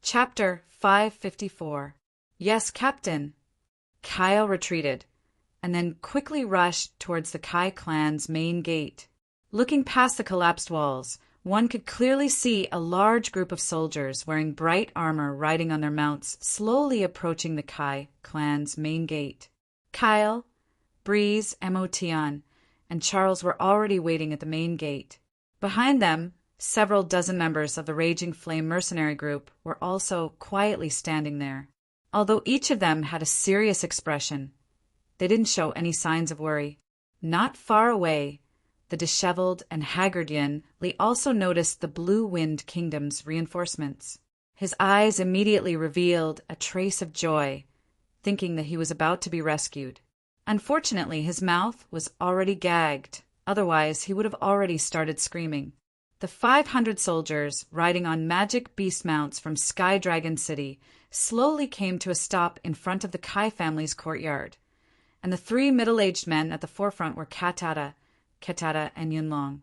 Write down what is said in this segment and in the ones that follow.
Chapter 554. Yes, Captain. Kyle retreated, and then quickly rushed towards the Kai clan's main gate. Looking past the collapsed walls, one could clearly see a large group of soldiers wearing bright armor riding on their mounts slowly approaching the Kai clan's main gate. Kyle, Breeze, Emotion, and Charles were already waiting at the main gate. Behind them, several dozen members of the Raging Flame mercenary group were also quietly standing there. Although each of them had a serious expression, they didn't show any signs of worry. Not far away, the disheveled and haggard Yin Li also noticed the Blue Wind Kingdom's reinforcements. His eyes immediately revealed a trace of joy, thinking that he was about to be rescued. Unfortunately, his mouth was already gagged, otherwise he would have already started screaming. The 500 soldiers, riding on magic beast mounts from Sky Dragon City, slowly came to a stop in front of the Kai family's courtyard, and the three middle-aged men at the forefront were Katata, and Yunlong,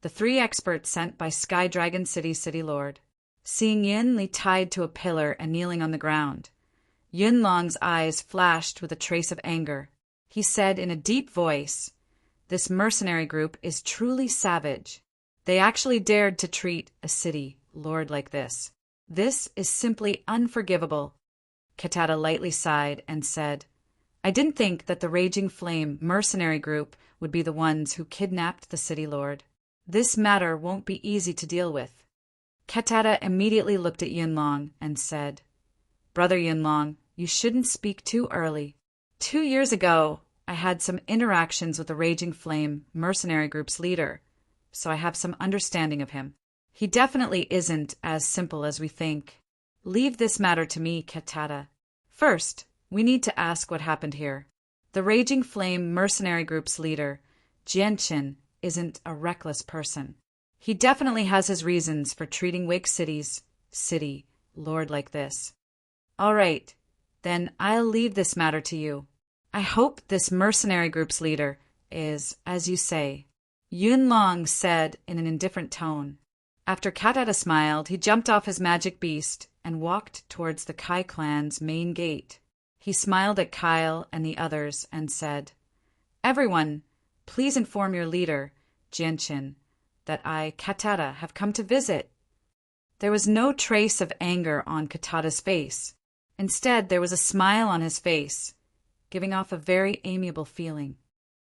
the three experts sent by Sky Dragon City's city lord. Seeing Yin Li tied to a pillar and kneeling on the ground, Yunlong's eyes flashed with a trace of anger. He said in a deep voice, "This mercenary group is truly savage. They actually dared to treat a city lord like this. This is simply unforgivable." Katata lightly sighed and said, "I didn't think that the Raging Flame mercenary group would be the ones who kidnapped the city lord. This matter won't be easy to deal with." Katata immediately looked at Yunlong and said, "Brother Yunlong, you shouldn't speak too early. 2 years ago, I had some interactions with the Raging Flame mercenary group's leader, so I have some understanding of him. He definitely isn't as simple as we think. Leave this matter to me, Katata. First, we need to ask what happened here. The Raging Flame mercenary group's leader, Jianqin, isn't a reckless person. He definitely has his reasons for treating Wake City's city lord like this. All right, then I'll leave this matter to you. I hope this mercenary group's leader is, as you say," Yunlong said in an indifferent tone. After Katata smiled, he jumped off his magic beast and walked towards the Kai clan's main gate. He smiled at Kyle and the others and said, "Everyone, please inform your leader, Jianqin, that I, Katata, have come to visit." There was no trace of anger on Katata's face. Instead, there was a smile on his face, giving off a very amiable feeling.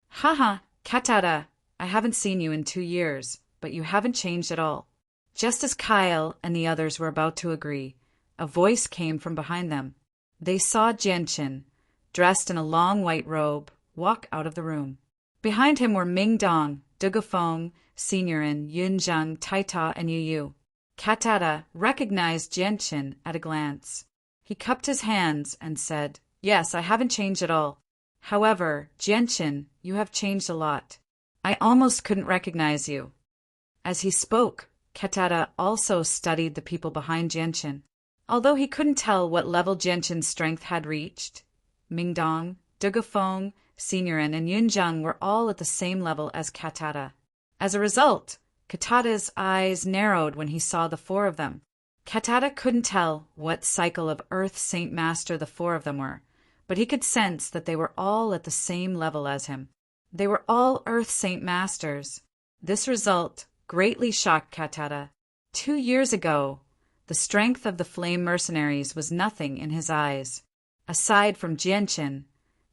"Haha, Katata, I haven't seen you in 2 years, but you haven't changed at all." Just as Kyle and the others were about to agree, a voice came from behind them. They saw Jianqin, dressed in a long white robe, walk out of the room. Behind him were Mingdong, Dugafeng, Seniorin, Yunzhang, Taita, and Yu. Katata recognized Jianqin at a glance. He cupped his hands and said, "Yes, I haven't changed at all. However, Jianqin, you have changed a lot. I almost couldn't recognize you." As he spoke, Katata also studied the people behind Jianqin. Although he couldn't tell what level Jianqin's strength had reached, Mingdong, Dugafeng, Seniorin, and Yunzhang were all at the same level as Katata. As a result, Katata's eyes narrowed when he saw the four of them. Katata couldn't tell what cycle of Earth Saint Master the four of them were, but he could sense that they were all at the same level as him. They were all Earth Saint Masters. This result greatly shocked Katata. 2 years ago, the strength of the Flame Mercenaries was nothing in his eyes. Aside from Jianqin,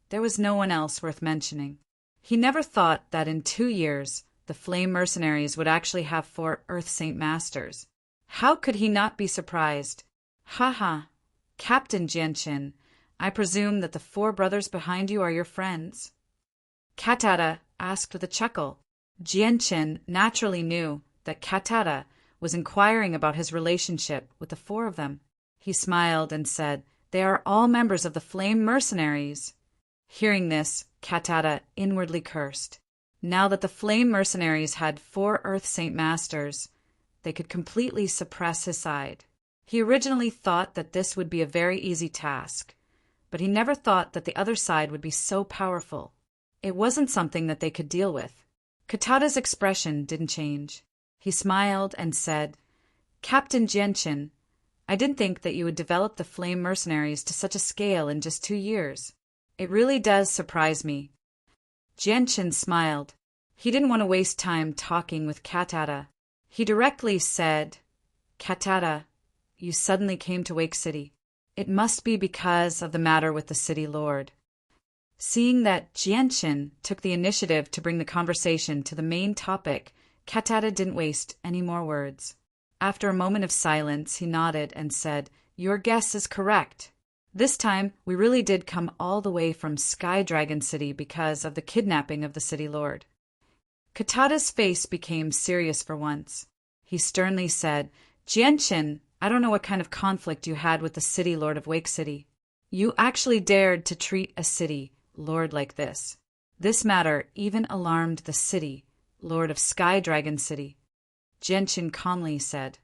there was no one else worth mentioning. He never thought that in 2 years, the Flame Mercenaries would actually have 4 Earth Saint Masters. How could he not be surprised? "Haha, Captain Jianqin, I presume that the 4 brothers behind you are your friends?" Katata asked with a chuckle. Jianqin naturally knew that Katata was inquiring about his relationship with the 4 of them. He smiled and said, "They are all members of the Flame Mercenaries." Hearing this, Katata inwardly cursed. Now that the Flame Mercenaries had 4 Earth Saint Masters, they could completely suppress his side. He originally thought that this would be a very easy task, but he never thought that the other side would be so powerful. It wasn't something that they could deal with. Katata's expression didn't change. He smiled and said, "Captain Jianqin, I didn't think that you would develop the flame mercenaries to such a scale in just 2 years. It really does surprise me." Genshin smiled. He didn't want to waste time talking with Katata. He directly said, "Katata, you suddenly came to Wake City. It must be because of the matter with the city lord." Seeing that Genshin took the initiative to bring the conversation to the main topic, Katata didn't waste any more words. After a moment of silence, he nodded and said, "Your guess is correct. This time, we really did come all the way from Sky Dragon City because of the kidnapping of the city lord." Katata's face became serious for once. He sternly said, "Genshin, I don't know what kind of conflict you had with the city lord of Wake City. You actually dared to treat a city lord like this. This matter even alarmed the city lord of Sky Dragon City." Genshin calmly said,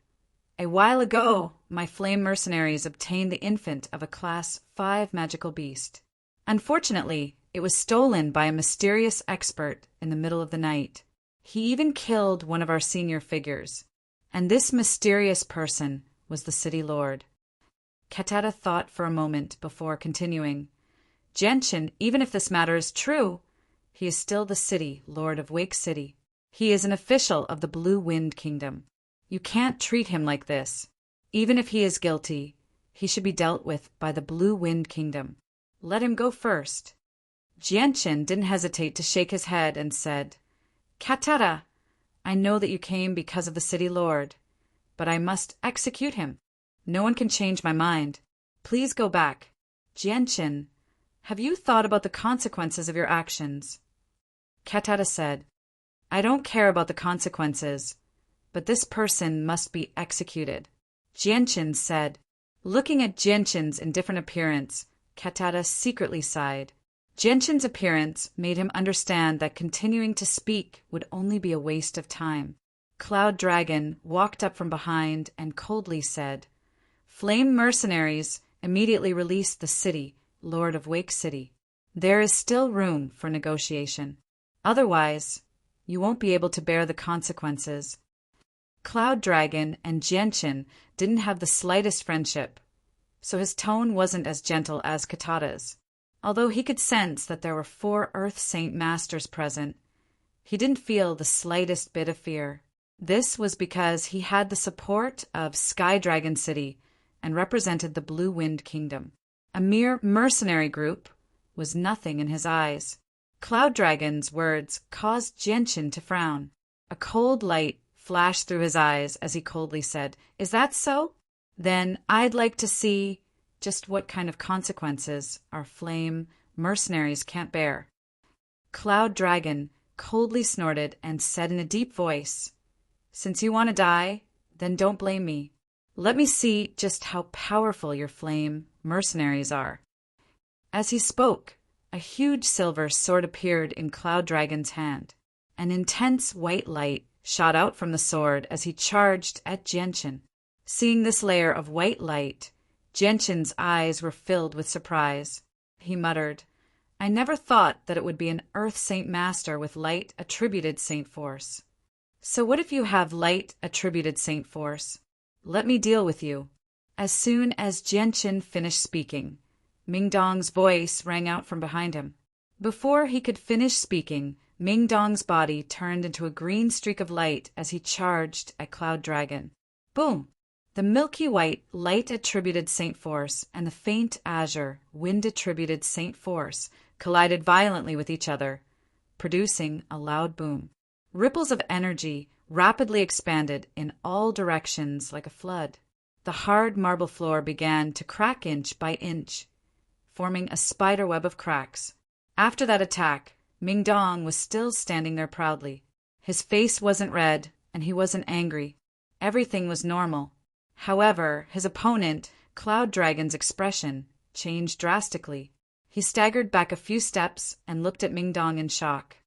"A while ago, my flame mercenaries obtained the infant of a Class 5 magical beast. Unfortunately, it was stolen by a mysterious expert in the middle of the night. He even killed one of our senior figures. And this mysterious person was the city lord." Katata thought for a moment before continuing, "Genshin, even if this matter is true, he is still the city lord of Wake City. He is an official of the Blue Wind Kingdom. You can't treat him like this. Even if he is guilty, he should be dealt with by the Blue Wind Kingdom. Let him go first." Genshin didn't hesitate to shake his head and said, "Katata, I know that you came because of the city lord, but I must execute him. No one can change my mind. Please go back. Genshin, have you thought about the consequences of your actions?" Katata said, "I don't care about the consequences, but this person must be executed." Genshin said. Looking at Genshin's indifferent appearance, Katata secretly sighed. Genshin's appearance made him understand that continuing to speak would only be a waste of time. Cloud Dragon walked up from behind and coldly said, "Flame mercenaries immediately release the city lord of Wake City. There is still room for negotiation. Otherwise, you won't be able to bear the consequences." Cloud Dragon and Genshin didn't have the slightest friendship, so his tone wasn't as gentle as Katata's. Although he could sense that there were 4 Earth Saint Masters present, he didn't feel the slightest bit of fear. This was because he had the support of Sky Dragon City and represented the Blue Wind Kingdom. A mere mercenary group was nothing in his eyes. Cloud Dragon's words caused Genshin to frown. A cold light flashed through his eyes as he coldly said, "Is that so? Then I'd like to see just what kind of consequences our flame mercenaries can't bear." Cloud Dragon coldly snorted and said in a deep voice, "Since you want to die, then don't blame me. Let me see just how powerful your flame mercenaries are." As he spoke, a huge silver sword appeared in Cloud Dragon's hand. An intense white light shot out from the sword as he charged at Genshin. Seeing this layer of white light, Genshin's eyes were filled with surprise. He muttered, "I never thought that it would be an Earth Saint Master with light attributed Saint Force. So what if you have light attributed Saint Force? Let me deal with you." As soon as Genshin finished speaking, Mingdong's voice rang out from behind him. Before he could finish speaking, Mingdong's body turned into a green streak of light as he charged at Cloud Dragon. Boom! The milky white light-attributed Saint Force and the faint azure wind-attributed Saint Force collided violently with each other, producing a loud boom. Ripples of energy rapidly expanded in all directions like a flood. The hard marble floor began to crack inch by inch, forming a spider web of cracks. After that attack, Mingdong was still standing there proudly. His face wasn't red, and he wasn't angry. Everything was normal. However, his opponent, Cloud Dragon's expression changed drastically. He staggered back a few steps and looked at Mingdong in shock.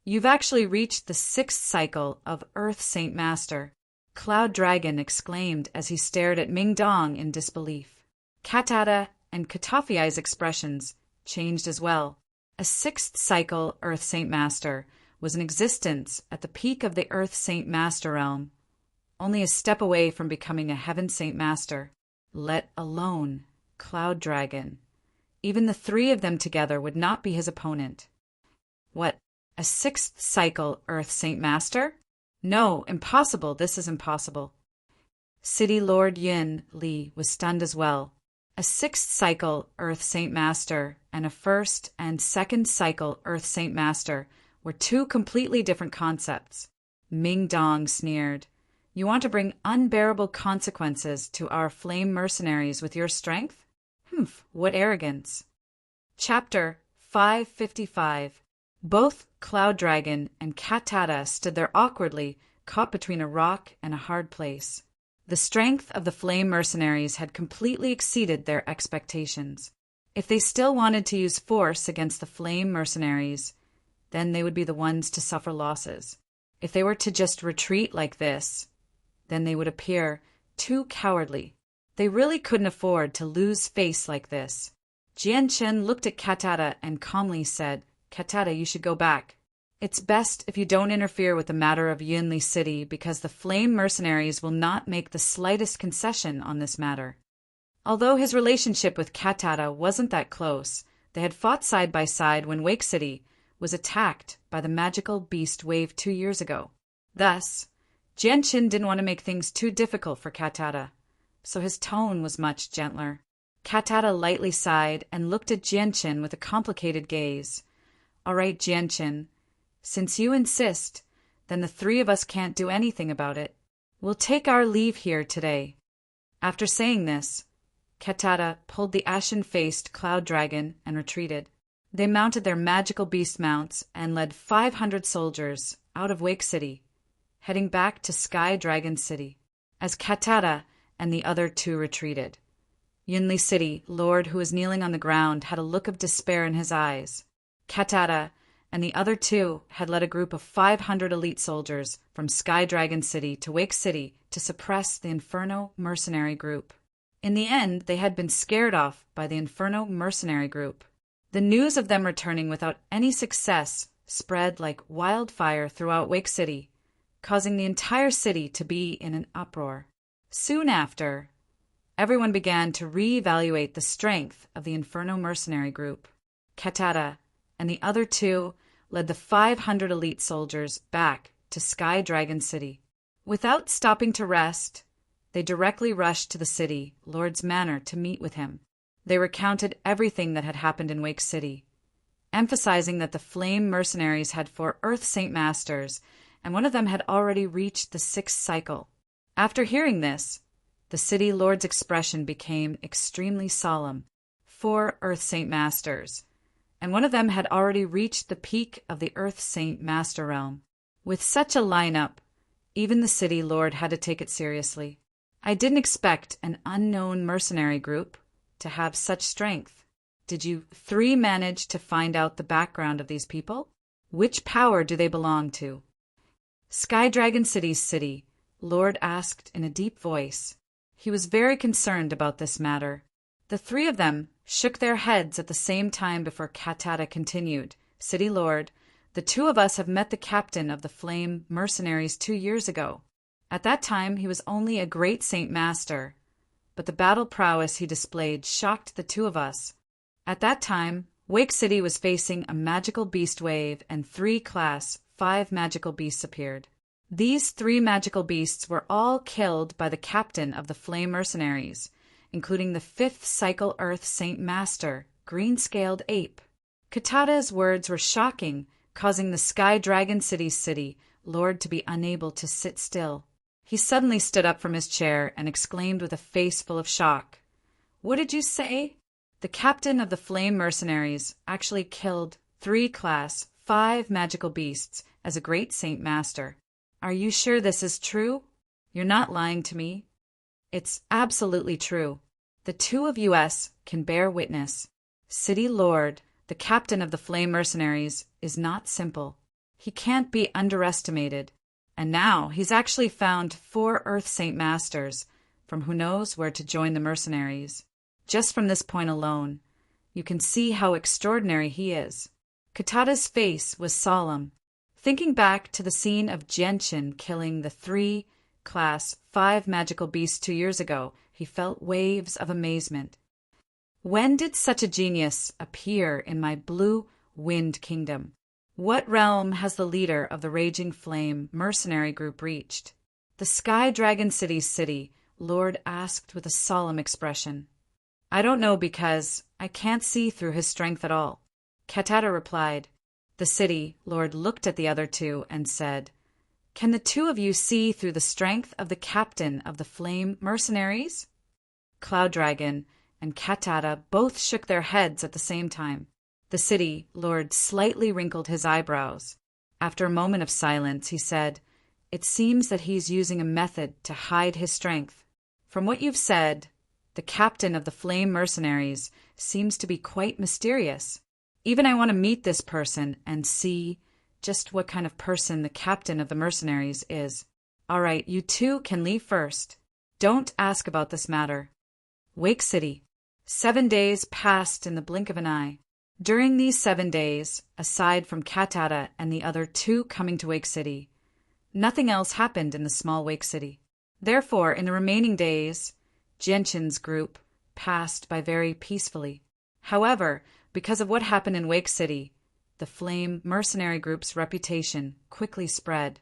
"You've actually reached the 6th cycle of Earth Saint Master," Cloud Dragon exclaimed as he stared at Mingdong in disbelief. Katata and Katafei's expressions changed as well. A 6th cycle Earth Saint Master was in existence at the peak of the Earth Saint Master realm only a step away from becoming a Heaven Saint Master, let alone Cloud Dragon. Even the three of them together would not be his opponent. What, a sixth cycle Earth Saint Master? No, impossible, this is impossible. City Lord Yin Li was stunned as well. A sixth cycle Earth Saint Master and a first and second cycle Earth Saint Master were two completely different concepts. Ming Dong sneered. You want to bring unbearable consequences to our flame mercenaries with your strength? Humph, what arrogance. Chapter 555. Both Cloud Dragon and Katata stood there awkwardly, caught between a rock and a hard place. The strength of the flame mercenaries had completely exceeded their expectations. If they still wanted to use force against the flame mercenaries, then they would be the ones to suffer losses. If they were to just retreat like this, then they would appear too cowardly. They really couldn't afford to lose face like this. Jian Chen looked at Katata and calmly said, Katata, you should go back. It's best if you don't interfere with the matter of Yunli City because the flame mercenaries will not make the slightest concession on this matter. Although his relationship with Katata wasn't that close, they had fought side by side when Wake City was attacked by the magical beast wave 2 years ago. Thus, Jian Chen didn't want to make things too difficult for Katata, so his tone was much gentler. Katata lightly sighed and looked at Jian Chen with a complicated gaze. All right, Jian Chen, since you insist, then the three of us can't do anything about it. We'll take our leave here today. After saying this, Katata pulled the ashen-faced Cloud Dragon and retreated. They mounted their magical beast mounts and led 500 soldiers out of Wake City, heading back to Sky Dragon City, as Katata and the other two retreated. Yunli City, Lord, who was kneeling on the ground, had a look of despair in his eyes. Katata and the other two had led a group of 500 elite soldiers from Sky Dragon City to Wake City to suppress the Inferno mercenary group. In the end, they had been scared off by the Inferno mercenary group. The news of them returning without any success spread like wildfire throughout Wake City, causing the entire city to be in an uproar. Soon after, everyone began to reevaluate the strength of the Inferno mercenary group. Katata and the other two led the 500 elite soldiers back to Sky Dragon City. Without stopping to rest, they directly rushed to the city, Lord's manor, to meet with him. They recounted everything that had happened in Wake City, emphasizing that the flame mercenaries had 4 Earth Saint Masters, and one of them had already reached the 6th cycle. After hearing this, the city lord's expression became extremely solemn. 4 Earth Saint Masters, and one of them had already reached the peak of the Earth Saint Master realm. With such a lineup, even the city lord had to take it seriously. I didn't expect an unknown mercenary group to have such strength. Did you 3 manage to find out the background of these people? Which power do they belong to? Sky Dragon City's city, Lord asked in a deep voice. He was very concerned about this matter. The 3 of them shook their heads at the same time before Katata continued. City Lord, the 2 of us have met the captain of the Flame Mercenaries 2 years ago. At that time, he was only a great Saint Master, but the battle prowess he displayed shocked the 2 of us. At that time, Wake City was facing a magical beast wave and 3 class 5 magical beasts appeared. These 3 magical beasts were all killed by the captain of the Flame Mercenaries, including the 5th Cycle Earth Saint Master, Green-Scaled Ape. Katata's words were shocking, causing the Sky Dragon City's city lord to be unable to sit still. He suddenly stood up from his chair and exclaimed with a face full of shock. What did you say? The captain of the Flame Mercenaries actually killed 3 class 5 magical beasts as a great Saint Master. Are you sure this is true? You're not lying to me. It's absolutely true. The 2 of us can bear witness. City Lord, the captain of the Flame Mercenaries, is not simple. He can't be underestimated. And now he's actually found 4 Earth Saint Masters, from who knows where to join the mercenaries. Just from this point alone, you can see how extraordinary he is. Katata's face was solemn. Thinking back to the scene of Genshin killing the 3 Class 5 magical beast 2 years ago, he felt waves of amazement. When did such a genius appear in my blue wind kingdom? What realm has the leader of the Raging Flame mercenary group reached? The Sky Dragon City's city lord asked with a solemn expression. I don't know because I can't see through his strength at all. Katata replied. The city lord looked at the other two and said, Can the two of you see through the strength of the captain of the Flame mercenaries? Cloud Dragon and Katata both shook their heads at the same time. The city lord slightly wrinkled his eyebrows. After a moment of silence, he said, It seems that he's using a method to hide his strength. From what you've said, the captain of the Flame mercenaries seems to be quite mysterious. Even I want to meet this person and see just what kind of person the captain of the mercenaries is. All right, you two can leave first. Don't ask about this matter. Wake City. 7 days passed in the blink of an eye. During these 7 days, aside from Katata and the other two coming to Wake City, nothing else happened in the small Wake City. Therefore, in the remaining days, Genshin's group passed by very peacefully. However, because of what happened in Wake City, the Flame mercenary group's reputation quickly spread.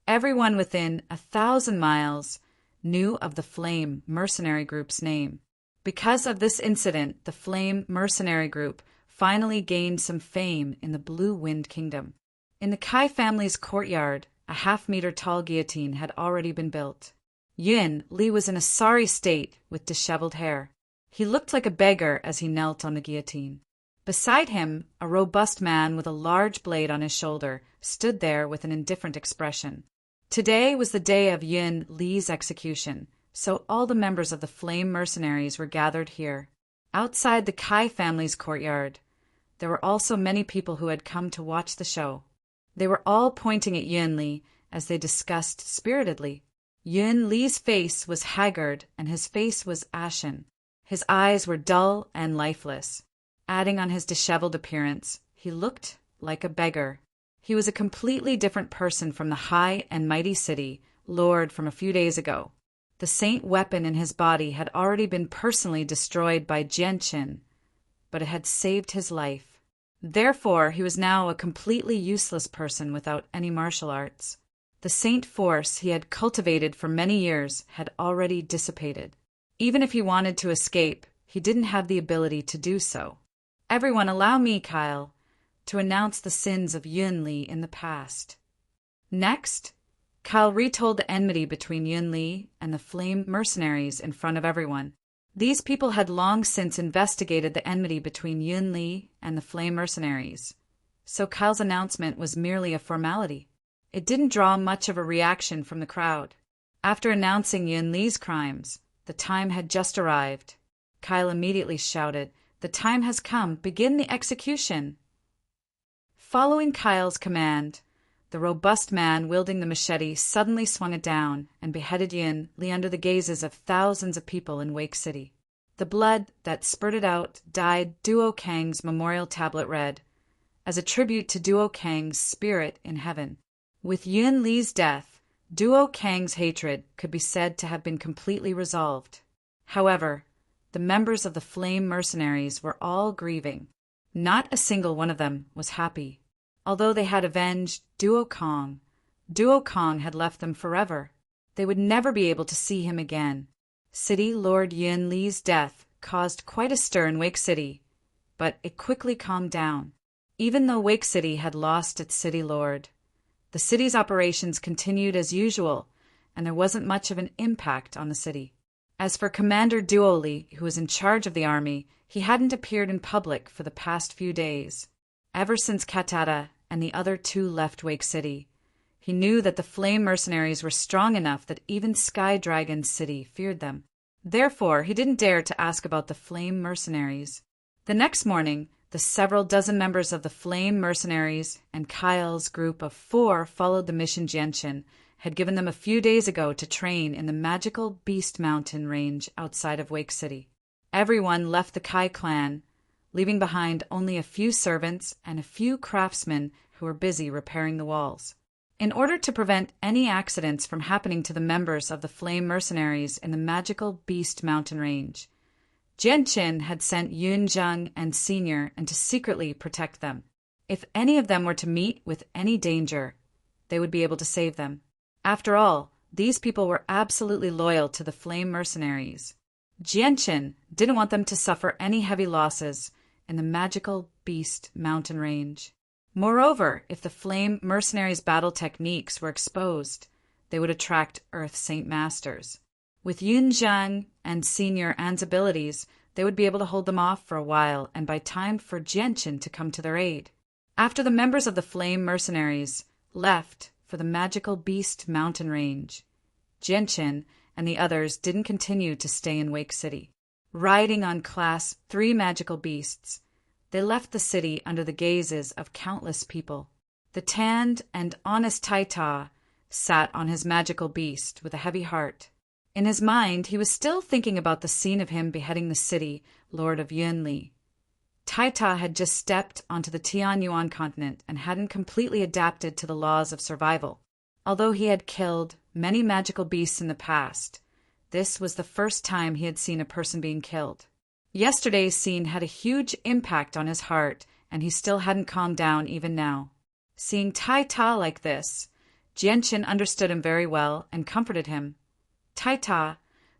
Everyone within 1,000 miles knew of the Flame mercenary group's name. Because of this incident, the Flame mercenary group finally gained some fame in the Blue Wind Kingdom. In the Kai family's courtyard, a half-meter-tall guillotine had already been built. Yun Li was in a sorry state with disheveled hair. He looked like a beggar as he knelt on the guillotine. Beside him, a robust man with a large blade on his shoulder stood there with an indifferent expression. Today was the day of Yun Li's execution, so all the members of the Flame mercenaries were gathered here. Outside the Kai family's courtyard, there were also many people who had come to watch the show. They were all pointing at Yun Li as they discussed spiritedly. Yun Li's face was haggard and his face was ashen. His eyes were dull and lifeless. Adding on his disheveled appearance, he looked like a beggar. He was a completely different person from the high and mighty city lord from a few days ago. The saint weapon in his body had already been personally destroyed by Genshin, but it had saved his life. Therefore, he was now a completely useless person without any martial arts. The saint force he had cultivated for many years had already dissipated. Even if he wanted to escape, he didn't have the ability to do so. Everyone, allow me, Kyle, to announce the sins of Yun Li in the past. Next, Kyle retold the enmity between Yun Li and the Flame mercenaries in front of everyone. These people had long since investigated the enmity between Yun Li and the Flame mercenaries, so Kyle's announcement was merely a formality. It didn't draw much of a reaction from the crowd. After announcing Yun Li's crimes, the time had just arrived. Kyle immediately shouted, The time has come. Begin the execution. Following Kyle's command, the robust man wielding the machete suddenly swung it down and beheaded Yun Li under the gazes of thousands of people in Wake City. The blood that spurted out dyed Duo Kang's memorial tablet red, as a tribute to Duo Kang's spirit in heaven. With Yun Li's death, Duo Kang's hatred could be said to have been completely resolved. However, the members of the Flame mercenaries were all grieving. Not a single one of them was happy. Although they had avenged Duo Kang had left them forever. They would never be able to see him again. City Lord Yun Li's death caused quite a stir in Wake City, but it quickly calmed down. Even though Wake City had lost its city lord, the city's operations continued as usual, and there wasn't much of an impact on the city. As for Commander Duoli, who was in charge of the army, he hadn't appeared in public for the past few days. Ever since Katata and the other two left Wake City, he knew that the Flame mercenaries were strong enough that even Sky Dragon City feared them. Therefore, he didn't dare to ask about the Flame mercenaries. The next morning, the several dozen members of the Flame mercenaries and Kyle's group of 4 followed the mission Genshin had given them a few days ago to train in the magical Beast Mountain range outside of Wake City. Everyone left the Kai clan, leaving behind only a few servants and a few craftsmen who were busy repairing the walls. In order to prevent any accidents from happening to the members of the Flame Mercenaries in the magical Beast Mountain Range, Jianqin had sent Yun Zheng and Senior and to secretly protect them. If any of them were to meet with any danger, they would be able to save them. After all, these people were absolutely loyal to the Flame Mercenaries. Jianqin didn't want them to suffer any heavy losses in the magical Beast Mountain Range. Moreover, if the Flame Mercenaries' battle techniques were exposed, they would attract Earth Saint Masters. With Yun Zhang and Senior An's abilities, they would be able to hold them off for a while and buy time for Jianqin to come to their aid. After the members of the Flame Mercenaries left for the magical Beast Mountain Range, Jianqin and the others didn't continue to stay in Wake City. Riding on Class 3 magical beasts, they left the city under the gazes of countless people. The tanned and honest Taita sat on his magical beast with a heavy heart. In his mind, he was still thinking about the scene of him beheading the city lord of Yunli. Taita had just stepped onto the Tianyuan continent and hadn't completely adapted to the laws of survival. Although he had killed many magical beasts in the past, this was the first time he had seen a person being killed. Yesterday's scene had a huge impact on his heart, and he still hadn't calmed down even now. Seeing Taita like this, Jianqin understood him very well and comforted him. Taita,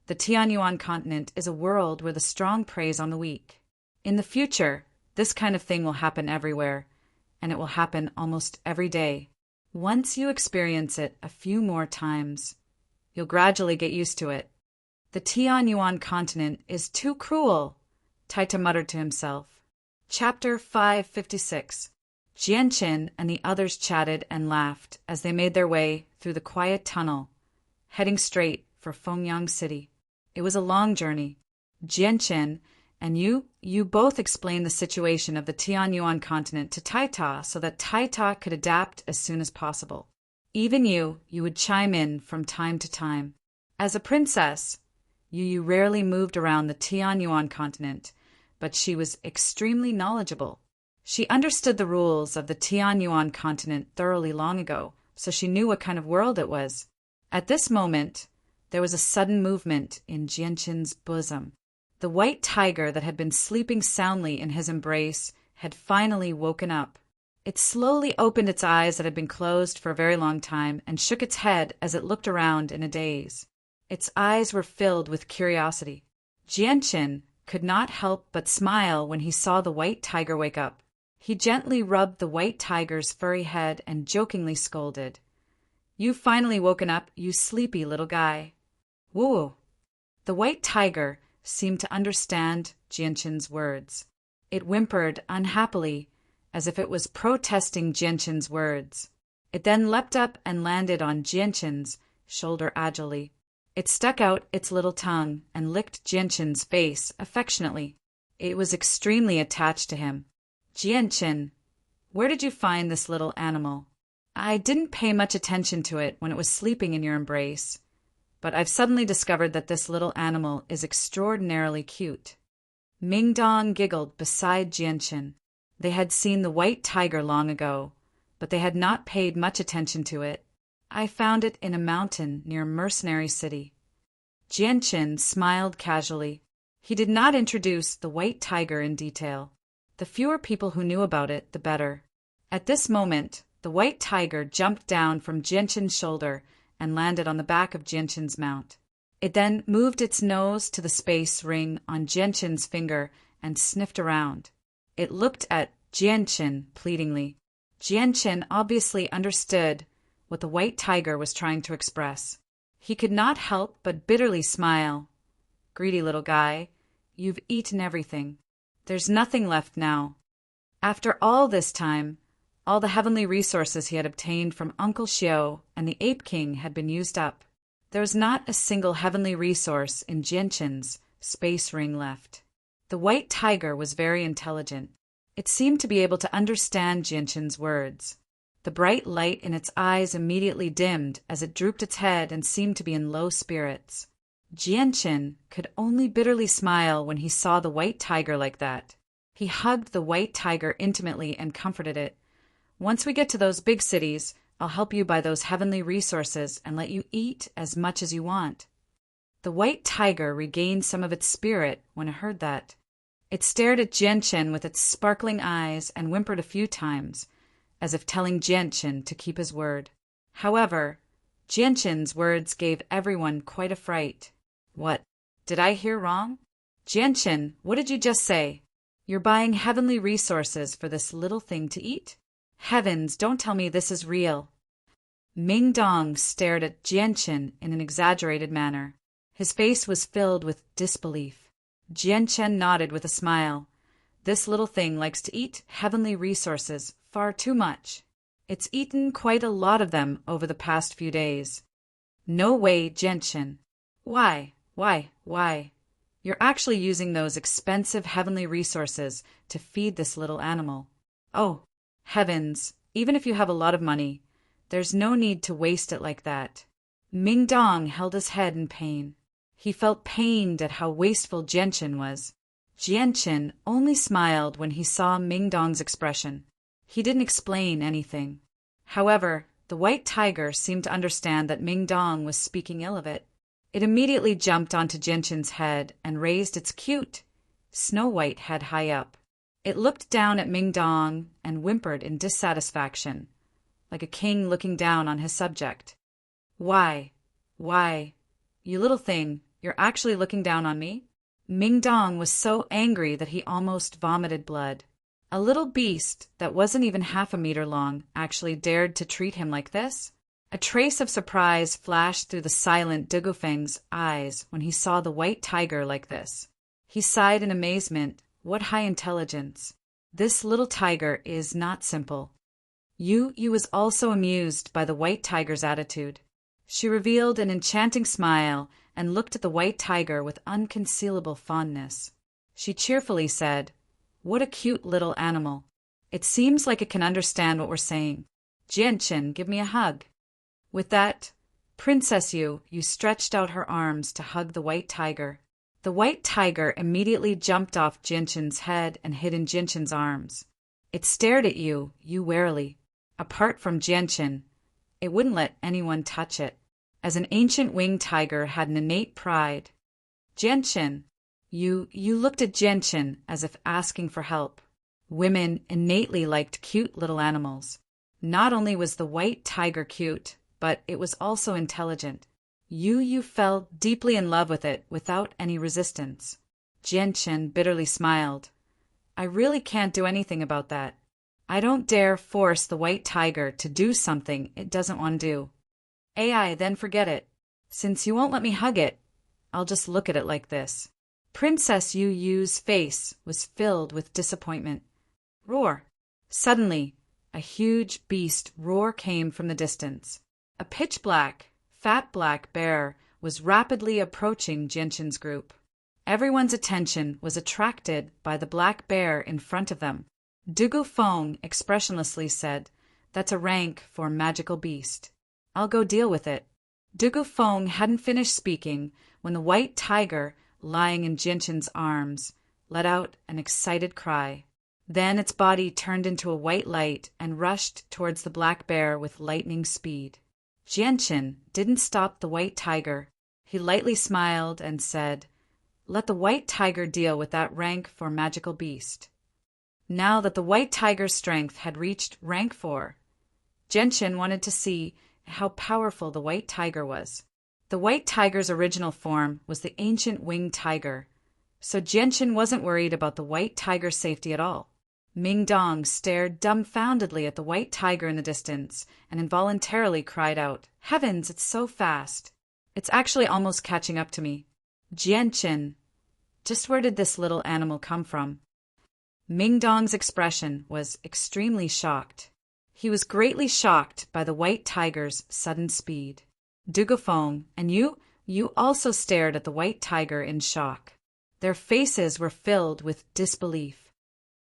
the Tianyuan continent, is a world where the strong preys on the weak. In the future, this kind of thing will happen everywhere, and it will happen almost every day. Once you experience it a few more times, you'll gradually get used to it. The Tianyuan continent is too cruel, Taita muttered to himself. Chapter 556. Jianqin and the others chatted and laughed as they made their way through the quiet tunnel, heading straight for Fengyang City. It was a long journey. Jianqin and you both explained the situation of the Tianyuan continent to Taita so that Taita could adapt as soon as possible. Even you would chime in from time to time. As a princess, Yu rarely moved around the Tianyuan continent, but she was extremely knowledgeable. She understood the rules of the Tianyuan continent thoroughly long ago, so she knew what kind of world it was. At this moment, there was a sudden movement in Jianqin's bosom. The white tiger that had been sleeping soundly in his embrace had finally woken up. It slowly opened its eyes that had been closed for a very long time and shook its head as it looked around in a daze. Its eyes were filled with curiosity. Jianqin could not help but smile when he saw the white tiger wake up. He gently rubbed the white tiger's furry head and jokingly scolded, "You've finally woken up, you sleepy little guy." Woo! The white tiger seemed to understand Jianqin's words. It whimpered unhappily, as if it was protesting Jianqin's words. It then leapt up and landed on Jianqin's shoulder agilely. It stuck out its little tongue and licked Jianqin's face affectionately. It was extremely attached to him. "Jianqin, where did you find this little animal? I didn't pay much attention to it when it was sleeping in your embrace, but I've suddenly discovered that this little animal is extraordinarily cute." Mingdong giggled beside Jianqin. They had seen the white tiger long ago, but they had not paid much attention to it. "I found it in a mountain near Mercenary City." Jianqin smiled casually. He did not introduce the white tiger in detail. The fewer people who knew about it, the better. At this moment, the white tiger jumped down from Jianqin's shoulder and landed on the back of Jianqin's mount. It then moved its nose to the space ring on Jianqin's finger and sniffed around. It looked at Jianqin pleadingly. Jianqin obviously understood what the white tiger was trying to express. He could not help but bitterly smile. "Greedy little guy, you've eaten everything. There's nothing left now." After all this time, all the heavenly resources he had obtained from Uncle Xiao and the Ape King had been used up. There was not a single heavenly resource in Jianqin's space ring left. The white tiger was very intelligent. It seemed to be able to understand Jianqin's words. The bright light in its eyes immediately dimmed as it drooped its head and seemed to be in low spirits. Jianqin could only bitterly smile when he saw the white tiger like that. He hugged the white tiger intimately and comforted it. "Once we get to those big cities, I'll help you buy those heavenly resources and let you eat as much as you want." The white tiger regained some of its spirit when it heard that. It stared at Jianchen with its sparkling eyes and whimpered a few times, as if telling Jianchen to keep his word. However, Jianchen's words gave everyone quite a fright. "What? Did I hear wrong? Jianchen, what did you just say? You're buying heavenly resources for this little thing to eat? Heavens, don't tell me this is real." Ming Dong stared at Jianchen in an exaggerated manner. His face was filled with disbelief. Jianchen nodded with a smile. "This little thing likes to eat heavenly resources far too much. It's eaten quite a lot of them over the past few days." "No way, Jianchen. Why? You're actually using those expensive heavenly resources to feed this little animal. Oh, heavens, even if you have a lot of money, there's no need to waste it like that." Ming Dong held his head in pain. He felt pained at how wasteful Jianchen was. Jianchen only smiled when he saw Ming Dong's expression. He didn't explain anything. However, the white tiger seemed to understand that Ming Dong was speaking ill of it. It immediately jumped onto Jianchen's head and raised its cute, snow-white head high up. It looked down at Ming Dong and whimpered in dissatisfaction, like a king looking down on his subject. Why, you little thing, you're actually looking down on me?" Ming Dong was so angry that he almost vomited blood. A little beast that wasn't even half a meter long actually dared to treat him like this? A trace of surprise flashed through the silent Dugufeng's eyes when he saw the white tiger like this. He sighed in amazement. What high intelligence! This little tiger is not simple. Yu was also amused by the white tiger's attitude. She revealed an enchanting smile and looked at the white tiger with unconcealable fondness. She cheerfully said, "What a cute little animal. It seems like it can understand what we're saying. Jianchen, give me a hug." With that, Princess Yu stretched out her arms to hug the white tiger. The white tiger immediately jumped off Jianchen's head and hid in Jianchen's arms. It stared at Yu warily. Apart from Jianchen, it wouldn't let anyone touch it, as an ancient winged tiger had an innate pride. "Jianchen." Yu looked at Jianchen as if asking for help. Women innately liked cute little animals. Not only was the white tiger cute, but it was also intelligent. Yu fell deeply in love with it without any resistance. Jianchen bitterly smiled. "I really can't do anything about that. I don't dare force the white tiger to do something it doesn't want to do. AI, then forget it. Since you won't let me hug it, I'll just look at it like this." Princess Yu's face was filled with disappointment. Roar! Suddenly, a huge beast roar came from the distance. A pitch-black, fat black bear was rapidly approaching Jianchen's group. Everyone's attention was attracted by the black bear in front of them. Dugu Feng expressionlessly said, "That's a rank for magical beast. I'll go deal with it." Dugu Feng hadn't finished speaking when the white tiger, lying in Jianchen's arms, let out an excited cry. Then its body turned into a white light and rushed towards the black bear with lightning speed. Jianchen didn't stop the white tiger. He lightly smiled and said, "Let the white tiger deal with that rank for magical beast." Now that the white tiger's strength had reached rank 4, Jianchen wanted to see how powerful the white tiger was. The white tiger's original form was the ancient winged tiger, so Jianchen wasn't worried about the white tiger's safety at all. Ming Dong stared dumbfoundedly at the white tiger in the distance and involuntarily cried out, "Heavens, it's so fast. It's actually almost catching up to me. Jianchen, just where did this little animal come from?" Ming Dong's expression was extremely shocked. He was greatly shocked by the white tiger's sudden speed. Dugu Feng and you also stared at the white tiger in shock. Their faces were filled with disbelief.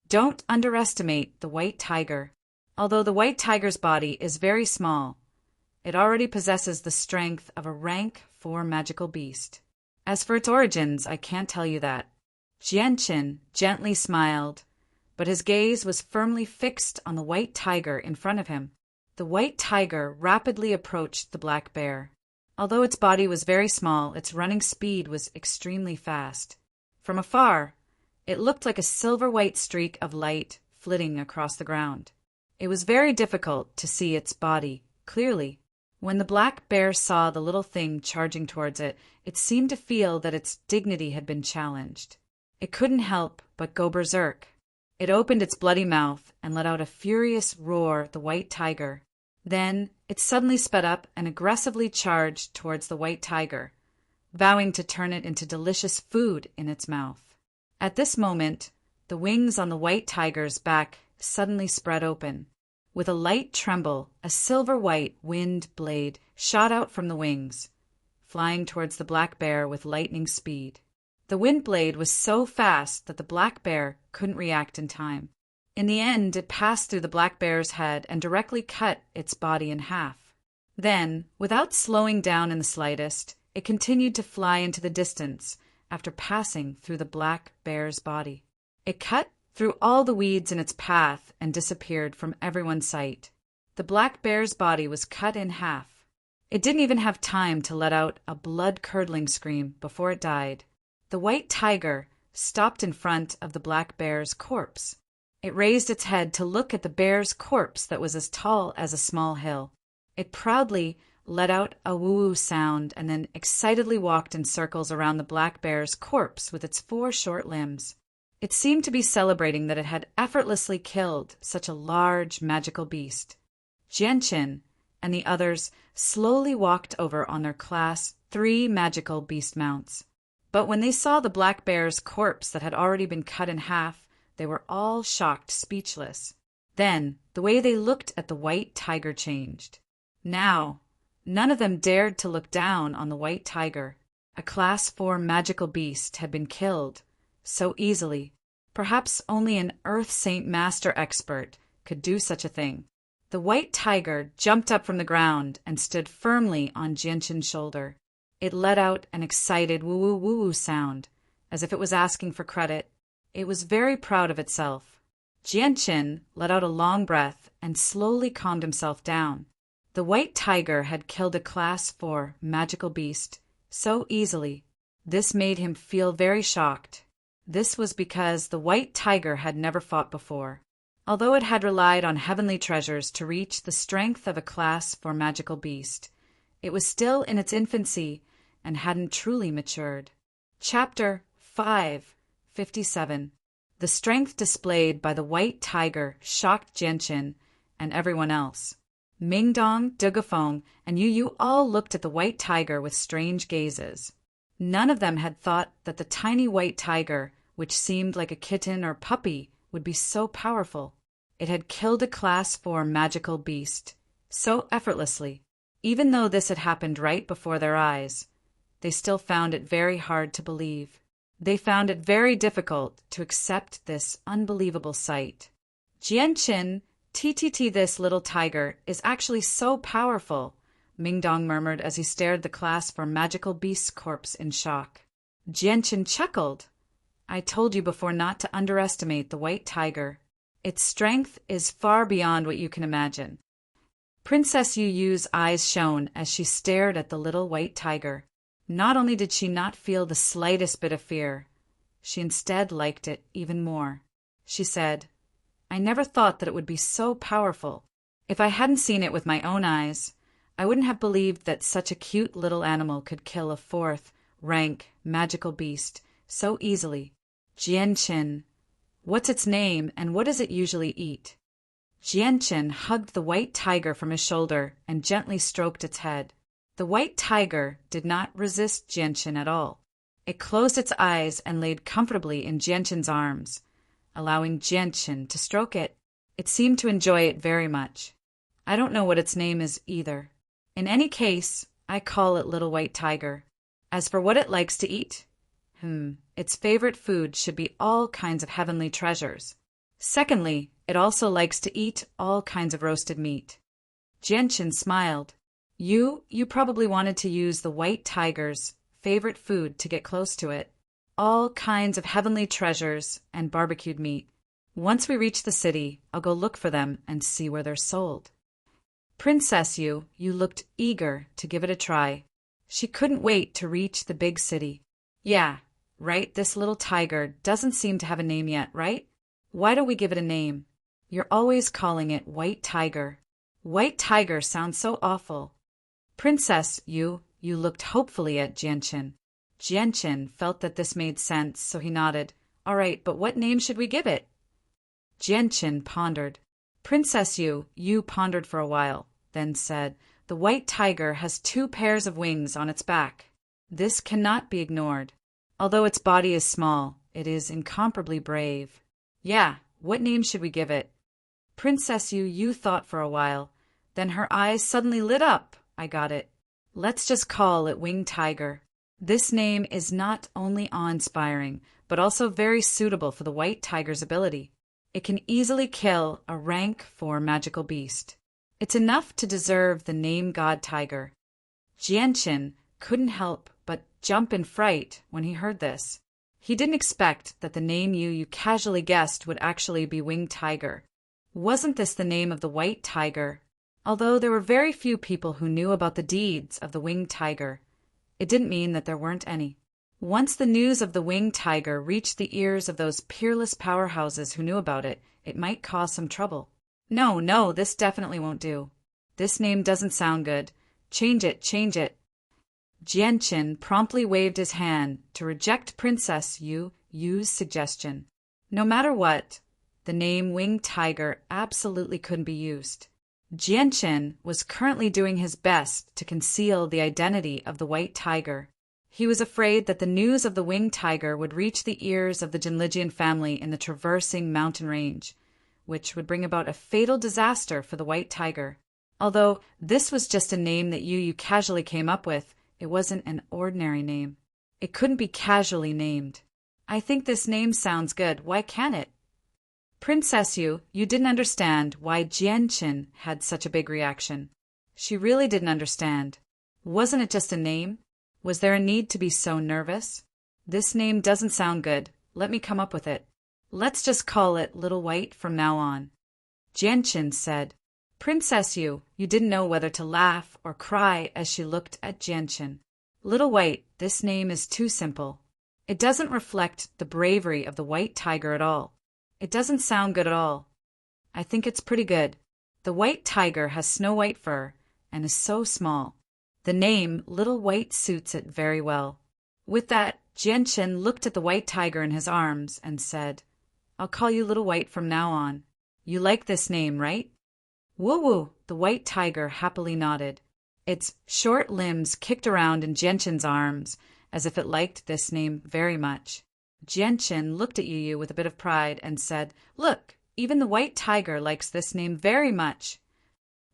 Don't underestimate the white tiger. Although the white tiger's body is very small, it already possesses the strength of a rank 4 magical beast. As for its origins, I can't tell you that. Jianchen gently smiled, but his gaze was firmly fixed on the white tiger in front of him. The white tiger rapidly approached the black bear. Although its body was very small, its running speed was extremely fast. From afar, it looked like a silver-white streak of light flitting across the ground. It was very difficult to see its body clearly. When the black bear saw the little thing charging towards it, it seemed to feel that its dignity had been challenged. It couldn't help but go berserk. It opened its bloody mouth and let out a furious roar at the white tiger. Then it suddenly sped up and aggressively charged towards the white tiger, vowing to turn it into delicious food in its mouth. At this moment, the wings on the white tiger's back suddenly spread open. With a light tremble, a silver-white wind blade shot out from the wings, flying towards the black bear with lightning speed. The wind blade was so fast that the black bear couldn't react in time. In the end, it passed through the black bear's head and directly cut its body in half. Then, without slowing down in the slightest, it continued to fly into the distance after passing through the black bear's body. It cut through all the weeds in its path and disappeared from everyone's sight. The black bear's body was cut in half. It didn't even have time to let out a blood-curdling scream before it died. The white tiger stopped in front of the black bear's corpse. It raised its head to look at the bear's corpse that was as tall as a small hill. It proudly let out a woo-woo sound and then excitedly walked in circles around the black bear's corpse with its 4 short limbs. It seemed to be celebrating that it had effortlessly killed such a large magical beast. Jianqin and the others slowly walked over on their Class 3 magical beast mounts. But when they saw the black bear's corpse that had already been cut in half, they were all shocked, speechless. Then the way they looked at the white tiger changed. Now, none of them dared to look down on the white tiger. A Class 4 magical beast had been killed so easily. Perhaps only an Earth Saint Master expert could do such a thing. The white tiger jumped up from the ground and stood firmly on Jianqin's shoulder. It let out an excited woo-woo-woo-woo sound, as if it was asking for credit. It was very proud of itself. Jianqin let out a long breath and slowly calmed himself down. The white tiger had killed a Class 4 magical beast so easily. This made him feel very shocked. This was because the white tiger had never fought before. Although it had relied on heavenly treasures to reach the strength of a Class 4 magical beast, it was still in its infancy and hadn't truly matured. Chapter 5:57. The strength displayed by the white tiger shocked Jianqin and everyone else. Mingdong, Dugafeng, and Yu all looked at the white tiger with strange gazes. None of them had thought that the tiny white tiger, which seemed like a kitten or puppy, would be so powerful. It had killed a Class 4 magical beast so effortlessly. Even though this had happened right before their eyes, they still found it very hard to believe. They found it very difficult to accept this unbelievable sight. Jianqin, this little tiger is actually so powerful, Mingdong murmured as he stared at the Class 4 magical beast's corpse in shock. Jianqin chuckled. I told you before not to underestimate the white tiger. Its strength is far beyond what you can imagine. Princess Yu's eyes shone as she stared at the little white tiger. Not only did she not feel the slightest bit of fear, she instead liked it even more. She said, I never thought that it would be so powerful. If I hadn't seen it with my own eyes, I wouldn't have believed that such a cute little animal could kill a 4th-rank magical beast so easily. Jianqin, what's its name and what does it usually eat? Jianqin hugged the white tiger from his shoulder and gently stroked its head. The white tiger did not resist Jianqin at all. It closed its eyes and laid comfortably in Jianqin's arms, allowing Jianqin to stroke it. It seemed to enjoy it very much. I don't know what its name is either. In any case, I call it Little White Tiger. As for what it likes to eat, its favorite food should be all kinds of heavenly treasures. Secondly, it also likes to eat all kinds of roasted meat. Jianqin smiled. You probably wanted to use the white tiger's favorite food to get close to it. All kinds of heavenly treasures and barbecued meat. Once we reach the city, I'll go look for them and see where they're sold. Princess you looked eager to give it a try. She couldn't wait to reach the big city. Yeah, right, this little tiger doesn't seem to have a name yet, right? Why don't we give it a name? You're always calling it White Tiger. White Tiger sounds so awful. Princess you looked hopefully at Jianchen. Jianchen felt that this made sense, so he nodded. All right, but what name should we give it? Jianchen pondered. Princess you pondered for a while, then said, the white tiger has 2 pairs of wings on its back. This cannot be ignored. Although its body is small, it is incomparably brave. Yeah, what name should we give it? Princess you thought for a while. Then her eyes suddenly lit up. I got it. Let's just call it Winged Tiger. This name is not only awe-inspiring, but also very suitable for the white tiger's ability. It can easily kill a rank 4 magical beast. It's enough to deserve the name God Tiger. Jianchen couldn't help but jump in fright when he heard this. He didn't expect that the name you casually guessed would actually be Winged Tiger. Wasn't this the name of the white tiger? Although there were very few people who knew about the deeds of the Winged Tiger, it didn't mean that there weren't any. Once the news of the Winged Tiger reached the ears of those peerless powerhouses who knew about it, it might cause some trouble. No, this definitely won't do. This name doesn't sound good. Change it. Jianchen promptly waved his hand to reject Princess Yu's suggestion. No matter what, the name Winged Tiger absolutely couldn't be used. Jianchen was currently doing his best to conceal the identity of the white tiger. He was afraid that the news of the Winged Tiger would reach the ears of the Jinlijian family in the traversing mountain range, which would bring about a fatal disaster for the white tiger. Although this was just a name that you casually came up with, it wasn't an ordinary name. It couldn't be casually named. I think this name sounds good. Why can't it? Princess you didn't understand why Jianchen had such a big reaction. She really didn't understand. Wasn't it just a name? Was there a need to be so nervous? This name doesn't sound good. Let me come up with it. Let's just call it Little White from now on. Jianchen said. Princess you didn't know whether to laugh or cry as she looked at Jianchen. Little White, this name is too simple. It doesn't reflect the bravery of the white tiger at all. It doesn't sound good at all. I think it's pretty good. The white tiger has snow-white fur and is so small. The name Little White suits it very well. With that, Jianchen looked at the white tiger in his arms and said, I'll call you Little White from now on. You like this name, right? Woo-woo, the white tiger happily nodded. Its short limbs kicked around in Jianchen's arms as if it liked this name very much. Jianchen looked at Yu with a bit of pride and said, Look, even the white tiger likes this name very much.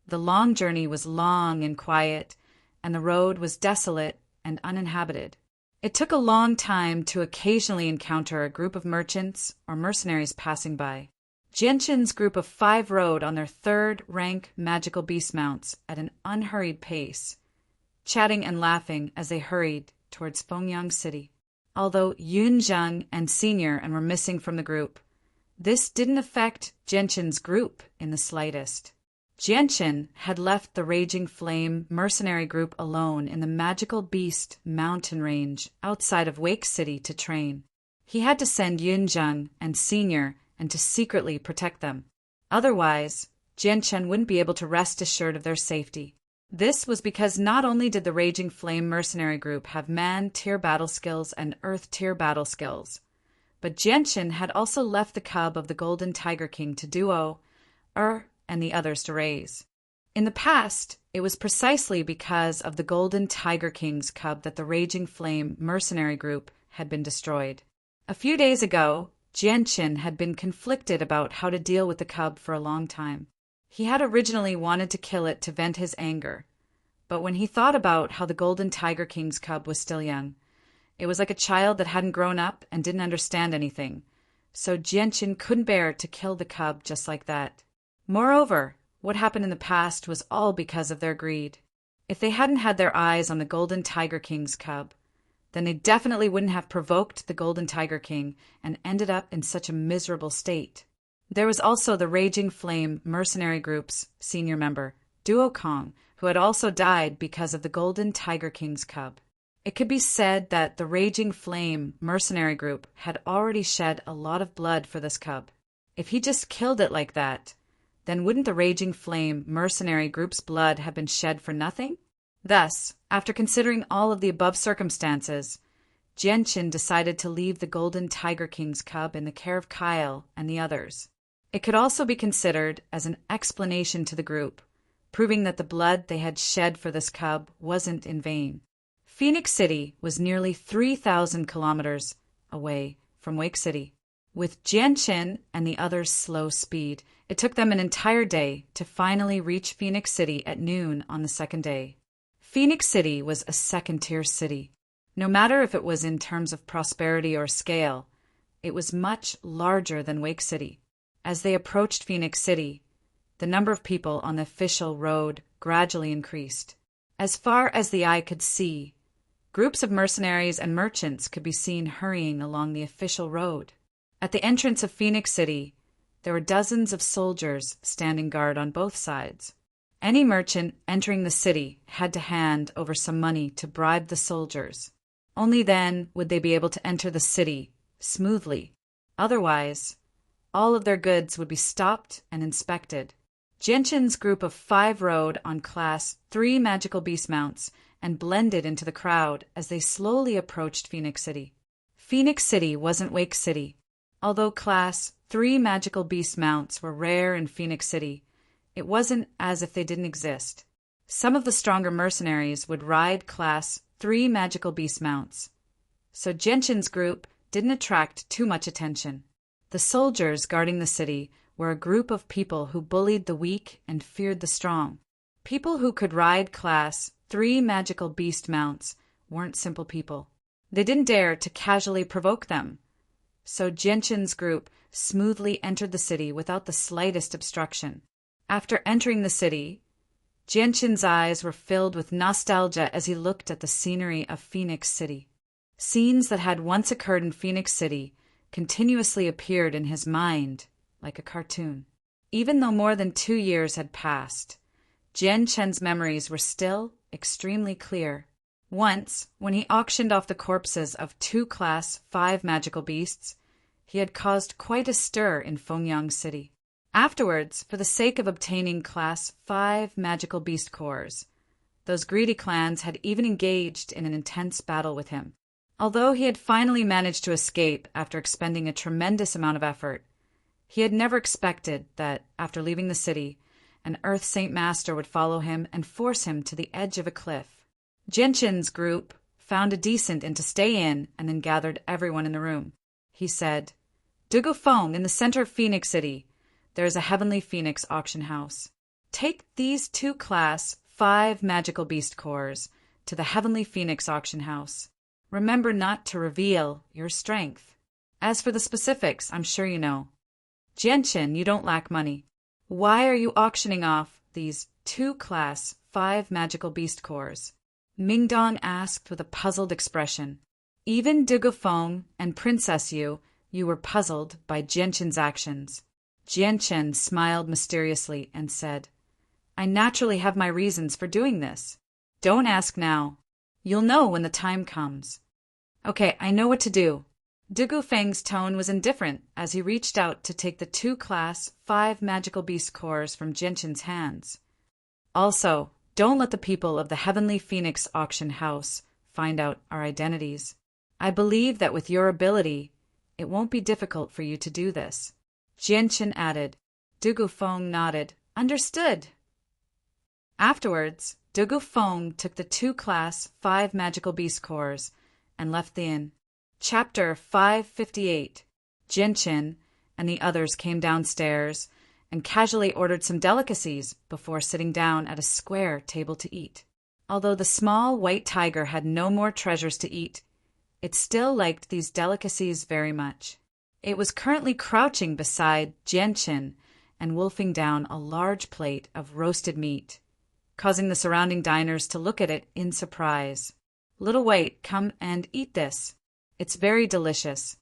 The long journey was long and quiet, and the road was desolate and uninhabited. It took a long time to occasionally encounter a group of merchants or mercenaries passing by. Jianchen's group of 5 rode on their 3rd rank magical beast mounts at an unhurried pace, chatting and laughing as they hurried towards Fengyang City. Although Yunzhang and Senior were missing from the group, this didn't affect Jianchen's group in the slightest. Jianchen had left the Raging Flame mercenary group alone in the magical beast mountain range outside of Wake City to train. He had to send Yunzhang and Senior and to secretly protect them. Otherwise, Jianchen wouldn't be able to rest assured of their safety. This was because not only did the Raging Flame mercenary group have man-tier battle skills and earth-tier battle skills, but Jianchen had also left the cub of the Golden Tiger King to Duo, and the others to raise. In the past, it was precisely because of the Golden Tiger King's cub that the Raging Flame mercenary group had been destroyed. A few days ago, Jianchen had been conflicted about how to deal with the cub for a long time. He had originally wanted to kill it to vent his anger, but when he thought about how the Golden Tiger King's cub was still young, it was like a child that hadn't grown up and didn't understand anything, so Jianchen couldn't bear to kill the cub just like that. Moreover, what happened in the past was all because of their greed. If they hadn't had their eyes on the Golden Tiger King's cub, then they definitely wouldn't have provoked the Golden Tiger King and ended up in such a miserable state. There was also the Raging Flame mercenary group's senior member, Duokong, who had also died because of the Golden Tiger King's cub. It could be said that the Raging Flame mercenary group had already shed a lot of blood for this cub. If he just killed it like that, then wouldn't the Raging Flame mercenary group's blood have been shed for nothing? Thus, after considering all of the above circumstances, Genshin decided to leave the Golden Tiger King's cub in the care of Kyle and the others. It could also be considered as an explanation to the group, proving that the blood they had shed for this cub wasn't in vain. Phoenix City was nearly 3,000 kilometers away from Wake City. With Genshin and the others' slow speed, it took them an entire day to finally reach Phoenix City at noon on the second day. Phoenix City was a second-tier city. No matter if it was in terms of prosperity or scale, it was much larger than Wake City. As they approached Phoenix City, the number of people on the official road gradually increased. As far as the eye could see, groups of mercenaries and merchants could be seen hurrying along the official road. At the entrance of Phoenix City, there were dozens of soldiers standing guard on both sides. Any merchant entering the city had to hand over some money to bribe the soldiers. Only then would they be able to enter the city smoothly. Otherwise, all of their goods would be stopped and inspected. Genshin's group of 5 rode on Class 3 magical beast mounts and blended into the crowd as they slowly approached Phoenix City. Phoenix City wasn't Wake City. Although Class 3 magical beast mounts were rare in Phoenix City, it wasn't as if they didn't exist. Some of the stronger mercenaries would ride Class 3 magical beast mounts, so Genshin's group didn't attract too much attention. The soldiers guarding the city were a group of people who bullied the weak and feared the strong. People who could ride Class 3 magical beast mounts weren't simple people. They didn't dare to casually provoke them, so Genshin's group smoothly entered the city without the slightest obstruction. After entering the city, Genshin's eyes were filled with nostalgia as he looked at the scenery of Phoenix City. Scenes that had once occurred in Phoenix City continuously appeared in his mind like a cartoon. Even though more than 2 years had passed, Genshin's memories were still extremely clear. Once, when he auctioned off the corpses of 2 Class 5 magical beasts, he had caused quite a stir in Fengyang City. Afterwards, for the sake of obtaining Class 5 magical beast cores, those greedy clans had even engaged in an intense battle with him. Although he had finally managed to escape after expending a tremendous amount of effort, he had never expected that, after leaving the city, an Earth Saint Master would follow him and force him to the edge of a cliff. Genshin's group found a decent inn to stay in and then gathered everyone in the room. He said, "Dugufeng, in the center of Phoenix City, there is a Heavenly Phoenix auction house. Take these 2 Class 5 magical beast cores to the Heavenly Phoenix auction house. Remember not to reveal your strength. As for the specifics, I'm sure you know. Genshin, you don't lack money. Why are you auctioning off these 2 Class 5 magical beast cores?" Mingdong asked with a puzzled expression. Even Dugufeng and Princess you were puzzled by Genshin's actions. Genshin smiled mysteriously and said, "I naturally have my reasons for doing this. Don't ask now. You'll know when the time comes." "Okay, I know what to do." Dugufeng's tone was indifferent as he reached out to take the 2 Class 5 magical beast cores from Genshin's hands. "Also, don't let the people of the Heavenly Phoenix auction house find out our identities. I believe that with your ability, it won't be difficult for you to do this." Genshin added. Dugufeng nodded. "Understood." Afterwards, Dugufeng took the 2 Class 5 magical beast cores and left the inn. Chapter 558. Genshin and the others came downstairs and casually ordered some delicacies before sitting down at a square table to eat. Although the small white tiger had no more treasures to eat, it still liked these delicacies very much. It was currently crouching beside Genshin and wolfing down a large plate of roasted meat, causing the surrounding diners to look at it in surprise. "Little White, come and eat this. It's very delicious,"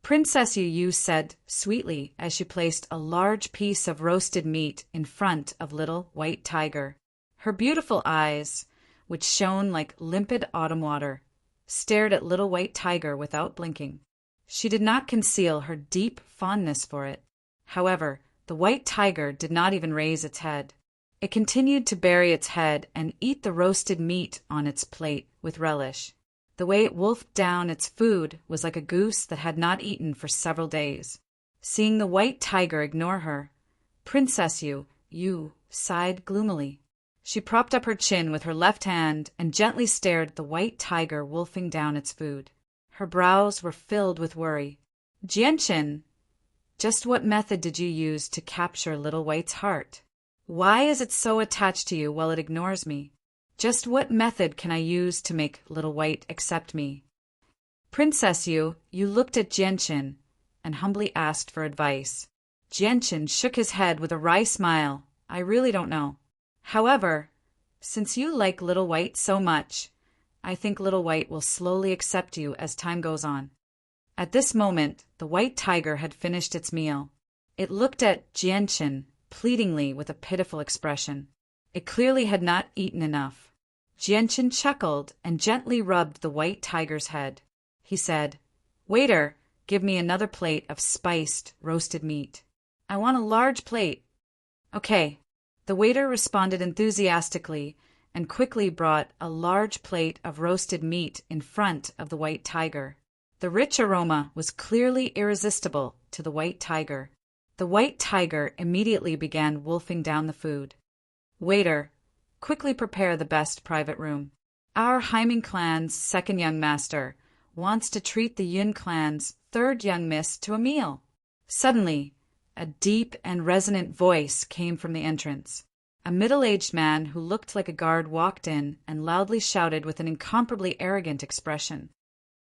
Princess Yu said sweetly as she placed a large piece of roasted meat in front of Little White Tiger. Her beautiful eyes, which shone like limpid autumn water, stared at little white tiger without blinking. She did not conceal her deep fondness for it. However, the white tiger did not even raise its head. It continued to bury its head and eat the roasted meat on its plate with relish. The way it wolfed down its food was like a goose that had not eaten for several days. Seeing the white tiger ignore her, Princess Yu sighed gloomily. She propped up her chin with her left hand and gently stared at the white tiger wolfing down its food. Her brows were filled with worry. Jianchen, just what method did you use to capture Little White's heart? Why is it so attached to you while it ignores me? Just what method can I use to make Little White accept me? Princess Yu looked at Jianchen and humbly asked for advice. Jianchen shook his head with a wry smile. I really don't know. However, since you like Little White so much, I think Little White will slowly accept you as time goes on. At this moment, the white tiger had finished its meal. It looked at Jianchen pleadingly with a pitiful expression. It clearly had not eaten enough. Jianchen chuckled and gently rubbed the white tiger's head. He said, Waiter, give me another plate of spiced roasted meat. I want a large plate. Okay. The waiter responded enthusiastically and quickly brought a large plate of roasted meat in front of the white tiger. The rich aroma was clearly irresistible to the white tiger. The white tiger immediately began wolfing down the food. Waiter, quickly prepare the best private room. Our Haiming clan's second young master wants to treat the Yun clan's third young miss to a meal. Suddenly, a deep and resonant voice came from the entrance. A middle-aged man who looked like a guard walked in and loudly shouted with an incomparably arrogant expression.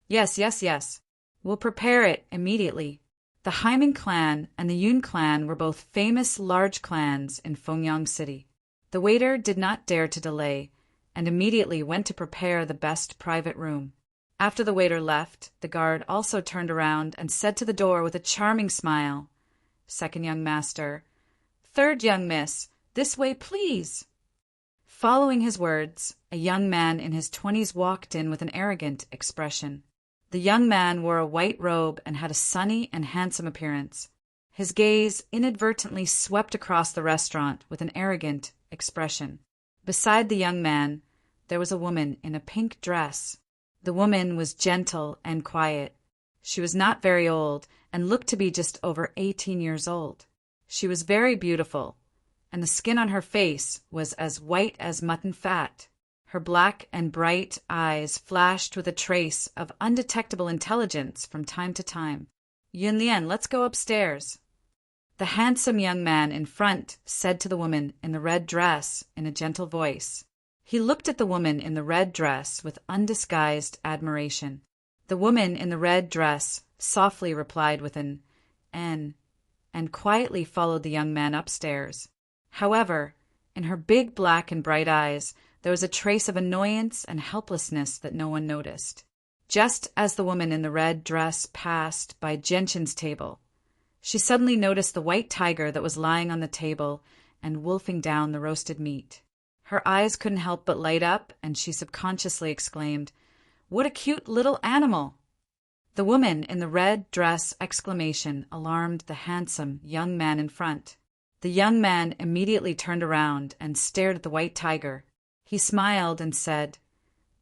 Yes. We'll prepare it immediately. The Haiming clan and the Yun clan were both famous large clans in Fengyang City. The waiter did not dare to delay and immediately went to prepare the best private room. After the waiter left, the guard also turned around and said to the door with a charming smile, Second young master, third young miss, this way please. Following his words, a young man in his 20s walked in with an arrogant expression. The young man wore a white robe and had a sunny and handsome appearance. His gaze inadvertently swept across the restaurant with an arrogant expression. Beside the young man, there was a woman in a pink dress. The woman was gentle and quiet. She was not very old and looked to be just over 18 years old. She was very beautiful, and the skin on her face was as white as mutton fat. Her black and bright eyes flashed with a trace of undetectable intelligence from time to time. Yunlian, let's go upstairs. The handsome young man in front said to the woman in the red dress in a gentle voice. He looked at the woman in the red dress with undisguised admiration. The woman in the red dress softly replied with an N and quietly followed the young man upstairs. However, in her big black and bright eyes, there was a trace of annoyance and helplessness that no one noticed. Just as the woman in the red dress passed by Genshin's table, she suddenly noticed the white tiger that was lying on the table and wolfing down the roasted meat. Her eyes couldn't help but light up, and she subconsciously exclaimed, What a cute little animal! The woman in the red dress exclamation alarmed the handsome young man in front. The young man immediately turned around and stared at the white tiger. He smiled and said,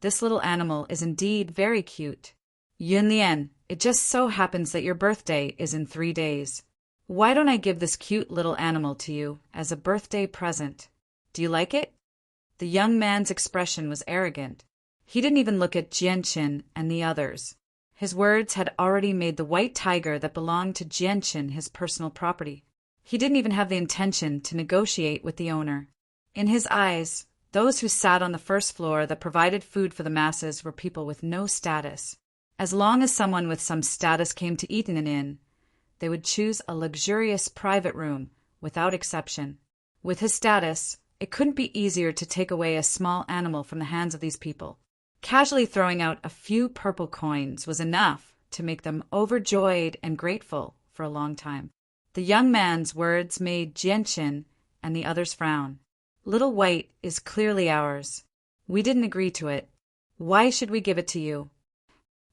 This little animal is indeed very cute. Yunlian, it just so happens that your birthday is in 3 days. Why don't I give this cute little animal to you as a birthday present? Do you like it? The young man's expression was arrogant. He didn't even look at Jianshin and the others. His words had already made the white tiger that belonged to Jianshin his personal property. He didn't even have the intention to negotiate with the owner. In his eyes, those who sat on the first floor that provided food for the masses were people with no status. As long as someone with some status came to eat in an inn, they would choose a luxurious private room, without exception. With his status, it couldn't be easier to take away a small animal from the hands of these people. Casually throwing out a few purple coins was enough to make them overjoyed and grateful for a long time. The young man's words made Jianshin and the others frown. Little White is clearly ours. We didn't agree to it. Why should we give it to you?"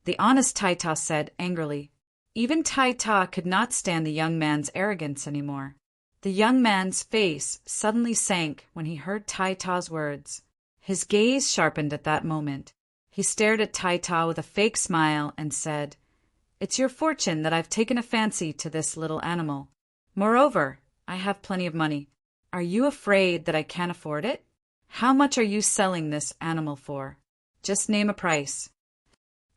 The honest Taita said angrily. Even Taita could not stand the young man's arrogance anymore. The young man's face suddenly sank when he heard Taita's words. His gaze sharpened at that moment. He stared at Taita with a fake smile and said, "It's your fortune that I've taken a fancy to this little animal. Moreover, I have plenty of money. Are you afraid that I can't afford it? How much are you selling this animal for? Just name a price."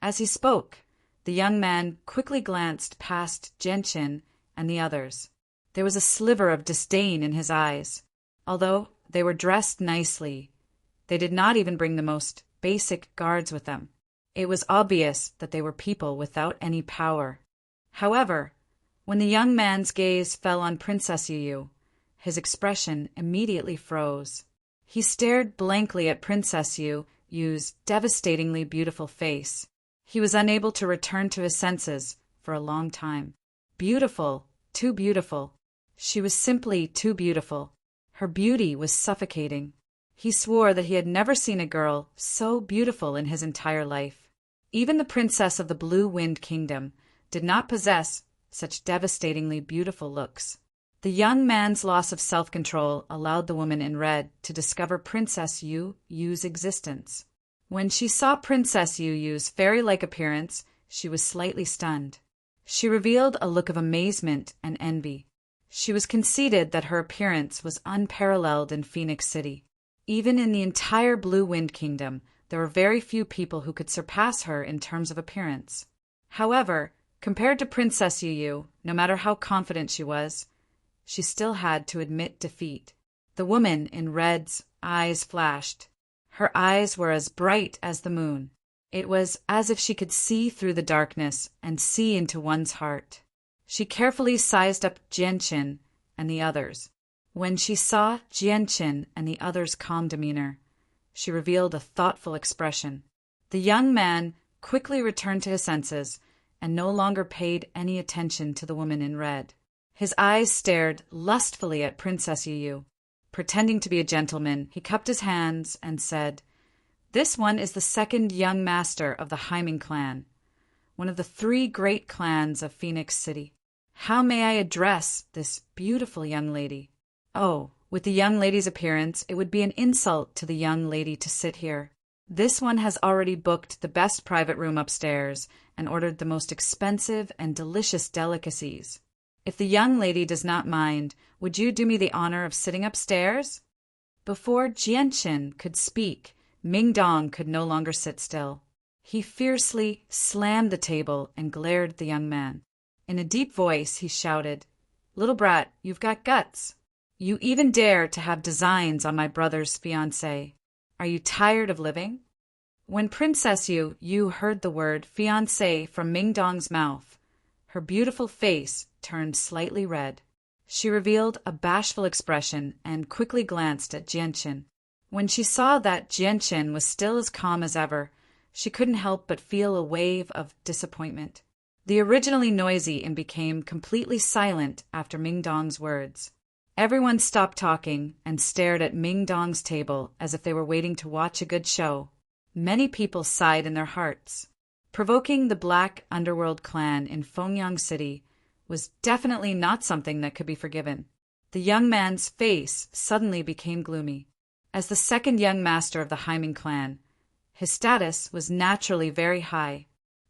As he spoke, the young man quickly glanced past Genshin and the others. There was a sliver of disdain in his eyes. Although they were dressed nicely, they did not even bring the most basic guards with them. It was obvious that they were people without any power. However, when the young man's gaze fell on Princess Yu, his expression immediately froze. He stared blankly at Princess Yu's devastatingly beautiful face. He was unable to return to his senses for a long time. Beautiful, too beautiful. She was simply too beautiful. Her beauty was suffocating. He swore that he had never seen a girl so beautiful in his entire life. Even the princess of the Blue Wind Kingdom did not possess such devastatingly beautiful looks. The young man's loss of self-control allowed the woman in red to discover Princess Yu's existence. When she saw Princess Yu's fairy-like appearance, she was slightly stunned. She revealed a look of amazement and envy. She was conceited that her appearance was unparalleled in Phoenix City. Even in the entire Blue Wind Kingdom, there were very few people who could surpass her in terms of appearance. However, compared to Princess Yu, no matter how confident she still had to admit defeat. The woman in red's eyes flashed. Her eyes were as bright as the moon. It was as if she could see through the darkness and see into one's heart. She carefully sized up Genshin and the others. When she saw Genshin and the others' calm demeanor, she revealed a thoughtful expression. The young man quickly returned to his senses and no longer paid any attention to the woman in red. His eyes stared lustfully at Princess Yu. Pretending to be a gentleman, he cupped his hands and said, "This one is the second young master of the Hyman clan, one of the 3 great clans of Phoenix City. How may I address this beautiful young lady? Oh, with the young lady's appearance, it would be an insult to the young lady to sit here. This one has already booked the best private room upstairs and ordered the most expensive and delicious delicacies. If the young lady does not mind, would you do me the honor of sitting upstairs?" Before Genshin could speak, Ming Dong could no longer sit still. He fiercely slammed the table and glared at the young man. In a deep voice, he shouted, "Little brat, you've got guts. You even dare to have designs on my brother's fiancée. Are you tired of living?" When Princess Yu heard the word fiancé from Ming Dong's mouth, her beautiful face turned slightly red. She revealed a bashful expression and quickly glanced at Genshin. When she saw that Genshin was still as calm as ever, she couldn't help but feel a wave of disappointment. The originally noisy and became completely silent after Ming Dong's words. Everyone stopped talking and stared at Ming Dong's table as if they were waiting to watch a good show. Many people sighed in their hearts. Provoking the Black Underworld clan in Fengyang City was definitely not something that could be forgiven. The young man's face suddenly became gloomy. As the second young master of the Hyman clan, his status was naturally very high.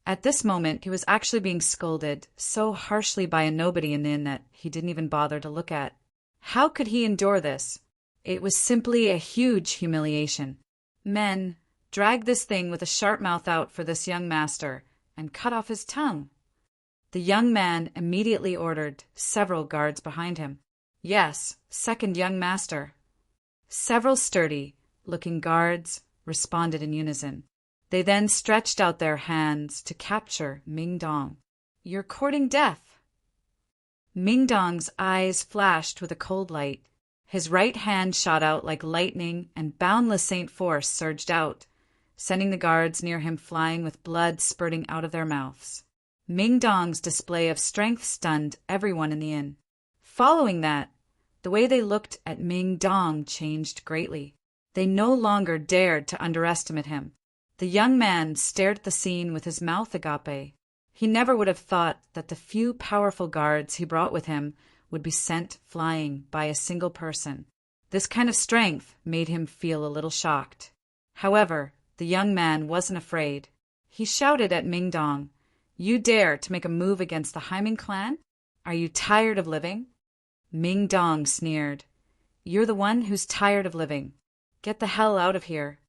At this moment, he was actually being scolded so harshly by a nobody in the inn that he didn't even bother to look at. How could he endure this? It was simply a huge humiliation. Men, drag this thing with a sharp mouth out for this young master and cut off his tongue. The young man immediately ordered several guards behind him. Yes, second young master. Several sturdy-looking guards responded in unison. They then stretched out their hands to capture Ming Dong. "You're courting death." Ming Dong's eyes flashed with a cold light. His right hand shot out like lightning and boundless Saint force surged out, sending the guards near him flying with blood spurting out of their mouths. Ming Dong's display of strength stunned everyone in the inn. Following that, The way they looked at Ming Dong changed greatly. They no longer dared to underestimate him. The young man stared at the scene with his mouth agape. He never would have thought that the few powerful guards he brought with him would be sent flying by a single person. This kind of strength made him feel a little shocked. However, the young man wasn't afraid. He shouted at Ming Dong, "You dare to make a move against the Haiming clan? Are you tired of living?" Ming Dong sneered, "You're the one who's tired of living. Get the hell out of here."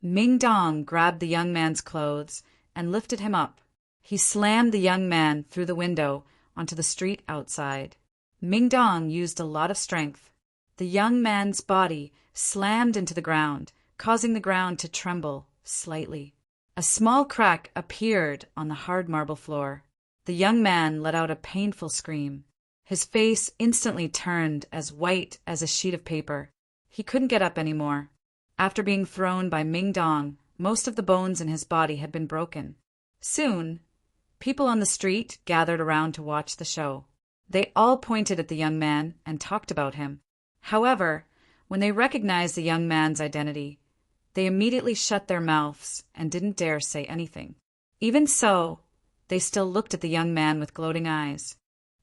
Ming Dong grabbed the young man's clothes and lifted him up. He slammed the young man through the window onto the street outside. Ming Dong used a lot of strength. The young man's body slammed into the ground, causing the ground to tremble slightly. A small crack appeared on the hard marble floor. The young man let out a painful scream. His face instantly turned as white as a sheet of paper. He couldn't get up anymore. After being thrown by Ming Dong, most of the bones in his body had been broken. Soon, people on the street gathered around to watch the show. They all pointed at the young man and talked about him. However, when they recognized the young man's identity, they immediately shut their mouths and didn't dare say anything. Even so, they still looked at the young man with gloating eyes.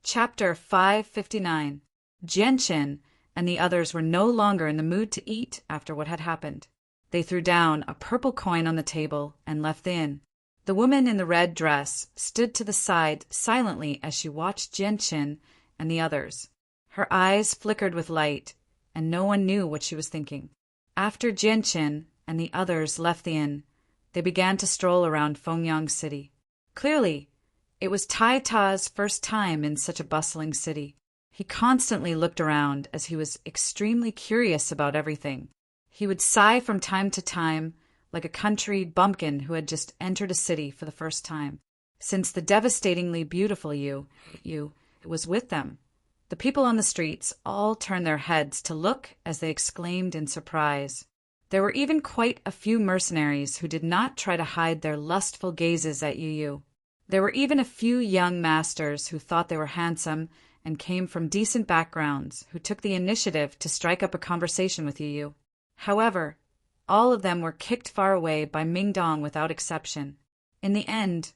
Chapter 559. Jianqin and the others were no longer in the mood to eat after what had happened. They threw down a purple coin on the table and left the inn. The woman in the red dress stood to the side silently as she watched Jianqin and the others. Her eyes flickered with light, and no one knew what she was thinking. After Jianqin and the others left the inn, they began to stroll around Fengyang City. Clearly, it was Tai Ta's first time in such a bustling city. He constantly looked around as he was extremely curious about everything. He would sigh from time to time, like a country bumpkin who had just entered a city for the first time. Since the devastatingly beautiful you was with them, the people on the streets all turned their heads to look as they exclaimed in surprise. There were even quite a few mercenaries who did not try to hide their lustful gazes at Yu. There were even a few young masters who thought they were handsome and came from decent backgrounds who took the initiative to strike up a conversation with Yu. However, all of them were kicked far away by Ming Dong without exception. In the end,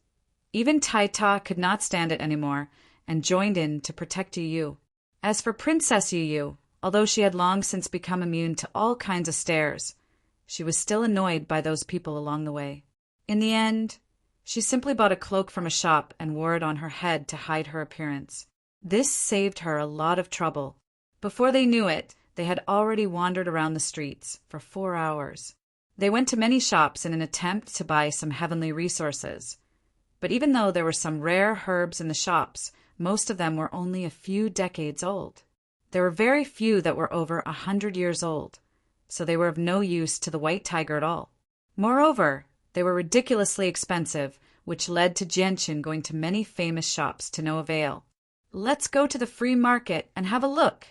even Tai Ta could not stand it anymore and joined in to protect Yu. As for Princess Yu, although she had long since become immune to all kinds of stares, she was still annoyed by those people along the way. In the end, she simply bought a cloak from a shop and wore it on her head to hide her appearance. This saved her a lot of trouble. Before they knew it, they had already wandered around the streets for 4 hours. They went to many shops in an attempt to buy some heavenly resources. But even though there were some rare herbs in the shops, most of them were only a few decades old. There were very few that were over 100 years old, so they were of no use to the white tiger at all. Moreover, they were ridiculously expensive, which led to Jianqin going to many famous shops to no avail. "Let's go to the free market and have a look,"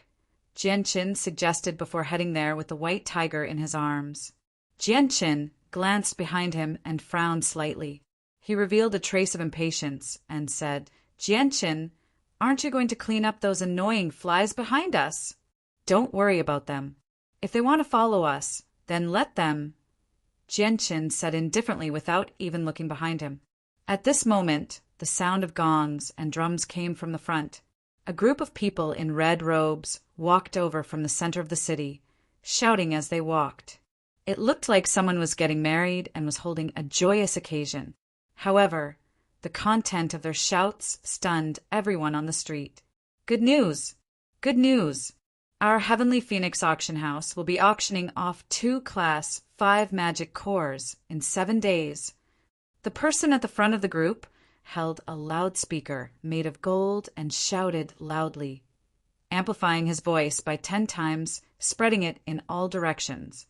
Jianqin suggested before heading there with the white tiger in his arms. Jianqin glanced behind him and frowned slightly. He revealed a trace of impatience and said, "Jianqin, aren't you going to clean up those annoying flies behind us?" "Don't worry about them. If they want to follow us, then let them," Jianqin said indifferently without even looking behind him. At this moment, the sound of gongs and drums came from the front. A group of people in red robes walked over from the center of the city, shouting as they walked. It looked like someone was getting married and was holding a joyous occasion. However, the content of their shouts stunned everyone on the street. "Good news! Good news! Our Heavenly Phoenix auction house will be auctioning off 2 Class 5 magic cores in 7 days." The person at the front of the group held a loudspeaker made of gold and shouted loudly, amplifying his voice by 10 times, spreading it in all directions.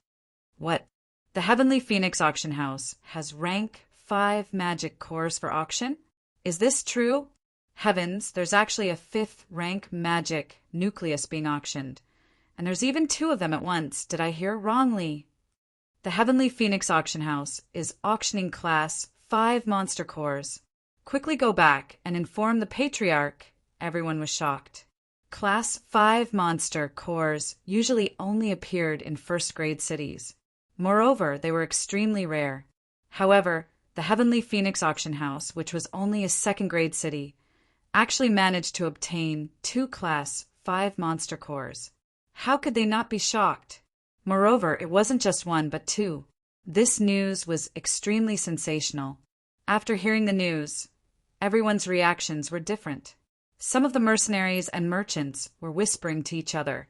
"What? The Heavenly Phoenix auction house has rank 5 magic cores for auction? Is this true? Heavens, there's actually a 5th rank magic nucleus being auctioned. And there's even 2 of them at once. Did I hear wrongly? The Heavenly Phoenix auction house is auctioning class 5 monster cores. Quickly go back and inform the patriarch." Everyone was shocked. Class 5 monster cores usually only appeared in first-grade cities. Moreover, they were extremely rare. However, the Heavenly Phoenix Auction House, which was only a second-grade city, actually managed to obtain 2 Class 5 monster cores. How could they not be shocked? Moreover, it wasn't just 1 but 2. This news was extremely sensational. After hearing the news, everyone's reactions were different. Some of the mercenaries and merchants were whispering to each other,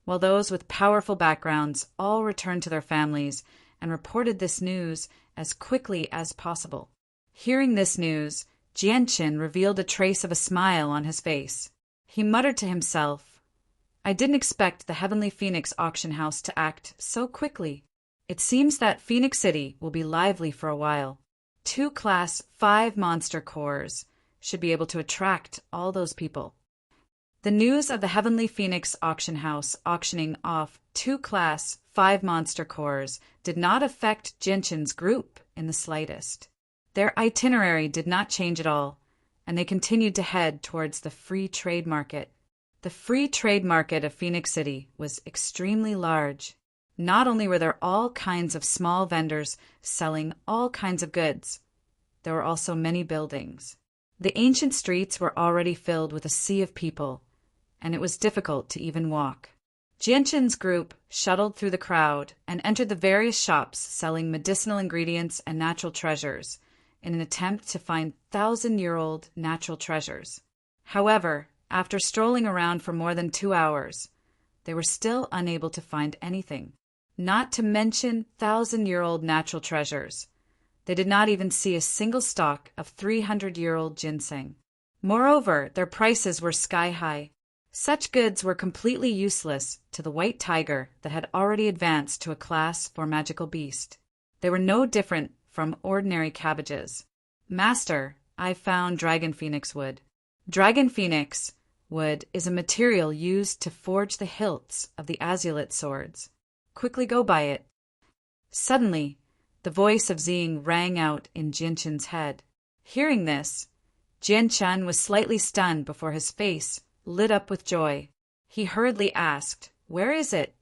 while those with powerful backgrounds all returned to their families and reported this news as quickly as possible. Hearing this news, Jianqin revealed a trace of a smile on his face. He muttered to himself, "I didn't expect the Heavenly Phoenix Auction House to act so quickly. It seems that Phoenix City will be lively for a while. 2 Class 5 monster cores should be able to attract all those people." The news of the Heavenly Phoenix Auction House auctioning off 2 Class 5 monster cores did not affect Jianqin's group in the slightest. Their itinerary did not change at all, and they continued to head towards the free trade market. The free trade market of Phoenix City was extremely large. Not only were there all kinds of small vendors selling all kinds of goods, there were also many buildings. The ancient streets were already filled with a sea of people, and it was difficult to even walk. Jianqin's group shuttled through the crowd and entered the various shops selling medicinal ingredients and natural treasures in an attempt to find 1,000-year-old natural treasures. However, after strolling around for more than 2 hours, they were still unable to find anything. Not to mention 1,000-year-old natural treasures. They did not even see a single stalk of 300-year-old ginseng. Moreover, their prices were sky-high. Such goods were completely useless to the white tiger that had already advanced to a class 4 magical beast. They were no different from ordinary cabbages. "Master, I found dragon phoenix wood." Dragon phoenix wood is a material used to forge the hilts of the azulite swords. Quickly go by it. Suddenly, the voice of Xing rang out in Jianqin's head. Hearing this, Jianqin was slightly stunned before his face lit up with joy. He hurriedly asked, "Where is it?"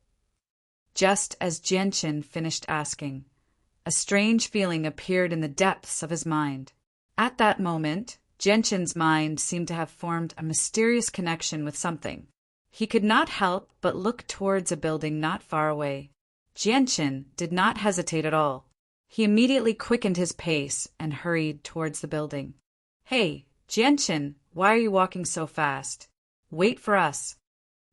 Just as Jianqin finished asking, a strange feeling appeared in the depths of his mind. At that moment, Jianqin's mind seemed to have formed a mysterious connection with something. He could not help but look towards a building not far away. Jianqin did not hesitate at all. He immediately quickened his pace and hurried towards the building. "Hey, Jianqin, why are you walking so fast? Wait for us."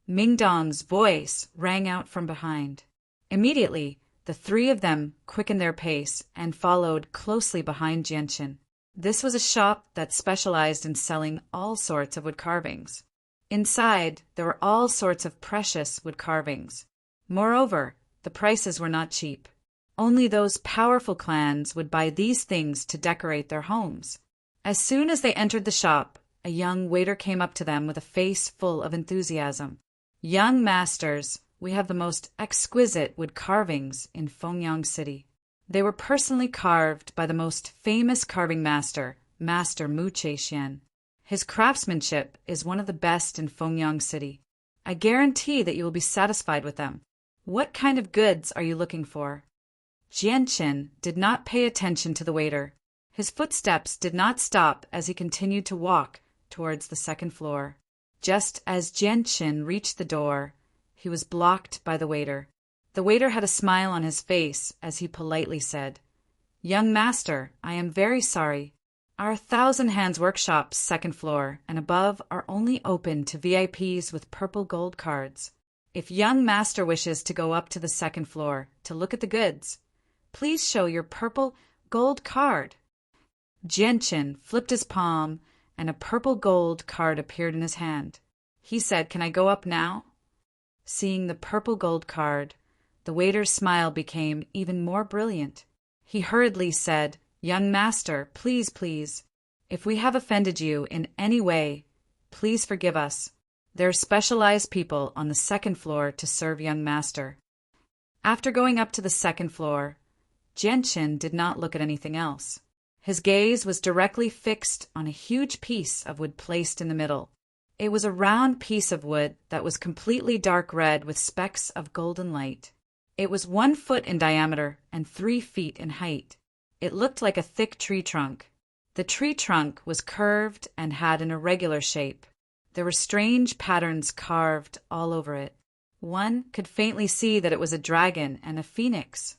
Mingdong's voice rang out from behind. Immediately, the 3 of them quickened their pace and followed closely behind Jianqin. This was a shop that specialized in selling all sorts of wood carvings. Inside, there were all sorts of precious wood carvings. Moreover, the prices were not cheap. Only those powerful clans would buy these things to decorate their homes. As soon as they entered the shop, a young waiter came up to them with a face full of enthusiasm. "Young masters, we have the most exquisite wood carvings in Fengyang City. They were personally carved by the most famous carving master, Master Mu Cheixian. His craftsmanship is one of the best in Fengyang City. I guarantee that you will be satisfied with them. What kind of goods are you looking for?" Jianqin did not pay attention to the waiter. His footsteps did not stop as he continued to walk towards the second floor. Just as Jianqin reached the door, he was blocked by the waiter. The waiter had a smile on his face as he politely said, "Young master, I am very sorry. Our Thousand Hands Workshop's second floor and above are only open to VIPs with purple gold cards. If young master wishes to go up to the second floor to look at the goods, please show your purple gold card." Jianqin flipped his palm and a purple gold card appeared in his hand. He said, "Can I go up now?" Seeing the purple gold card, the waiter's smile became even more brilliant. He hurriedly said, "Young master, please, if we have offended you in any way, please forgive us. There are specialized people on the second floor to serve young master." After going up to the second floor, Jianqin did not look at anything else. His gaze was directly fixed on a huge piece of wood placed in the middle. It was a round piece of wood that was completely dark red with specks of golden light. It was 1 foot in diameter and 3 feet in height. It looked like a thick tree trunk. The tree trunk was curved and had an irregular shape. There were strange patterns carved all over it. One could faintly see that it was a dragon and a phoenix.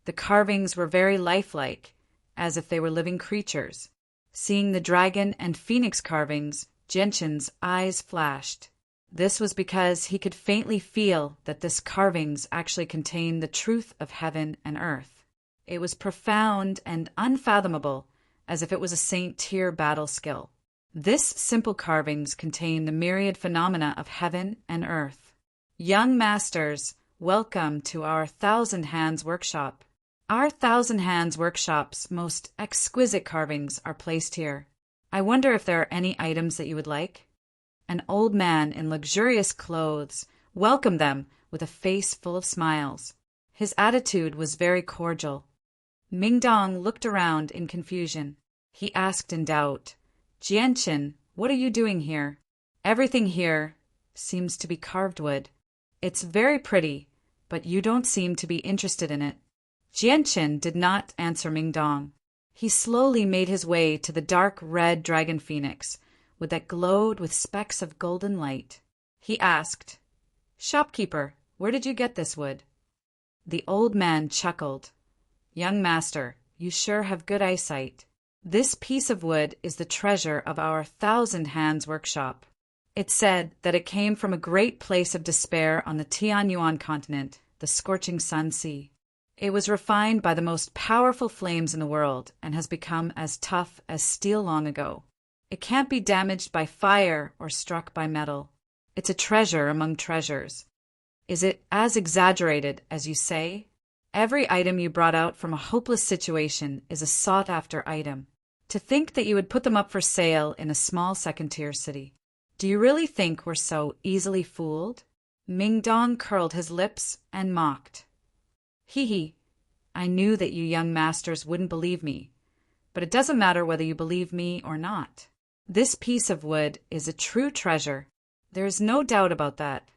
The carvings were very lifelike, as if they were living creatures. Seeing the dragon and phoenix carvings, Genshin's eyes flashed. This was because he could faintly feel that this carvings actually contained the truth of heaven and earth. It was profound and unfathomable, as if it was a Saint Tier battle skill. This simple carvings contain the myriad phenomena of heaven and earth. Young masters, welcome to our Thousand Hands workshop. Our Thousand Hands workshop's most exquisite carvings are placed here. I wonder if there are any items that you would like? An old man in luxurious clothes welcomed them with a face full of smiles. His attitude was very cordial. Mingdong looked around in confusion. He asked in doubt, "Jianshin, what are you doing here?" "Everything here seems to be carved wood. It's very pretty, but you don't seem to be interested in it." Jianshin did not answer Mingdong. He slowly made his way to the dark red dragon phoenix, that glowed with specks of golden light. He asked, "Shopkeeper, where did you get this wood?" The old man chuckled. "Young master, you sure have good eyesight. This piece of wood is the treasure of our Thousand Hands workshop. It's said that it came from a great place of despair on the Tianyuan continent, the scorching Sun Sea. It was refined by the most powerful flames in the world and has become as tough as steel long ago. It can't be damaged by fire or struck by metal. It's a treasure among treasures. Is it as exaggerated as you say? Every item you brought out from a hopeless situation is a sought-after item. To think that you would put them up for sale in a small second-tier city. Do you really think we're so easily fooled?" Mingdong curled his lips and mocked. "Hee, I knew that you young masters wouldn't believe me, but it doesn't matter whether you believe me or not. This piece of wood is a true treasure. There is no doubt about that."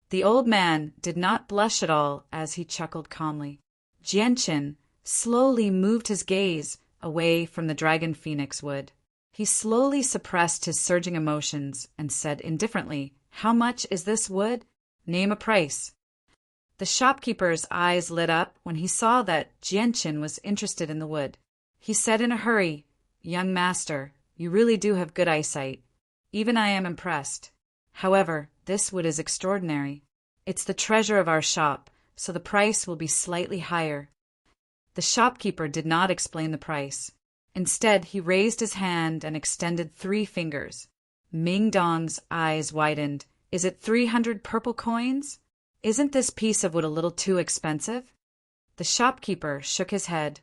The old man did not blush at all as he chuckled calmly. Jianshin slowly moved his gaze away from the dragon phoenix wood. He slowly suppressed his surging emotions and said indifferently, "How much is this wood? Name a price." The shopkeeper's eyes lit up when he saw that Jianshin was interested in the wood. He said in a hurry, "Young master, you really do have good eyesight. Even I am impressed. However, this wood is extraordinary. It's the treasure of our shop, so the price will be slightly higher." The shopkeeper did not explain the price. Instead, he raised his hand and extended 3 fingers. Mingdong's eyes widened. "Is it 300 purple coins? Isn't this piece of wood a little too expensive?" The shopkeeper shook his head.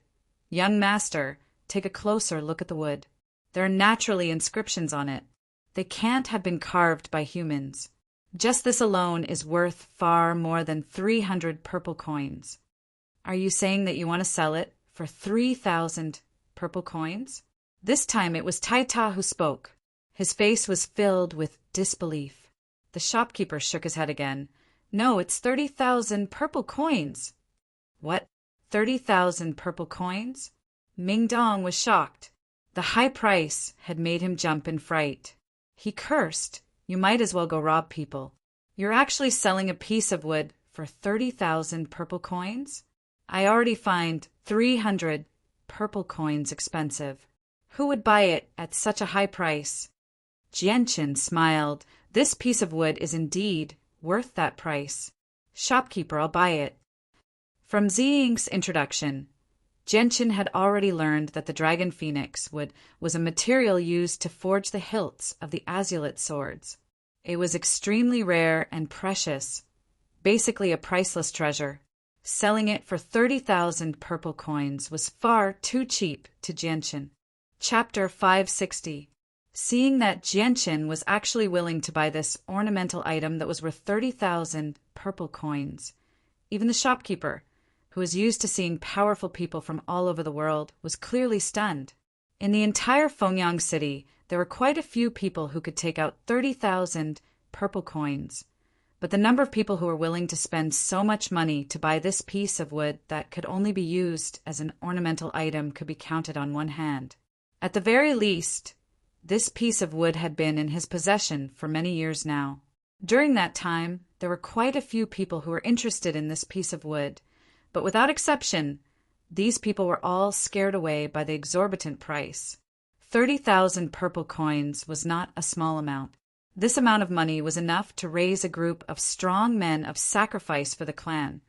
"Young master, take a closer look at the wood. There are naturally inscriptions on it. They can't have been carved by humans. Just this alone is worth far more than 300 purple coins." "Are you saying that you want to sell it for 3,000 purple coins?" This time it was Taita who spoke. His face was filled with disbelief. The shopkeeper shook his head again. "No, it's 30,000 purple coins." "What? 30,000 purple coins?" Mingdong was shocked. The high price had made him jump in fright. He cursed. "You might as well go rob people. You're actually selling a piece of wood for 30,000 purple coins? I already find 300 purple coins expensive. Who would buy it at such a high price?" Jianshin smiled. "This piece of wood is indeed worth that price. Shopkeeper, I'll buy it." From Ziying's introduction, Genshin had already learned that the dragon phoenix wood was a material used to forge the hilts of the azulate swords. It was extremely rare and precious, basically a priceless treasure. Selling it for 30,000 purple coins was far too cheap to Genshin. Chapter 560. Seeing that Genshin was actually willing to buy this ornamental item that was worth 30,000 purple coins, even the shopkeeper, who was used to seeing powerful people from all over the world, was clearly stunned. In the entire Fengyang city, there were quite a few people who could take out 30,000 purple coins, but the number of people who were willing to spend so much money to buy this piece of wood that could only be used as an ornamental item could be counted on one hand. At the very least, this piece of wood had been in his possession for many years now. During that time, there were quite a few people who were interested in this piece of wood, but without exception, these people were all scared away by the exorbitant price. 30,000 purple coins was not a small amount. This amount of money was enough to raise a group of strong men of sacrifice for the clan,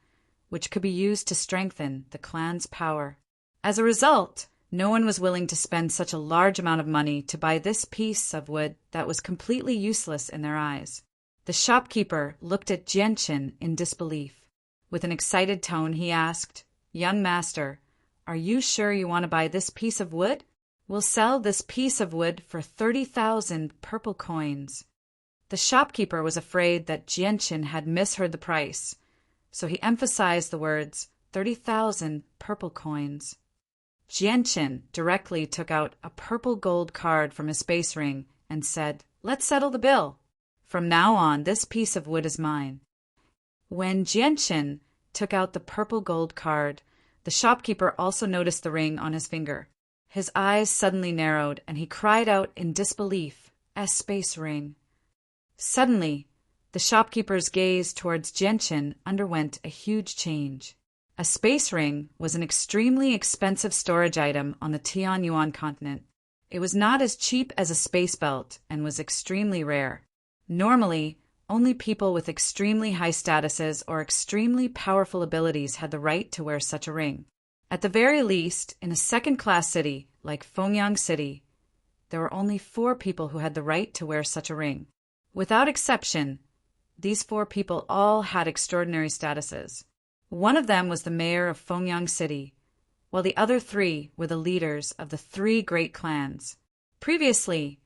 which could be used to strengthen the clan's power. As a result, no one was willing to spend such a large amount of money to buy this piece of wood that was completely useless in their eyes. The shopkeeper looked at Jianchen in disbelief. With an excited tone, he asked, "Young master, are you sure you want to buy this piece of wood? We'll sell this piece of wood for 30,000 purple coins." The shopkeeper was afraid that Jianchen had misheard the price, so he emphasized the words 30,000 purple coins. Jianchen directly took out a purple gold card from his space ring and said, "Let's settle the bill. From now on, this piece of wood is mine." When Jianchen took out the purple gold card, the shopkeeper also noticed the ring on his finger. His eyes suddenly narrowed, and he cried out in disbelief, "A space ring." Suddenly, the shopkeeper's gaze towards Jianchen underwent a huge change. A space ring was an extremely expensive storage item on the Tianyuan continent. It was not as cheap as a space belt and was extremely rare. Normally, only people with extremely high statuses or extremely powerful abilities had the right to wear such a ring. At the very least, in a second-class city like Fengyang City, there were only 4 people who had the right to wear such a ring. Without exception, these 4 people all had extraordinary statuses. One of them was the mayor of Fengyang City, while the other 3 were the leaders of the 3 great clans. Previously,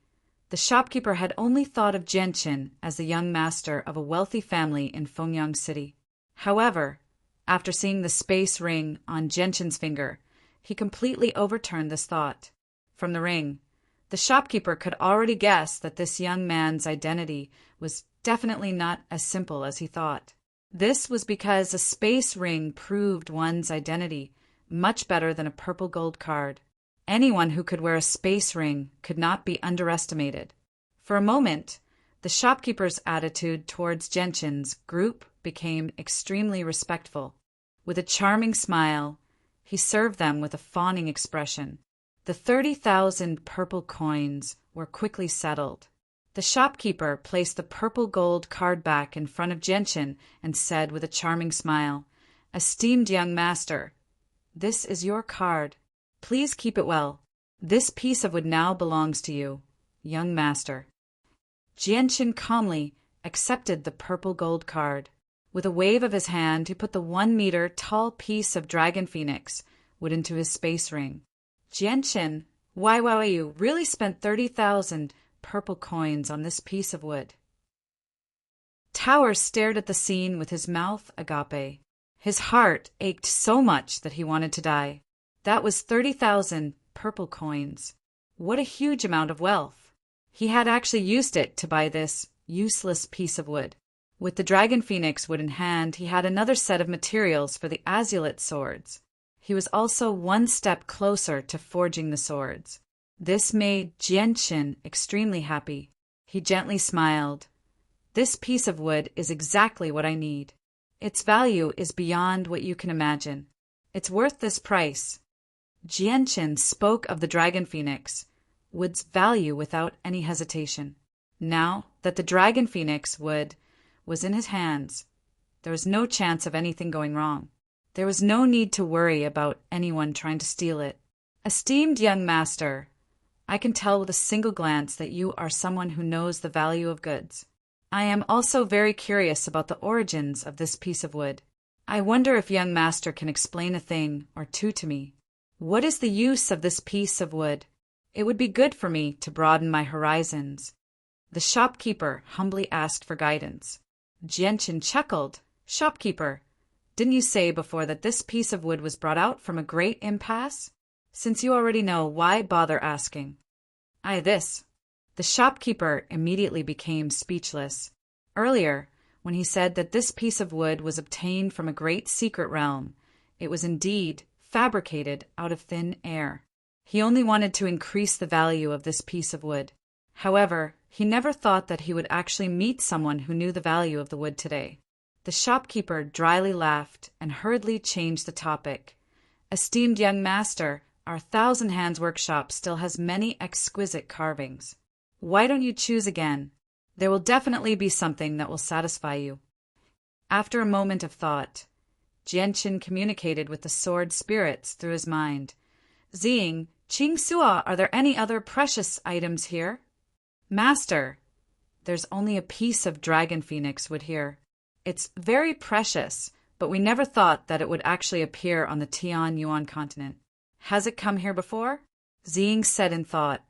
the shopkeeper had only thought of Jianchen as the young master of a wealthy family in Fengyang City. However, after seeing the space ring on Jianchen's finger, he completely overturned this thought. From the ring, the shopkeeper could already guess that this young man's identity was definitely not as simple as he thought. This was because a space ring proved one's identity much better than a purple gold card. Anyone who could wear a space ring could not be underestimated. For a moment, the shopkeeper's attitude towards Jianchen's group became extremely respectful. With a charming smile, he served them with a fawning expression. The 30,000 purple coins were quickly settled. The shopkeeper placed the purple gold card back in front of Jianchen and said with a charming smile, "Esteemed young master, this is your card. Please keep it well. This piece of wood now belongs to you, young master." Jianchen calmly accepted the purple gold card. With a wave of his hand, he put the 1-meter tall piece of dragon phoenix wood into his space ring. "Jianchen, why you really spent 30,000 purple coins on this piece of wood?" Tower stared at the scene with his mouth agape. His heart ached so much that he wanted to die. That was 30,000 purple coins. What a huge amount of wealth. He had actually used it to buy this useless piece of wood. With the dragon phoenix wood in hand, he had another set of materials for the azulite swords. He was also 1 step closer to forging the swords. This made Jianchen extremely happy. He gently smiled. "This piece of wood is exactly what I need. Its value is beyond what you can imagine. It's worth this price." Jianchen spoke of the dragon phoenix wood's value without any hesitation. Now that the dragon phoenix wood was in his hands, there was no chance of anything going wrong. There was no need to worry about anyone trying to steal it. "Esteemed young master, I can tell with a single glance that you are someone who knows the value of goods. I am also very curious about the origins of this piece of wood. I wonder if young master can explain a thing or two to me. What is the use of this piece of wood? It would be good for me to broaden my horizons." The shopkeeper humbly asked for guidance. Jianchen chuckled. "Shopkeeper, didn't you say before that this piece of wood was brought out from a great impasse? Since you already know, why bother asking?" "Aye, this. The shopkeeper immediately became speechless. Earlier, when he said that this piece of wood was obtained from a great secret realm, it was indeed fabricated out of thin air. He only wanted to increase the value of this piece of wood. However, he never thought that he would actually meet someone who knew the value of the wood today. The shopkeeper dryly laughed and hurriedly changed the topic. "Esteemed young master, our Thousand Hands workshop still has many exquisite carvings. Why don't you choose again? There will definitely be something that will satisfy you." After a moment of thought, Jianqin communicated with the sword spirits through his mind. "Zing, Qing Sua, are there any other precious items here?" "Master, there's only a piece of dragon phoenix wood here. It's very precious, but we never thought that it would actually appear on the Tian Yuan continent. Has it come here before?" Zing said in thought.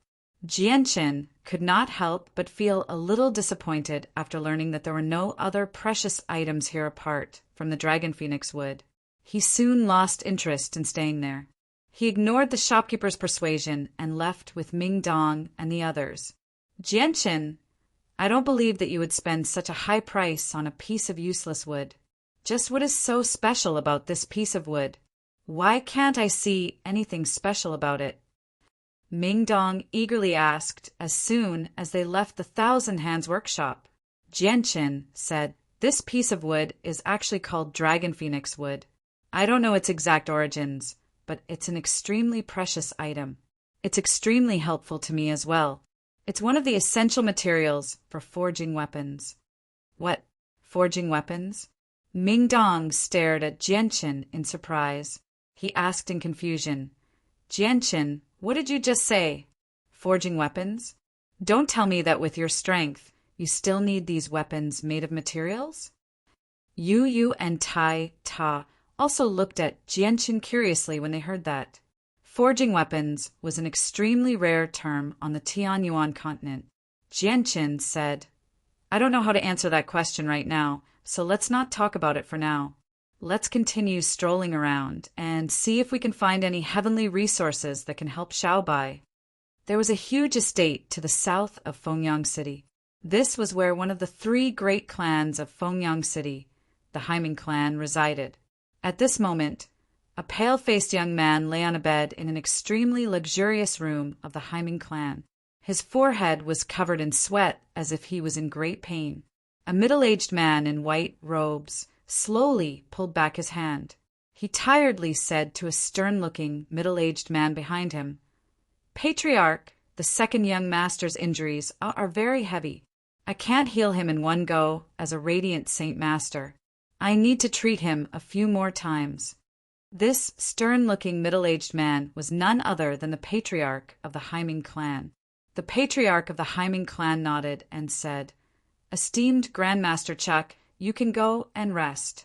Jianqin could not help but feel a little disappointed after learning that there were no other precious items here apart from the dragon phoenix wood. He soon lost interest in staying there. He ignored the shopkeeper's persuasion and left with Ming Dong and the others. "Jianqin, I don't believe that you would spend such a high price on a piece of useless wood. Just what is so special about this piece of wood? Why can't I see anything special about it?" Ming Dong eagerly asked as soon as they left the Thousand Hands workshop. Jianqin said, "This piece of wood is actually called dragon phoenix wood. I don't know its exact origins, but it's an extremely precious item. It's extremely helpful to me as well. It's one of the essential materials for forging weapons." "What? Forging weapons?" Ming Dong stared at Jianqin in surprise. He asked in confusion, "Jianqin, what did you just say? Forging weapons? Don't tell me that with your strength, you still need these weapons made of materials?" Yu Yu and Tai Ta also looked at Jianqin curiously when they heard that. Forging weapons was an extremely rare term on the Tian Yuan continent. Jianqin said, "I don't know how to answer that question right now, so let's not talk about it for now. Let's continue strolling around and see if we can find any heavenly resources that can help Xiaobai." There was a huge estate to the south of Fengyang City. This was where one of the three great clans of Fengyang City, the Haiming clan, resided. At this moment, a pale-faced young man lay on a bed in an extremely luxurious room of the Haiming clan. His forehead was covered in sweat as if he was in great pain. A middle-aged man in white robes slowly pulled back his hand. He tiredly said to a stern-looking, middle-aged man behind him, "Patriarch, the second young master's injuries are very heavy. I can't heal him in one go as a radiant saint master. I need to treat him a few more times." This stern-looking middle-aged man was none other than the patriarch of the Haiming clan. The patriarch of the Haiming clan nodded and said, "Esteemed Grandmaster Chuck, you can go and rest."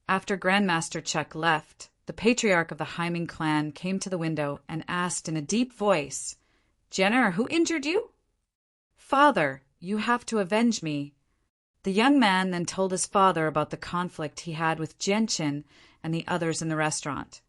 After Grandmaster Chuck left, the patriarch of the Haiming clan came to the window and asked in a deep voice, "Jenner, who injured you?" "Father, you have to avenge me." The young man then told his father about the conflict he had with Jianqin and the others in the restaurant,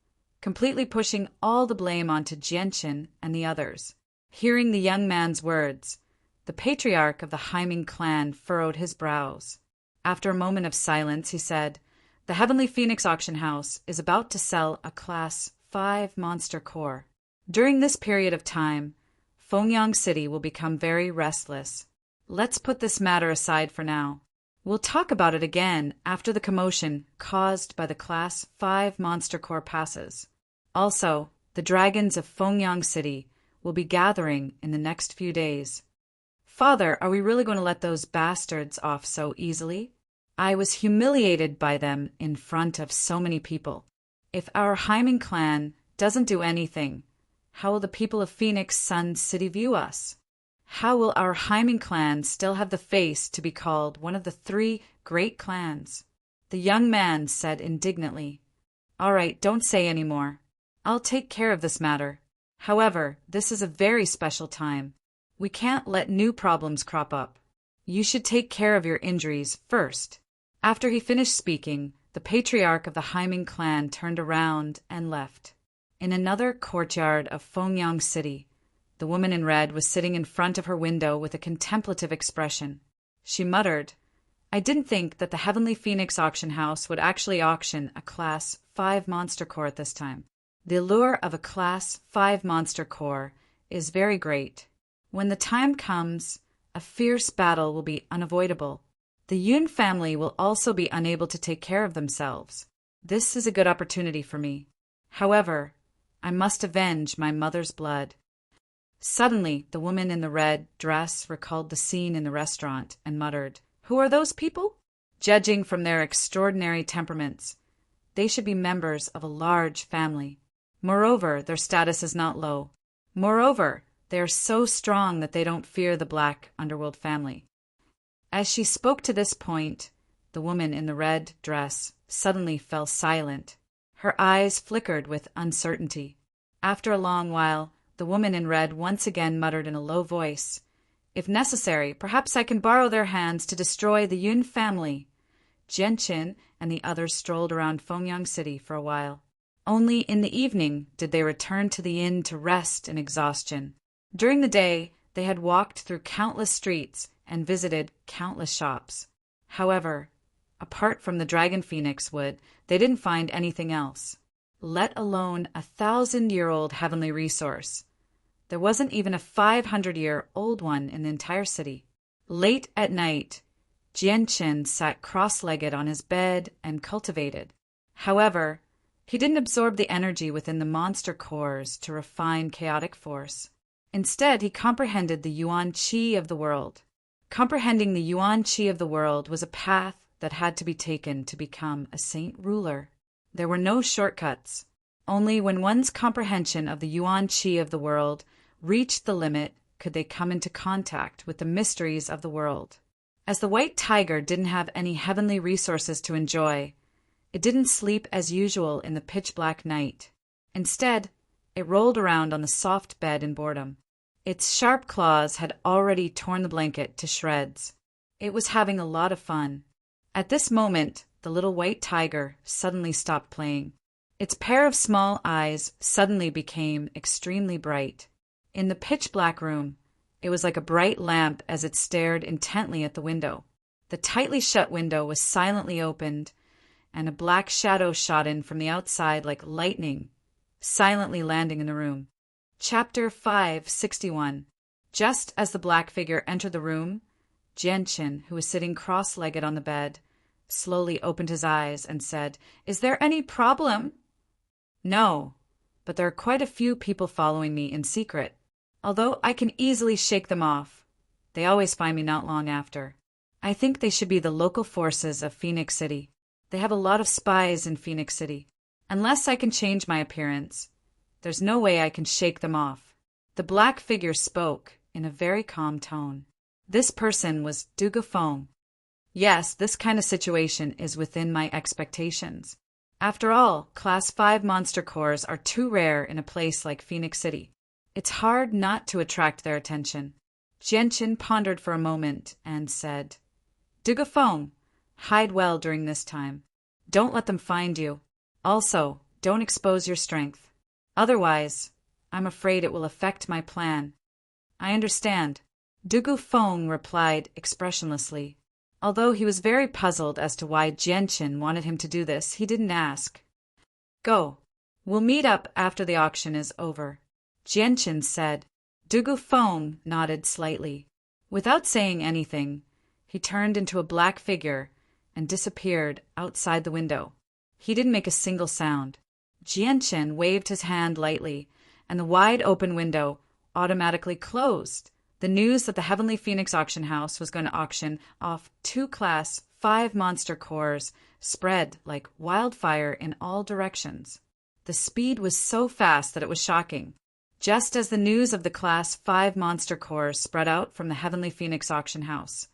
completely pushing all the blame onto Jianqin and the others. Hearing the young man's words, the patriarch of the Haiming clan furrowed his brows. After a moment of silence, he said, "The Heavenly Phoenix Auction House is about to sell a Class 5 monster core. During this period of time, Fengyang City will become very restless. Let's put this matter aside for now. We'll talk about it again after the commotion caused by the Class 5 monster core passes. Also, the dragons of Fengyang City will be gathering in the next few days." "Father, are we really going to let those bastards off so easily? I was humiliated by them in front of so many people. If our Haiming clan doesn't do anything, how will the people of Phoenix Sun City view us? How will our Haiming clan still have the face to be called one of the three great clans?" The young man said indignantly, "All right, don't say any more. I'll take care of this matter. However, this is a very special time. We can't let new problems crop up. You should take care of your injuries first." After he finished speaking, the patriarch of the Haiming clan turned around and left. In another courtyard of Fengyang City, The woman in red was sitting in front of her window with a contemplative expression. She muttered, "I didn't think that the Heavenly Phoenix auction house would actually auction a Class 5 monster core at this time. The allure of a Class 5 monster core is very great. When the time comes, a fierce battle will be unavoidable. The Yun family will also be unable to take care of themselves. This is a good opportunity for me. However, I must avenge my mother's blood." Suddenly, the woman in the red dress recalled the scene in the restaurant and muttered, "Who are those people? Judging from their extraordinary temperaments, they should be members of a large family. Moreover, their status is not low. Moreover, they are so strong that they don't fear the black underworld family." As she spoke to this point, the woman in the red dress suddenly fell silent. Her eyes flickered with uncertainty. After a long while, the woman in red once again muttered in a low voice, "If necessary, perhaps I can borrow their hands to destroy the Yun family." Jianqin and the others strolled around Fengyang City for a while. Only in the evening did they return to the inn to rest in exhaustion. During the day, they had walked through countless streets and visited countless shops. However, apart from the Dragon Phoenix wood, they didn't find anything else, let alone a 1,000-year-old heavenly resource. There wasn't even a 500-year-old one in the entire city. Late at night, Jianqin sat cross-legged on his bed and cultivated. However, he didn't absorb the energy within the monster cores to refine chaotic force. Instead, he comprehended the Yuan Qi of the world. Comprehending the Yuan Qi of the world was a path that had to be taken to become a saint ruler. There were no shortcuts. Only when one's comprehension of the Yuan Qi of the world reached the limit could they come into contact with the mysteries of the world. As the white tiger didn't have any heavenly resources to enjoy, it didn't sleep as usual in the pitch-black night. Instead, it rolled around on the soft bed in boredom. Its sharp claws had already torn the blanket to shreds. It was having a lot of fun. At this moment, the little white tiger suddenly stopped playing. Its pair of small eyes suddenly became extremely bright. In the pitch-black room, it was like a bright lamp as it stared intently at the window. The tightly shut window was silently opened, and a black shadow shot in from the outside like lightning, silently landing in the room. Chapter 561. Just as the black figure entered the room, Jianqin, who was sitting cross-legged on the bed, slowly opened his eyes and said, "Is there any problem?" "No, but there are quite a few people following me in secret. Although I can easily shake them off, they always find me not long after. I think they should be the local forces of Phoenix City. They have a lot of spies in Phoenix City. Unless I can change my appearance, there's no way I can shake them off." The black figure spoke in a very calm tone. This person was Dugu Feng. Yes, this kind of situation is within my expectations. After all, Class 5 monster cores are too rare in a place like Phoenix City. It's hard not to attract their attention. Jianqin pondered for a moment and said, "Dugu Feng, hide well during this time. Don't let them find you. Also, don't expose your strength. Otherwise, I'm afraid it will affect my plan." "I understand," Dugu Feng replied expressionlessly. Although he was very puzzled as to why Jianqin wanted him to do this, he didn't ask. "Go. We'll meet up after the auction is over," Jianqin said. Dugu Feng nodded slightly. Without saying anything, he turned into a black figure and disappeared outside the window. He didn't make a single sound. Jianqin waved his hand lightly, and the wide-open window automatically closed. The news that the Heavenly Phoenix auction house was going to auction off 2 Class 5 monster cores spread like wildfire in all directions. The speed was so fast that it was shocking. Just as the news of the Class 5 monster cores spread out from the Heavenly Phoenix auction house,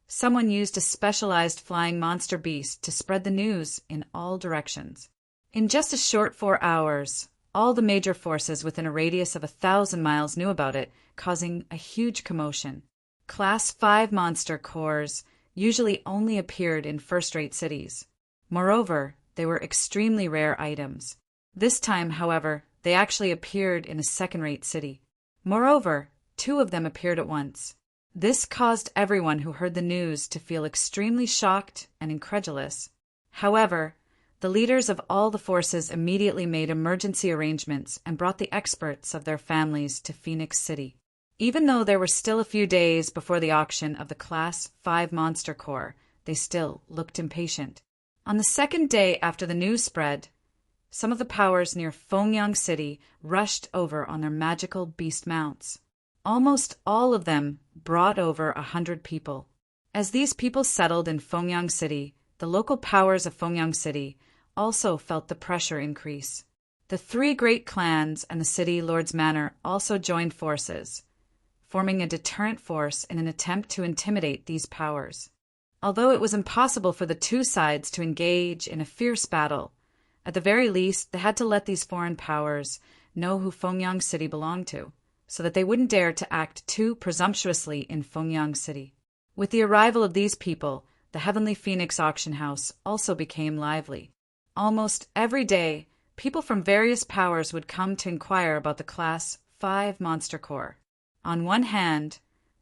someone used a specialized flying monster beast to spread the news in all directions. In just a short 4 hours, all the major forces within a radius of 1,000 miles knew about it, causing a huge commotion. Class 5 monster cores usually only appeared in first-rate cities. Moreover, they were extremely rare items. This time, however, they actually appeared in a second-rate city. Moreover, 2 of them appeared at once. This caused everyone who heard the news to feel extremely shocked and incredulous. However, the leaders of all the forces immediately made emergency arrangements and brought the experts of their families to Phoenix City. Even though there were still a few days before the auction of the Class 5 Monster Core, they still looked impatient. On the second day after the news spread, some of the powers near Fengyang City rushed over on their magical beast mounts. Almost all of them brought over 100 people. As these people settled in Fengyang City, the local powers of Fengyang City also felt the pressure increase. The 3 great clans and the city lord's manor also joined forces, forming a deterrent force in an attempt to intimidate these powers. Although it was impossible for the 2 sides to engage in a fierce battle, at the very least they had to let these foreign powers know who Fengyang City belonged to, so that they wouldn't dare to act too presumptuously in Fengyang City. With the arrival of these people, the Heavenly Phoenix auction house also became lively. Almost every day, people from various powers would come to inquire about the Class 5 Monster Core. On one hand,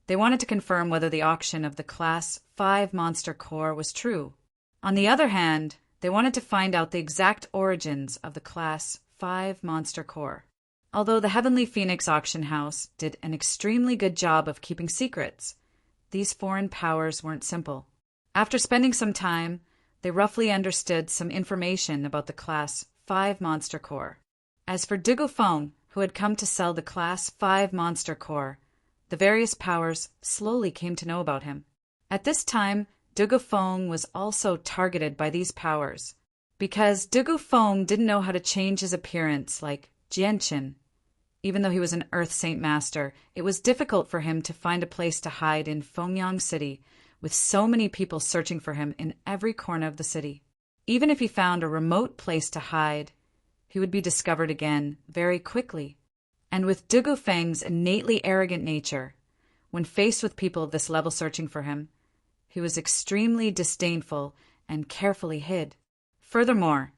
they wanted to confirm whether the auction of the Class 5 Monster Core was true. On the other hand, they wanted to find out the exact origins of the Class 5 Monster Core. Although the Heavenly Phoenix auction house did an extremely good job of keeping secrets, these foreign powers weren't simple. After spending some time, they roughly understood some information about the Class 5 Monster Core. As for Dugofeng, who had come to sell the Class 5 Monster Core, the various powers slowly came to know about him. At this time, Dugofeng was also targeted by these powers. Because Dugofeng didn't know how to change his appearance like Jianqin, even though he was an Earth Saint Master, it was difficult for him to find a place to hide in Fengyang City, with so many people searching for him in every corner of the city. Even if he found a remote place to hide, he would be discovered again very quickly. And with Dugofeng's innately arrogant nature, when faced with people of this level searching for him, he was extremely disdainful and carefully hid. Furthermore,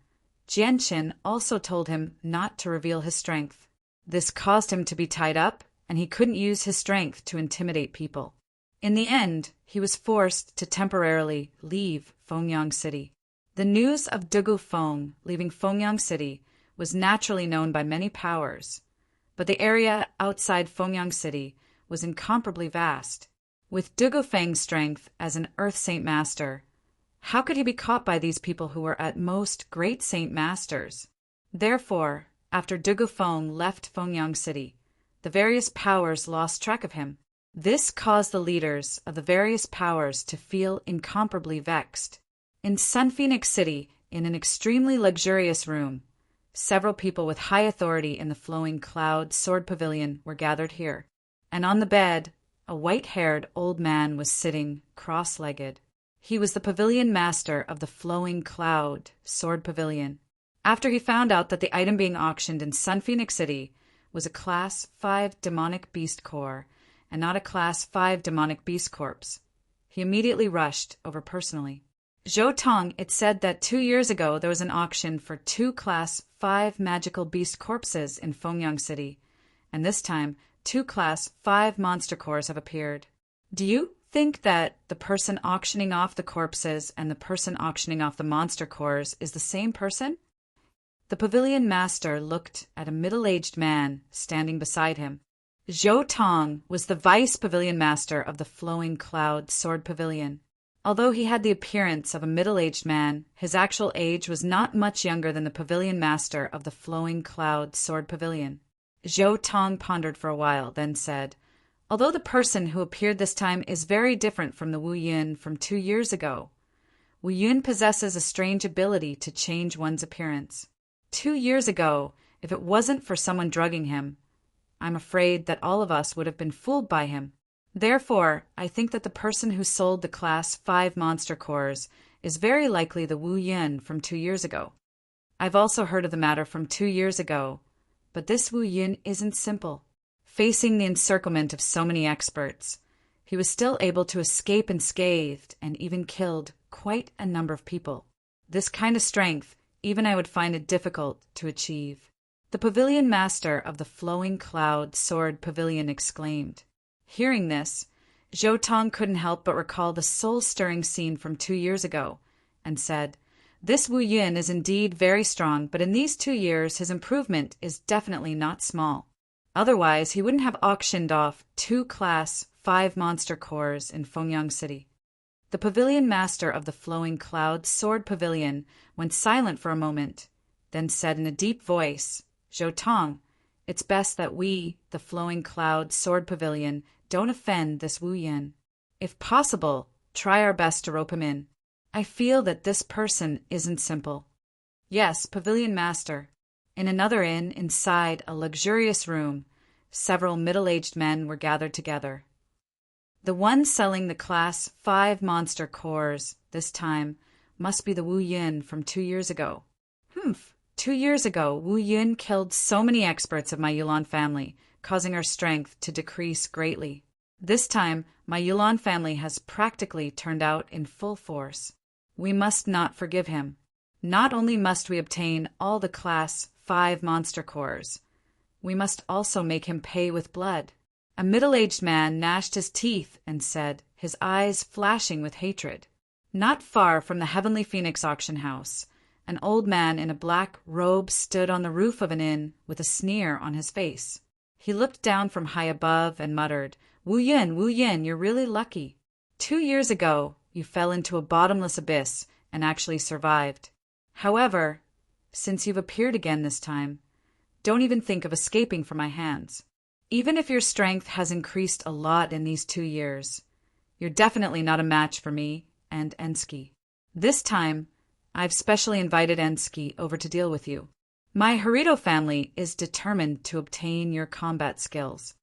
Jianqin also told him not to reveal his strength. This caused him to be tied up, and he couldn't use his strength to intimidate people. In the end, he was forced to temporarily leave Fengyang City. The news of Dugofeng leaving Fengyang City was naturally known by many powers, but the area outside Fengyang City was incomparably vast. With Dugofeng's strength as an Earth Saint Master, how could he be caught by these people who were at most great Saint Masters? Therefore, after Dugofeng left Fengyang City, the various powers lost track of him. This caused the leaders of the various powers to feel incomparably vexed. In Sun Phoenix City, in an extremely luxurious room, several people with high authority in the Flowing Cloud Sword Pavilion were gathered here. And on the bed, a white-haired old man was sitting cross-legged. He was the pavilion master of the Flowing Cloud Sword Pavilion. After he found out that the item being auctioned in Sun Phoenix City was a Class 5 Demonic Beast Core and not a Class 5 Demonic Beast Corpse, he immediately rushed over personally. Zhou Tong, it said that 2 years ago there was an auction for 2 Class 5 Magical Beast Corpses in Fengyang City, and this time 2 Class 5 Monster Cores have appeared. Do you think that the person auctioning off the corpses and the person auctioning off the Monster Cores is the same person? The pavilion master looked at a middle-aged man standing beside him. Zhou Tong was the vice pavilion master of the Flowing Cloud Sword Pavilion. Although he had the appearance of a middle-aged man, his actual age was not much younger than the pavilion master of the Flowing Cloud Sword Pavilion. Zhou Tong pondered for a while, then said, "Although the person who appeared this time is very different from the Wu Yun from 2 years ago, Wu Yun possesses a strange ability to change one's appearance. 2 years ago, if it wasn't for someone drugging him, I'm afraid that all of us would have been fooled by him. Therefore, I think that the person who sold the Class 5 Monster Cores is very likely the Wu Yun from 2 years ago. I've also heard of the matter from 2 years ago, but this Wu Yun isn't simple. Facing the encirclement of so many experts, he was still able to escape unscathed and even killed quite a number of people. This kind of strength, even I would find it difficult to achieve. The pavilion master of the flowing cloud sword pavilion exclaimed. Hearing this, Zhou Tong couldn't help but recall the soul-stirring scene from 2 years ago, and said, "This Wu Yun is indeed very strong, but in these 2 years his improvement is definitely not small. Otherwise, he wouldn't have auctioned off 2 Class 5 monster cores in Fengyang City." The pavilion master of the flowing cloud sword pavilion went silent for a moment, then said in a deep voice, "Zhou Tong, it's best that we, the flowing cloud sword pavilion, don't offend this Wu Yin. If possible, try our best to rope him in. I feel that this person isn't simple." "Yes, pavilion master." In another inn, inside a luxurious room, several middle-aged men were gathered together. The one selling the Class 5 monster cores this time must be the Wu Yun from 2 years ago. "Humph. 2 years ago, Wu Yun killed so many experts of my Yulan family, causing our strength to decrease greatly. This time, my Yulan family has practically turned out in full force. We must not forgive him. Not only must we obtain all the Class 5 monster cores, we must also make him pay with blood." A middle-aged man gnashed his teeth and said, his eyes flashing with hatred. Not far from the Heavenly Phoenix auction house, an old man in a black robe stood on the roof of an inn with a sneer on his face. He looked down from high above and muttered, Wu Yin, you're really lucky. 2 years ago, you fell into a bottomless abyss and actually survived. However, since you've appeared again this time, don't even think of escaping from my hands. Even if your strength has increased a lot in these 2 years, you're definitely not a match for me and Ensky. This time, I've specially invited Ensky over to deal with you. My Harito family is determined to obtain your combat skills.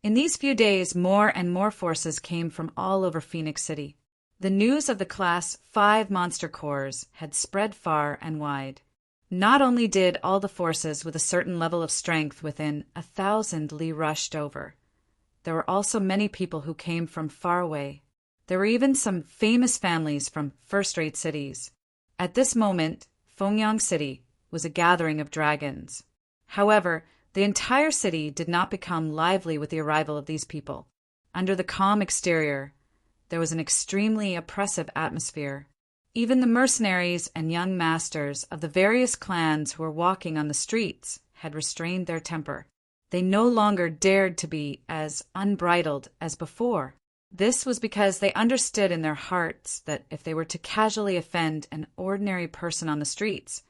In these few days, more and more forces came from all over Phoenix City. The news of the Class 5 monster cores had spread far and wide. Not only did all the forces with a certain level of strength within 1,000 li rushed over, there were also many people who came from far away. There were even some famous families from first-rate cities. At this moment, Fengyang City was a gathering of dragons. However, the entire city did not become lively with the arrival of these people. Under the calm exterior, there was an extremely oppressive atmosphere. Even the mercenaries and young masters of the various clans who were walking on the streets had restrained their temper. They no longer dared to be as unbridled as before. This was because they understood in their hearts that if they were to casually offend an ordinary person on the streets,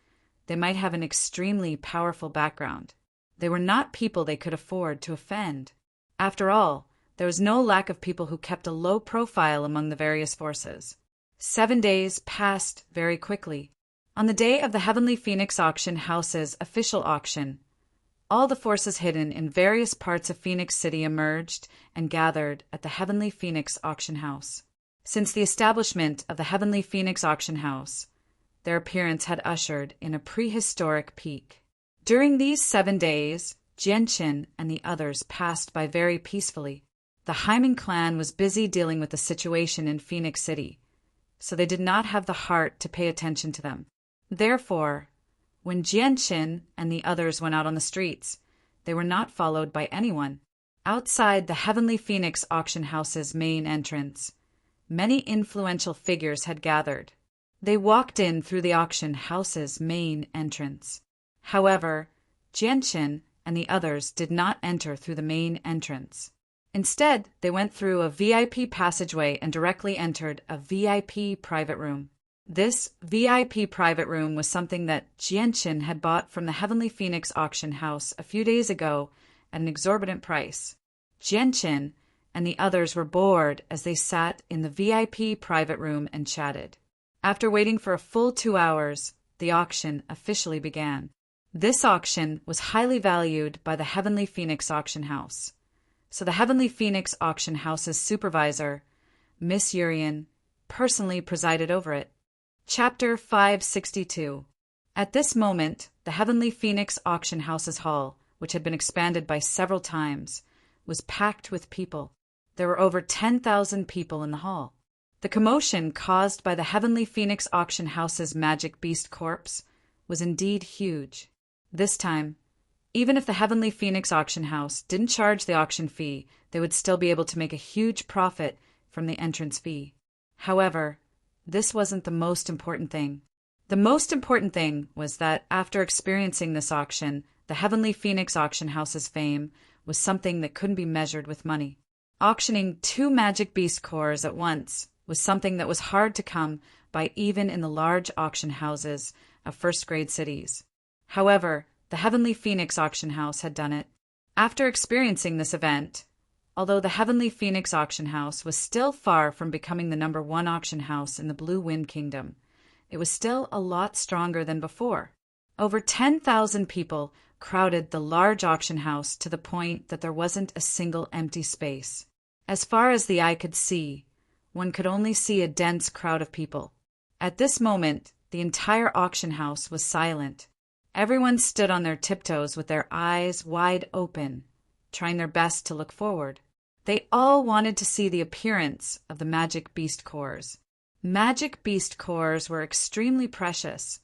they might have an extremely powerful background. They were not people they could afford to offend. After all, there was no lack of people who kept a low profile among the various forces. 7 days passed very quickly. On the day of the Heavenly Phoenix Auction House's official auction, all the forces hidden in various parts of Phoenix City emerged and gathered at the Heavenly Phoenix Auction House. Since the establishment of the Heavenly Phoenix Auction House, their appearance had ushered in a prehistoric peak. During these 7 days, Jianqin and the others passed by very peacefully. The Hyman clan was busy dealing with the situation in Phoenix City, so they did not have the heart to pay attention to them. Therefore, when Jianqin and the others went out on the streets, they were not followed by anyone. Outside the Heavenly Phoenix Auction House's main entrance, many influential figures had gathered. They walked in through the auction house's main entrance. However, Jianqin and the others did not enter through the main entrance. Instead, they went through a VIP passageway and directly entered a VIP private room. This VIP private room was something that Jianqin had bought from the Heavenly Phoenix Auction House a few days ago at an exorbitant price. Jianqin and the others were bored as they sat in the VIP private room and chatted. After waiting for a full 2 hours, the auction officially began. This auction was highly valued by the Heavenly Phoenix Auction House. So the Heavenly Phoenix Auction House's supervisor, Miss Urian, personally presided over it. Chapter 562. At this moment, the Heavenly Phoenix Auction House's hall, which had been expanded by several times, was packed with people. There were over 10,000 people in the hall. The commotion caused by the Heavenly Phoenix Auction House's magic beast corpse was indeed huge. This time, Even if the Heavenly Phoenix auction house didn't charge the auction fee, they would still be able to make a huge profit from the entrance fee. However, this wasn't the most important thing. The most important thing was that after experiencing this auction, the Heavenly Phoenix auction house's fame was something that couldn't be measured with money. Auctioning 2 magic beast cores at once was something that was hard to come by even in the large auction houses of first-grade cities. However, the Heavenly Phoenix auction house had done it. After experiencing this event, although the Heavenly Phoenix auction house was still far from becoming the #1 auction house in the Blue Wind Kingdom, it was still a lot stronger than before. Over 10,000 people crowded the large auction house to the point that there wasn't a single empty space. As far as the eye could see, one could only see a dense crowd of people. At this moment, the entire auction house was silent. Everyone stood on their tiptoes with their eyes wide open, trying their best to look forward. They all wanted to see the appearance of the magic beast cores. Magic beast cores were extremely precious,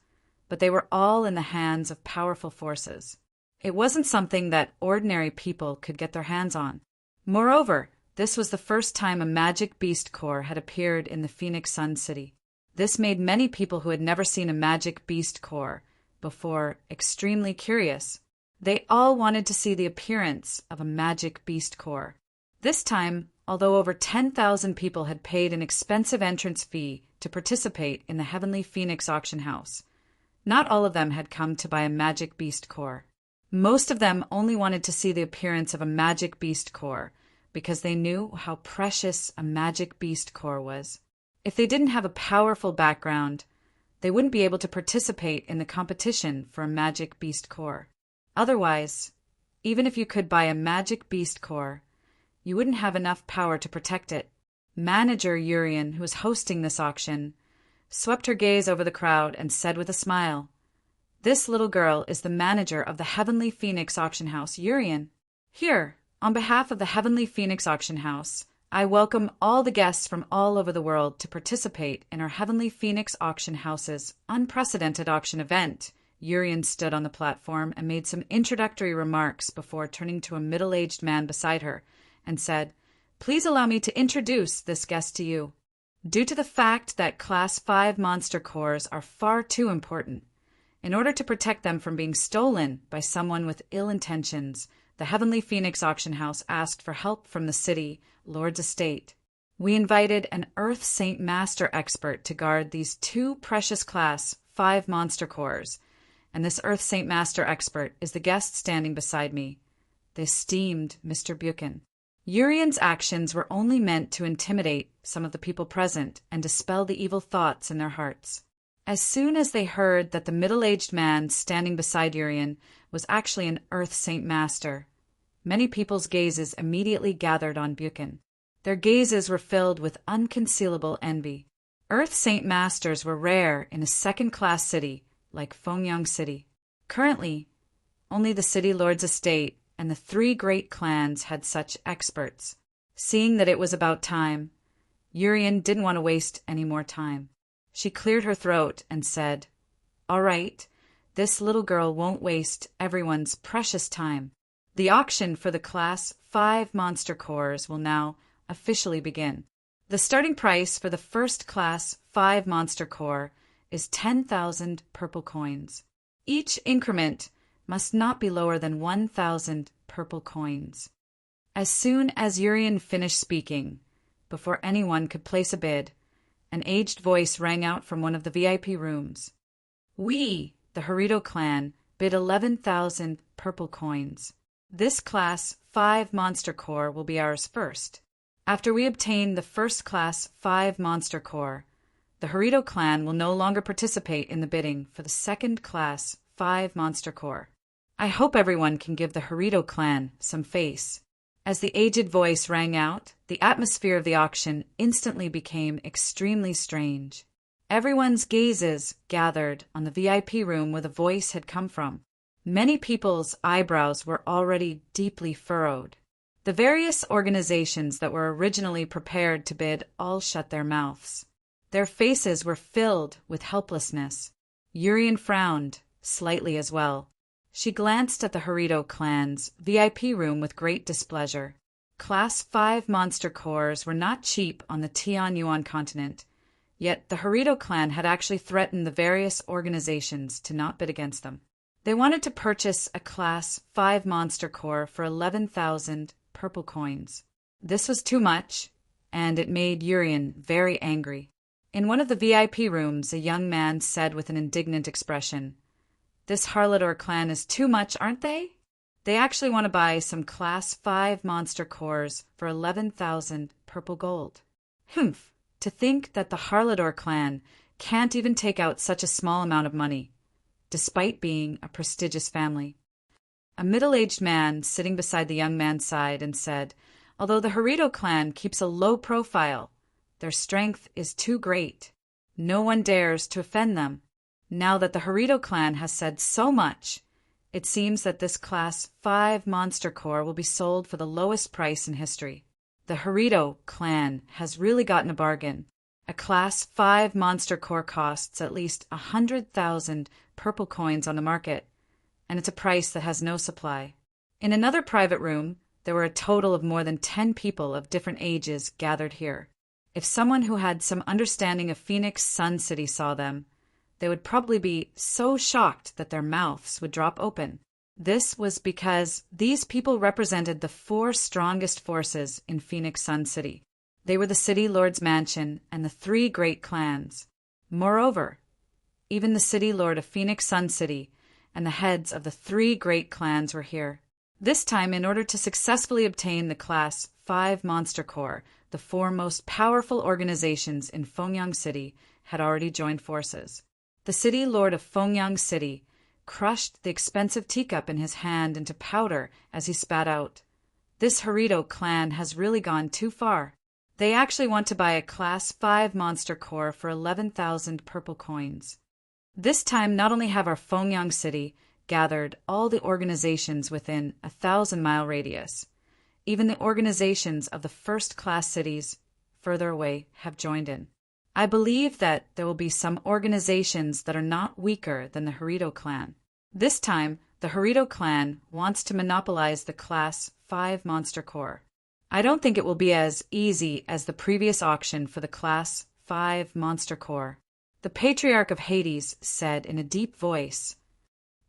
but they were all in the hands of powerful forces. It wasn't something that ordinary people could get their hands on. Moreover, this was the first time a magic beast core had appeared in the Phoenix Sun City. This made many people who had never seen a magic beast core before extremely curious. They all wanted to see the appearance of a magic beast core. This time, although over 10,000 people had paid an expensive entrance fee to participate in the Heavenly Phoenix auction house, not all of them had come to buy a magic beast core. Most of them only wanted to see the appearance of a magic beast core because they knew how precious a magic beast core was. If they didn't have a powerful background, they wouldn't be able to participate in the competition for a magic beast core. Otherwise, even if you could buy a magic beast core, you wouldn't have enough power to protect it. Manager Urian, who was hosting this auction, swept her gaze over the crowd and said with a smile, "This little girl is the manager of the Heavenly Phoenix auction house, Urian. Here, on behalf of the Heavenly Phoenix auction house, I welcome all the guests from all over the world to participate in our Heavenly Phoenix auction house's unprecedented auction event." Urian stood on the platform and made some introductory remarks before turning to a middle-aged man beside her and said, "Please allow me to introduce this guest to you. Due to the fact that Class 5 monster cores are far too important, in order to protect them from being stolen by someone with ill intentions, the Heavenly Phoenix auction house asked for help from the city Lord's estate. We invited an Earth Saint Master expert to guard these 2 precious Class 5 monster cores, and this Earth Saint Master expert is the guest standing beside me, the esteemed Mr. Buchan." Urian's actions were only meant to intimidate some of the people present and dispel the evil thoughts in their hearts. As soon as they heard that the middle-aged man standing beside Urian was actually an Earth Saint Master, many people's gazes immediately gathered on Buchan. Their gazes were filled with unconcealable envy. Earth Saint Masters were rare in a second-class city like Fengyang City. Currently, only the city lord's estate and the 3 great clans had such experts. Seeing that it was about time, Urian didn't want to waste any more time. She cleared her throat and said, "All right, this little girl won't waste everyone's precious time. The auction for the Class 5 monster cores will now officially begin. The starting price for the first Class 5 monster core is 10,000 purple coins. Each increment must not be lower than 1,000 purple coins." As soon as Urian finished speaking, before anyone could place a bid, an aged voice rang out from one of the VIP rooms. "We, the Harito clan, bid 11,000 purple coins. This Class 5 monster core will be ours first. After we obtain the first Class 5 monster core, the Harito clan will no longer participate in the bidding for the second Class 5 monster core. I hope everyone can give the Harito clan some face." As the aged voice rang out, the atmosphere of the auction instantly became extremely strange. Everyone's gazes gathered on the VIP room where the voice had come from. Many people's eyebrows were already deeply furrowed. The various organizations that were originally prepared to bid all shut their mouths. Their faces were filled with helplessness. Urian frowned, slightly as well. She glanced at the Harito clan's VIP room with great displeasure. Class 5 monster cores were not cheap on the Tianyuan continent, yet the Harito clan had actually threatened the various organizations to not bid against them. They wanted to purchase a Class 5 monster core for 11,000 purple coins. This was too much, and it made Urian very angry. In one of the VIP rooms, a young man said with an indignant expression, "This Harlador clan is too much, aren't they? They actually want to buy some Class 5 monster cores for 11,000 purple gold. Humph, to think that the Harlador clan can't even take out such a small amount of money, despite being a prestigious family." A middle-aged man sitting beside the young man's side and said, "Although the Harito clan keeps a low profile, their strength is too great. No one dares to offend them. Now that the Harito clan has said so much, it seems that this Class 5 monster core will be sold for the lowest price in history. The Harito clan has really gotten a bargain. A Class 5 monster core costs at least 100,000 purple coins on the market, and it's a price that has no supply." In another private room, there were a total of more than 10 people of different ages gathered here. If someone who had some understanding of Phoenix Sun City saw them, they would probably be so shocked that their mouths would drop open. This was because these people represented the 4 strongest forces in Phoenix Sun City. They were the City Lord's mansion and the 3 great clans. Moreover, even the City Lord of Phoenix Sun City and the heads of the 3 great clans were here. This time, in order to successfully obtain the Class 5 monster core, the 4 most powerful organizations in Fengyang City had already joined forces. The City Lord of Fengyang City crushed the expensive teacup in his hand into powder as he spat out, "This Harito clan has really gone too far. They actually want to buy a Class 5 monster core for 11,000 purple coins." This time, not only have our Fengyang City gathered all the organizations within a 1,000-mile radius, even the organizations of the first-class cities further away have joined in. I believe that there will be some organizations that are not weaker than the Harito clan. This time, the Harito clan wants to monopolize the Class 5 monster core. I don't think it will be as easy as the previous auction for the Class 5 monster core. The Patriarch of Hades said in a deep voice,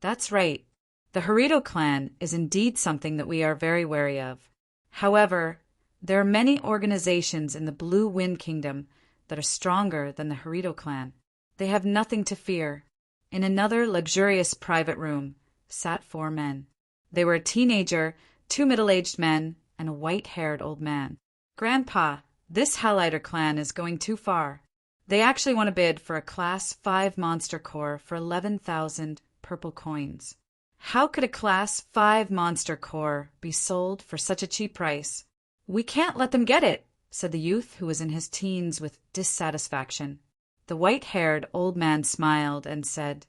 "That's right. The Harito clan is indeed something that we are very wary of. However, there are many organizations in the Blue Wind Kingdom that are stronger than the Harito clan. They have nothing to fear." In another luxurious private room sat 4 men. They were a teenager, 2 middle-aged men, and a white-haired old man. "Grandpa, this Halliter clan is going too far. They actually want to bid for a Class 5 monster core for 11,000 purple coins. How could a Class 5 monster core be sold for such a cheap price?" "We can't let them get it," said the youth who was in his teens with dissatisfaction. The white-haired old man smiled and said,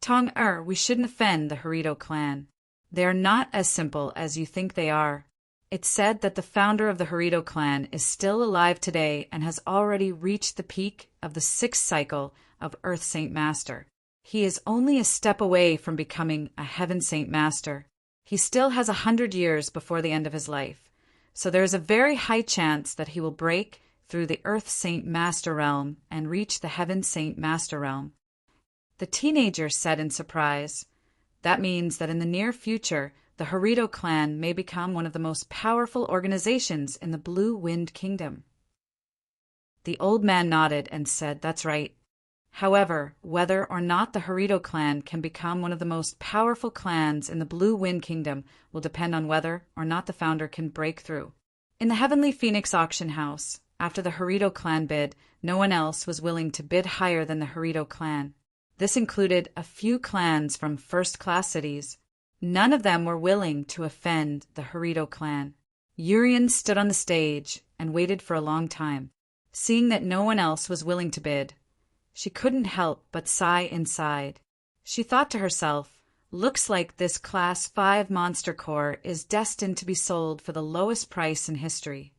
"Tong-er, we shouldn't offend the Harito clan. They are not as simple as you think they are. It's said that the founder of the Harito clan is still alive today and has already reached the peak of the 6th cycle of Earth Saint Master. He is only a step away from becoming a Heaven Saint Master. He still has 100 years before the end of his life, so there is a very high chance that he will break through the Earth Saint Master realm and reach the Heaven Saint Master realm." The teenager said in surprise, "That means that in the near future, the Harito clan may become one of the most powerful organizations in the Blue Wind Kingdom." The old man nodded and said, "That's right. However, whether or not the Harito clan can become one of the most powerful clans in the Blue Wind Kingdom will depend on whether or not the founder can break through." In the Heavenly Phoenix auction house, after the Harito clan bid, no one else was willing to bid higher than the Harito clan. This included a few clans from first-class cities. None of them were willing to offend the Harito clan. Urian stood on the stage and waited for a long time. Seeing that no one else was willing to bid, she couldn't help but sigh inside. She thought to herself, "Looks like this Class 5 monster core is destined to be sold for the lowest price in history."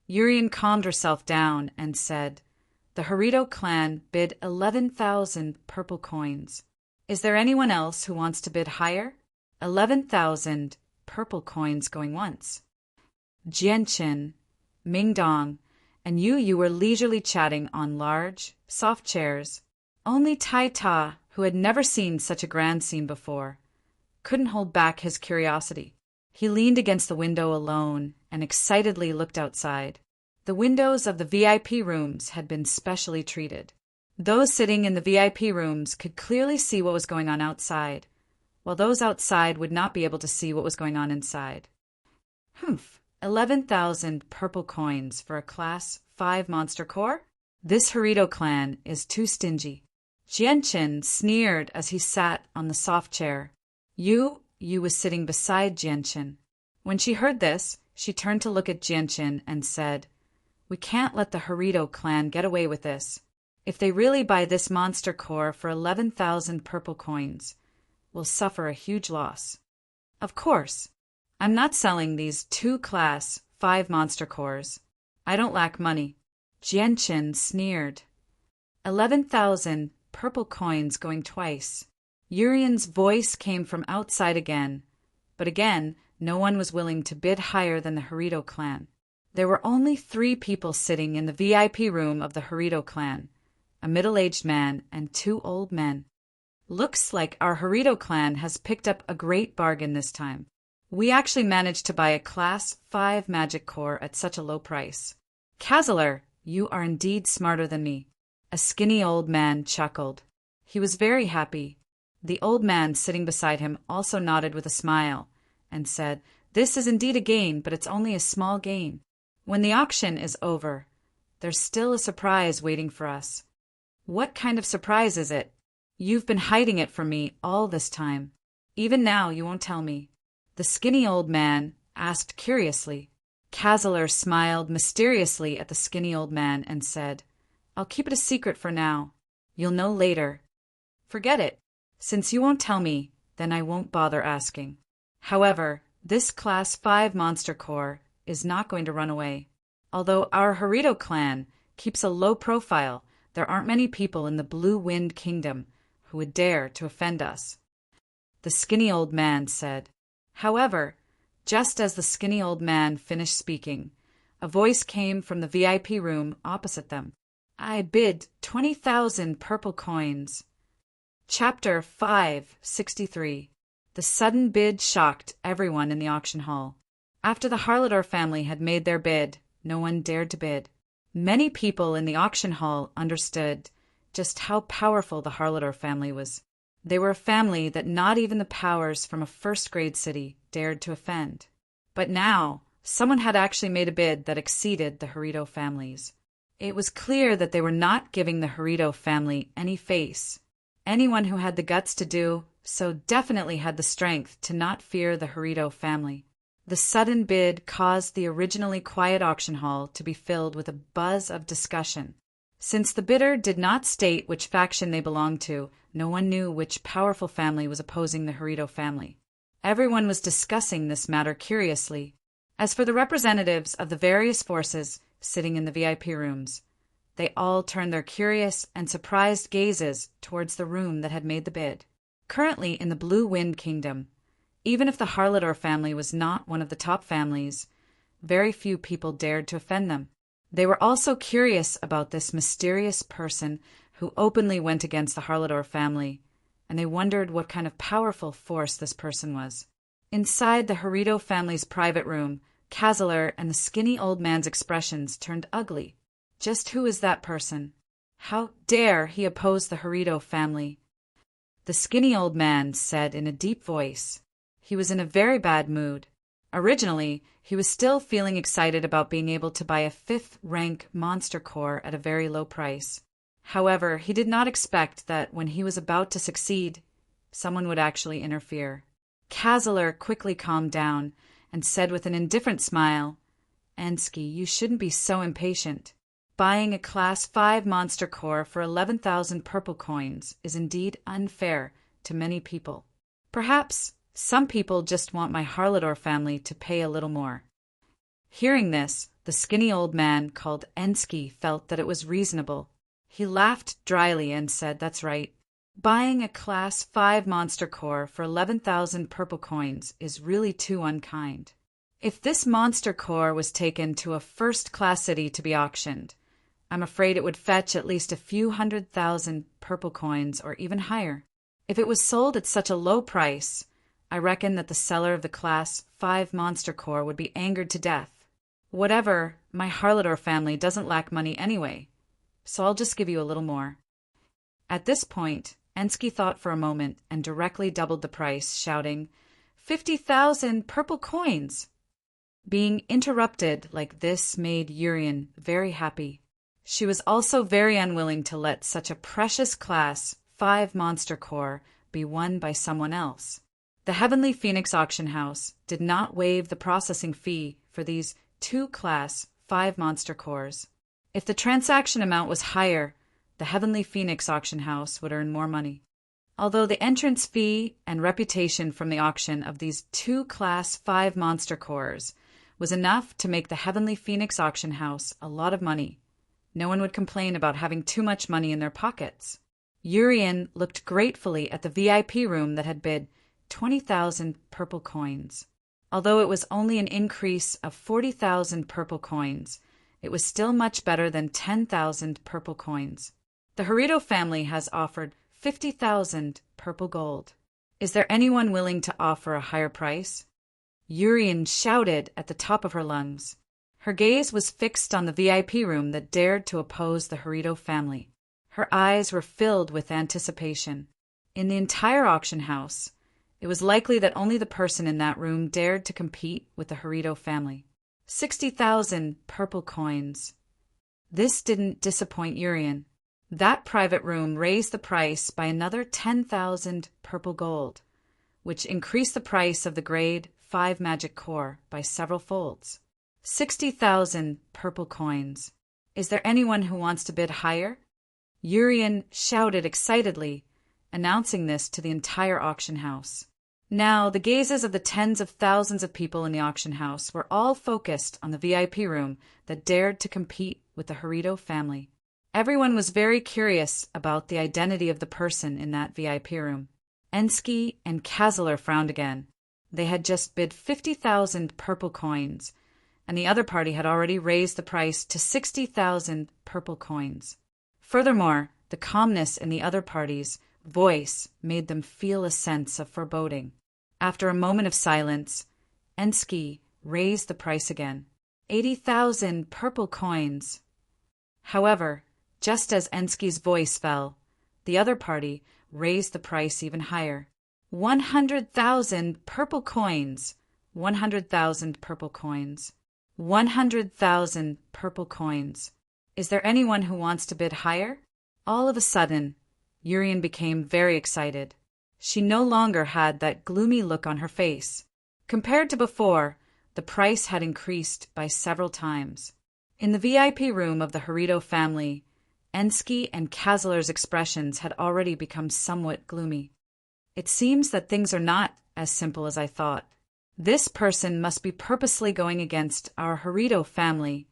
Urian calmed herself down and said, "The Harito clan bid 11,000 purple coins. Is there anyone else who wants to bid higher? 11,000 purple coins going once. Jianqin, Mingdong, and you were leisurely chatting on large, soft chairs. Only Tai Ta, who had never seen such a grand scene before, couldn't hold back his curiosity. He leaned against the window alone and excitedly looked outside. The windows of the VIP rooms had been specially treated. Those sitting in the VIP rooms could clearly see what was going on outside, while those outside would not be able to see what was going on inside. Humph! 11,000 purple coins for a Class 5 monster core? This Harito clan is too stingy. Jianqin sneered as he sat on the soft chair. Yu was sitting beside Jianqin. When she heard this, she turned to look at Jianqin and said, "We can't let the Harito clan get away with this. If they really buy this monster core for 11,000 purple coins, we'll suffer a huge loss. Of course, I'm not selling these 2 Class 5 monster cores. I don't lack money." Jianqin sneered. 11,000 purple coins going twice. Urian's voice came from outside again, but again, no one was willing to bid higher than the Harito clan. There were only 3 people sitting in the VIP room of the Harito clan, a middle-aged man and 2 old men. Looks like our Harito clan has picked up a great bargain this time. We actually managed to buy a Class 5 magic core at such a low price. Kazaler, you are indeed smarter than me. A skinny old man chuckled. He was very happy. The old man sitting beside him also nodded with a smile and said, "This is indeed a gain, but it's only a small gain. When the auction is over, there's still a surprise waiting for us." "What kind of surprise is it? You've been hiding it from me all this time. Even now you won't tell me?" the skinny old man asked curiously. Kazaler smiled mysteriously at the skinny old man and said, "I'll keep it a secret for now. You'll know later." "Forget it. Since you won't tell me, then I won't bother asking. However, this Class 5 monster core is not going to run away. Although our Harito clan keeps a low profile, there aren't many people in the Blue Wind Kingdom who would dare to offend us," the skinny old man said. However, just as the skinny old man finished speaking, a voice came from the VIP room opposite them. "I bid 20,000 purple coins." Chapter 563. The sudden bid shocked everyone in the auction hall. After the Harlador family had made their bid, no one dared to bid. Many people in the auction hall understood just how powerful the Harlador family was. They were a family that not even the powers from a first-grade city dared to offend. But now, someone had actually made a bid that exceeded the Harito families. It was clear that they were not giving the Harito family any face. Anyone who had the guts to do so definitely had the strength to not fear the Harito family. The sudden bid caused the originally quiet auction hall to be filled with a buzz of discussion. Since the bidder did not state which faction they belonged to, no one knew which powerful family was opposing the Harito family. Everyone was discussing this matter curiously. As for the representatives of the various forces sitting in the VIP rooms, they all turned their curious and surprised gazes towards the room that had made the bid. Currently in the Blue Wind Kingdom, even if the Harlador family was not one of the top families, very few people dared to offend them. They were also curious about this mysterious person who openly went against the Harlador family, and they wondered what kind of powerful force this person was. Inside the Harito family's private room, Kazaler and the skinny old man's expressions turned ugly. Just who is that person? How dare he oppose the Harito family? The skinny old man said in a deep voice. He was in a very bad mood. Originally, he was still feeling excited about being able to buy a 5th-rank monster core at a very low price. However, he did not expect that when he was about to succeed, someone would actually interfere. Kazaler quickly calmed down and said with an indifferent smile, "Ansky, you shouldn't be so impatient. Buying a Class 5 monster core for 11,000 purple coins is indeed unfair to many people. Perhaps some people just want my Harlador family to pay a little more." Hearing this, the skinny old man called Ensky felt that it was reasonable. He laughed dryly and said, "That's right. Buying a Class 5 monster core for 11,000 purple coins is really too unkind. If this monster core was taken to a first-class city to be auctioned, I'm afraid it would fetch at least a few 100,000 purple coins or even higher. If it was sold at such a low price, I reckon that the seller of the Class 5 monster core would be angered to death. Whatever, my Harlador family doesn't lack money anyway, so I'll just give you a little more. At this point, Ensky thought for a moment and directly doubled the price, shouting, 50,000 purple coins! Being interrupted like this made Urian very happy. She was also very unwilling to let such a precious Class 5 monster core be won by someone else. The Heavenly Phoenix Auction House did not waive the processing fee for these 2 Class 5 monster cores. If the transaction amount was higher, the Heavenly Phoenix Auction House would earn more money. Although the entrance fee and reputation from the auction of these 2 Class 5 monster cores was enough to make the Heavenly Phoenix Auction House a lot of money, no one would complain about having too much money in their pockets. Urian looked gratefully at the VIP room that had bid 20,000 purple coins. Although it was only an increase of 40,000 purple coins, it was still much better than 10,000 purple coins. The Harito family has offered 50,000 purple gold. Is there anyone willing to offer a higher price? Urian shouted at the top of her lungs. Her gaze was fixed on the VIP room that dared to oppose the Harito family. Her eyes were filled with anticipation. In the entire auction house, it was likely that only the person in that room dared to compete with the Harito family. 60,000 purple coins. This didn't disappoint Urian. That private room raised the price by another 10,000 purple gold, which increased the price of the grade 5 magic core by several folds. 60,000 purple coins. Is there anyone who wants to bid higher? Urian shouted excitedly, announcing this to the entire auction house. Now, the gazes of the tens of thousands of people in the auction house were all focused on the VIP room that dared to compete with the Harito family. Everyone was very curious about the identity of the person in that VIP room. Ensky and Kazeler frowned again. They had just bid 50,000 purple coins, and the other party had already raised the price to 60,000 purple coins. Furthermore, the calmness in the other party's voice made them feel a sense of foreboding. After a moment of silence, Ensky raised the price again. 80,000 purple coins. However, just as Ensky's voice fell, the other party raised the price even higher. 100,000 purple coins. 100,000 purple coins. 100,000 purple coins. Is there anyone who wants to bid higher? All of a sudden, Urian became very excited. She no longer had that gloomy look on her face. Compared to before, the price had increased by several times. In the VIP room of the Harito family, Ensky and Kazeler's expressions had already become somewhat gloomy. It seems that things are not as simple as I thought. This person must be purposely going against our Harito family,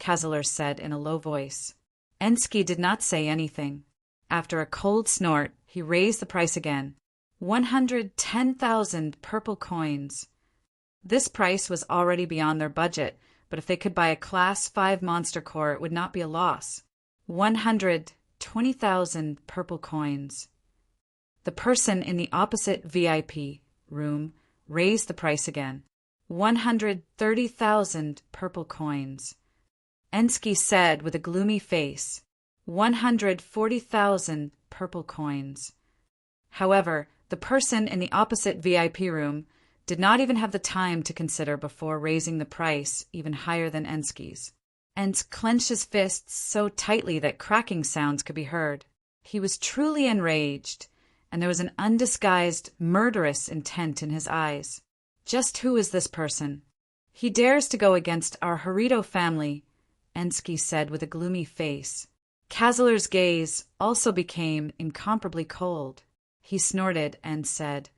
Kazeler said in a low voice. Ensky did not say anything. After a cold snort, he raised the price again. 110,000 purple coins. This price was already beyond their budget, but if they could buy a Class 5 monster core, it would not be a loss. 120,000 purple coins. The person in the opposite VIP room raised the price again. 130,000 purple coins. Ensky said with a gloomy face, 140,000 purple coins. However, the person in the opposite VIP room did not even have the time to consider before raising the price even higher than Ensky's. Ents clenched his fists so tightly that cracking sounds could be heard. He was truly enraged, and there was an undisguised, murderous intent in his eyes. Just who is this person? He dares to go against our Harito family, Ensky said with a gloomy face. Kazeler's gaze also became incomparably cold. He snorted and said,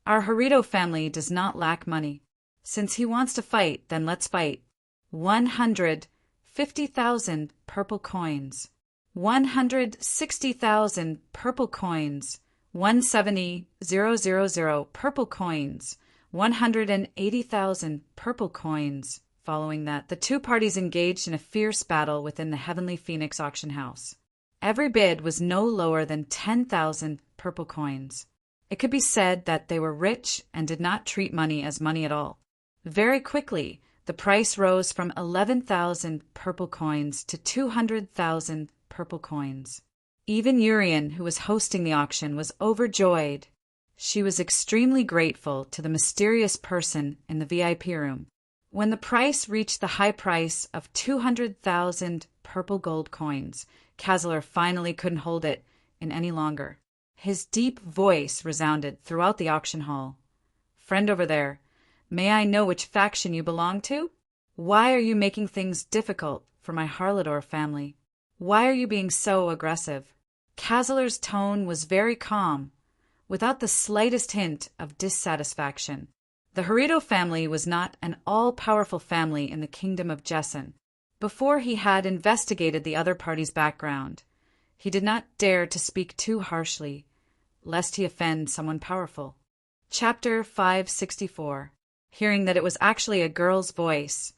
Our Harito family does not lack money. Since he wants to fight, then let's fight. 150,000 purple coins. 160,000 purple coins, 170,000 purple coins, 180,000 purple coins. Following that, the two parties engaged in a fierce battle within the Heavenly Phoenix auction house. Every bid was no lower than 10,000 purple coins. It could be said that they were rich and did not treat money as money at all. Very quickly, the price rose from 11,000 purple coins to 200,000 purple coins. Even Urian, who was hosting the auction, was overjoyed. She was extremely grateful to the mysterious person in the VIP room. When the price reached the high price of 200,000 purple gold coins, Cazler finally couldn't hold it in any longer. His deep voice resounded throughout the auction hall. "Friend over there, may I know which faction you belong to? Why are you making things difficult for my Harlador family? Why are you being so aggressive?" Cazler's tone was very calm, without the slightest hint of dissatisfaction. The Harrido family was not an all-powerful family in the kingdom of Jessen. Before he had investigated the other party's background, he did not dare to speak too harshly, lest he offend someone powerful. Chapter 564. Hearing that it was actually a girl's voice,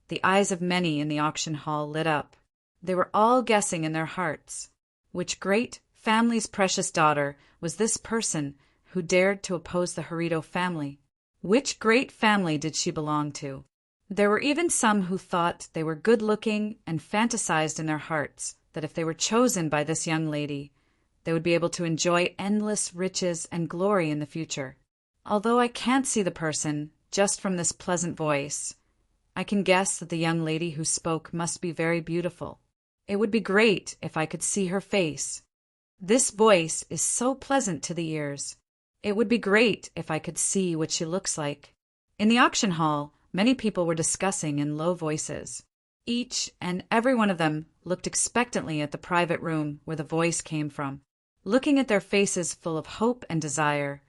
the eyes of many in the auction hall lit up. They were all guessing in their hearts, which great family's precious daughter was this person who dared to oppose the Harrido family. Which great family did she belong to? There were even some who thought they were good-looking and fantasized in their hearts that if they were chosen by this young lady, they would be able to enjoy endless riches and glory in the future. Although I can't see the person, just from this pleasant voice, I can guess that the young lady who spoke must be very beautiful. It would be great if I could see her face. This voice is so pleasant to the ears. It would be great if I could see what she looks like. In the auction hall, many people were discussing in low voices. Each and every one of them looked expectantly at the private room where the voice came from. Looking at their faces full of hope and desire,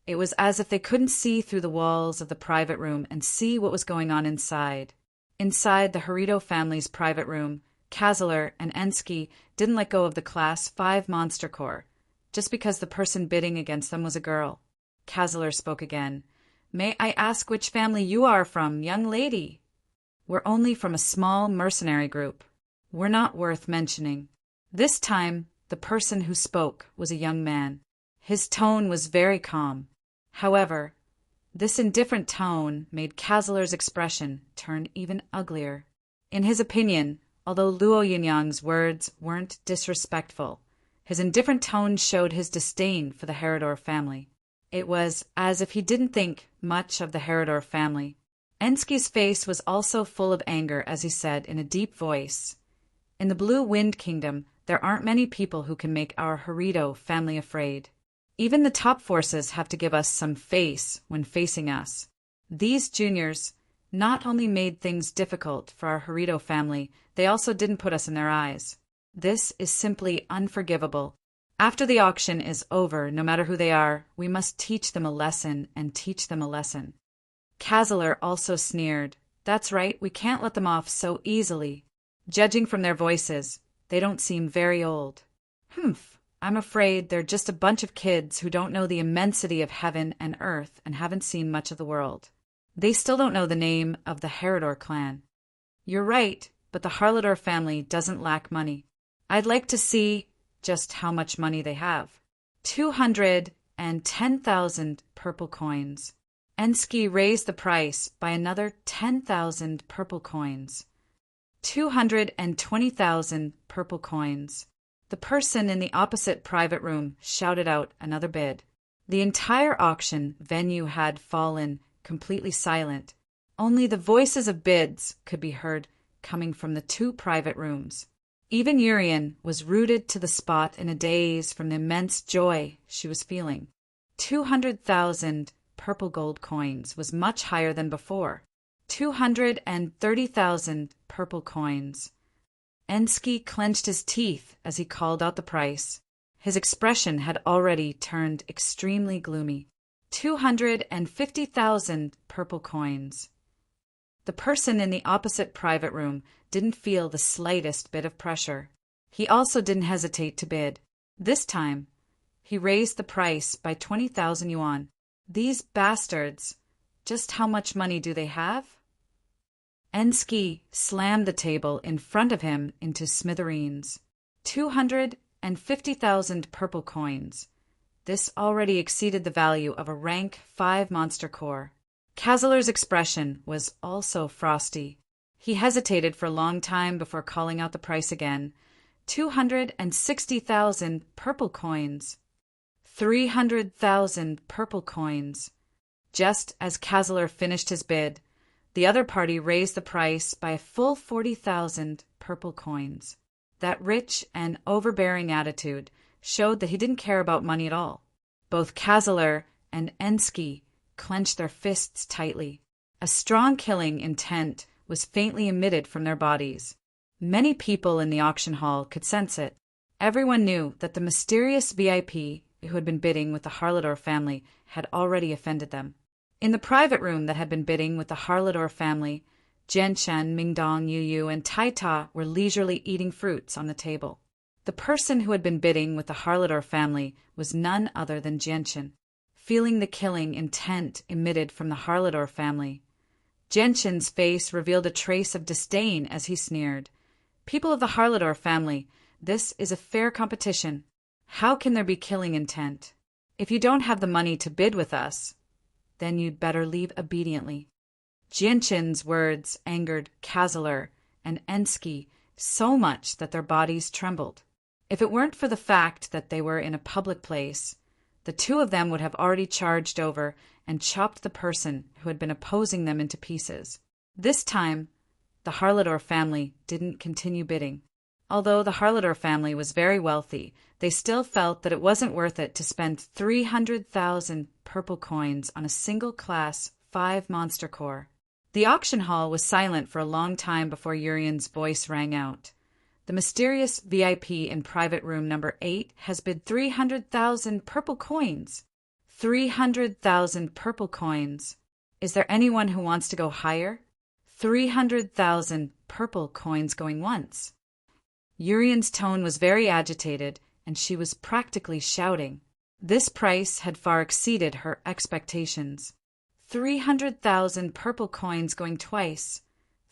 it was as if they couldn't see through the walls of the private room and see what was going on inside. Inside the Harrido family's private room, Cazler and Ensky didn't let go of the Class 5 Monster Corps, just because the person bidding against them was a girl. Cazler spoke again. "May I ask which family you are from, young lady?" "We're only from a small mercenary group. We're not worth mentioning." This time, the person who spoke was a young man. His tone was very calm. However, this indifferent tone made Cazler's expression turn even uglier. In his opinion, although Luo Yinyang's words weren't disrespectful, his indifferent tone showed his disdain for the Harrido family. It was as if he didn't think much of the Harrido family. Ensky's face was also full of anger as he said in a deep voice, "In the Blue Wind Kingdom, there aren't many people who can make our Harrido family afraid. Even the top forces have to give us some face when facing us. These juniors not only made things difficult for our Harrido family, they also didn't put us in their eyes. This is simply unforgivable. After the auction is over, no matter who they are, we must teach them a lesson and teach them a lesson." Cazler also sneered. "That's right, we can't let them off so easily. Judging from their voices, they don't seem very old." "Humph, I'm afraid they're just a bunch of kids who don't know the immensity of heaven and earth and haven't seen much of the world. They still don't know the name of the Harrido clan." "You're right, but the Harlador family doesn't lack money. I'd like to see just how much money they have." 210,000 purple coins. Ensky raised the price by another 10,000 purple coins. 220,000 purple coins. The person in the opposite private room shouted out another bid. The entire auction venue had fallen completely silent. Only the voices of bids could be heard coming from the two private rooms. Even Urian was rooted to the spot in a daze from the immense joy she was feeling. 200,000 purple gold coins was much higher than before. 230,000 purple coins. Ensky clenched his teeth as he called out the price. His expression had already turned extremely gloomy. 250,000 purple coins. The person in the opposite private room didn't feel the slightest bit of pressure. He also didn't hesitate to bid. This time, he raised the price by 20,000 yuan. These bastards, just how much money do they have? Ensky slammed the table in front of him into smithereens. 250,000 purple coins. This already exceeded the value of a rank 5 monster core. Kazeler's expression was also frosty. He hesitated for a long time before calling out the price again. 260,000 purple coins. 300,000 purple coins. Just as Kazeler finished his bid, the other party raised the price by a full 40,000 purple coins. That rich and overbearing attitude showed that he didn't care about money at all. Both Kazeler and Ensky clenched their fists tightly. A strong killing intent was faintly emitted from their bodies. Many people in the auction hall could sense it. Everyone knew that the mysterious VIP who had been bidding with the Harlador family had already offended them. In the private room that had been bidding with the Harlador family, Jianchen, Mingdong, Yu, and Taita were leisurely eating fruits on the table. The person who had been bidding with the Harlador family was none other than Jianchen. Feeling the killing intent emitted from the Harlador family, Jianchen's face revealed a trace of disdain as he sneered. People of the Harlador family, this is a fair competition. How can there be killing intent? If you don't have the money to bid with us, then you'd better leave obediently. Jianchen's words angered Kazeler and Ensky so much that their bodies trembled. If it weren't for the fact that they were in a public place, the two of them would have already charged over and chopped the person who had been opposing them into pieces. This time, the Harlador family didn't continue bidding. Although the Harlador family was very wealthy, they still felt that it wasn't worth it to spend 300,000 purple coins on a single class 5 monster core. The auction hall was silent for a long time before Urian's voice rang out. The mysterious VIP in private room number 8 has bid 300,000 purple coins. 300,000 purple coins. Is there anyone who wants to go higher? 300,000 purple coins going once. Urian's tone was very agitated, and she was practically shouting. This price had far exceeded her expectations. 300,000 purple coins going twice.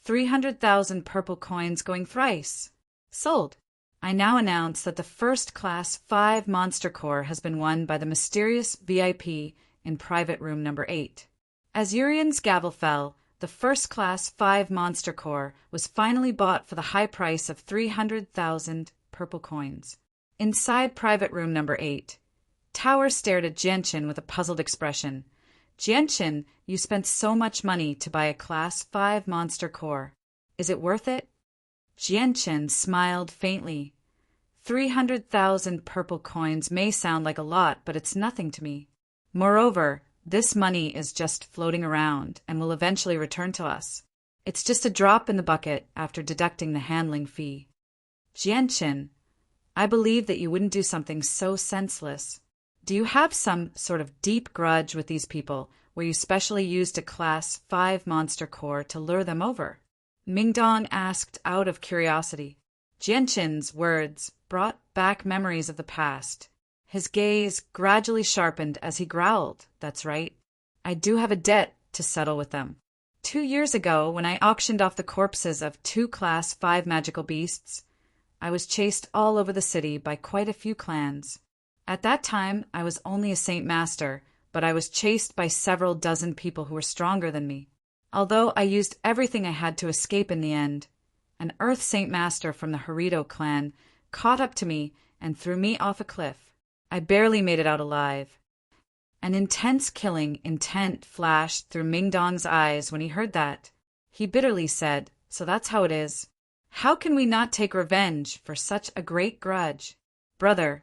300,000 purple coins going thrice. Sold. I now announce that the first class 5 monster core has been won by the mysterious VIP in private room number 8. As Urian's gavel fell, the first class 5 monster core was finally bought for the high price of 300,000 purple coins. Inside private room number 8, Tower stared at Jianchen with a puzzled expression. Jianchen, you spent so much money to buy a class 5 monster core. Is it worth it? Jianchen smiled faintly. 300,000 purple coins may sound like a lot, but it's nothing to me. Moreover, this money is just floating around and will eventually return to us. It's just a drop in the bucket after deducting the handling fee. Jianchen, I believe that you wouldn't do something so senseless. Do you have some sort of deep grudge with these people where you specially used a class 5 monster core to lure them over? Mingdong asked out of curiosity. Jianchen's words brought back memories of the past. His gaze gradually sharpened as he growled, "That's right. I do have a debt to settle with them. 2 years ago, when I auctioned off the corpses of 2 class 5 magical beasts, I was chased all over the city by quite a few clans. At that time, I was only a Saint Master, but I was chased by several dozen people who were stronger than me. Although I used everything I had to escape in the end, an Earth Saint Master from the Harito clan caught up to me and threw me off a cliff. I barely made it out alive." An intense killing intent flashed through Mingdong's eyes when he heard that. He bitterly said, "So that's how it is. How can we not take revenge for such a great grudge? Brother,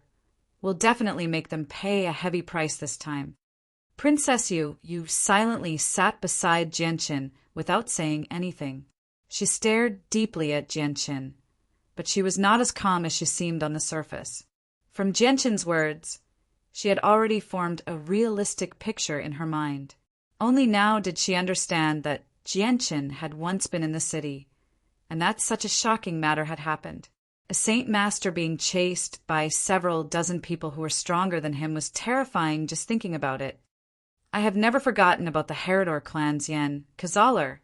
we'll definitely make them pay a heavy price this time." Princess Yu silently sat beside Jianchen without saying anything. She stared deeply at Jianchen, but she was not as calm as she seemed on the surface. From Jianchen's words, she had already formed a realistic picture in her mind. Only now did she understand that Jianchen had once been in the city, and that such a shocking matter had happened. A Saint Master being chased by several dozen people who were stronger than him was terrifying just thinking about it. I have never forgotten about the Herodor clan's Yen, Kazalar,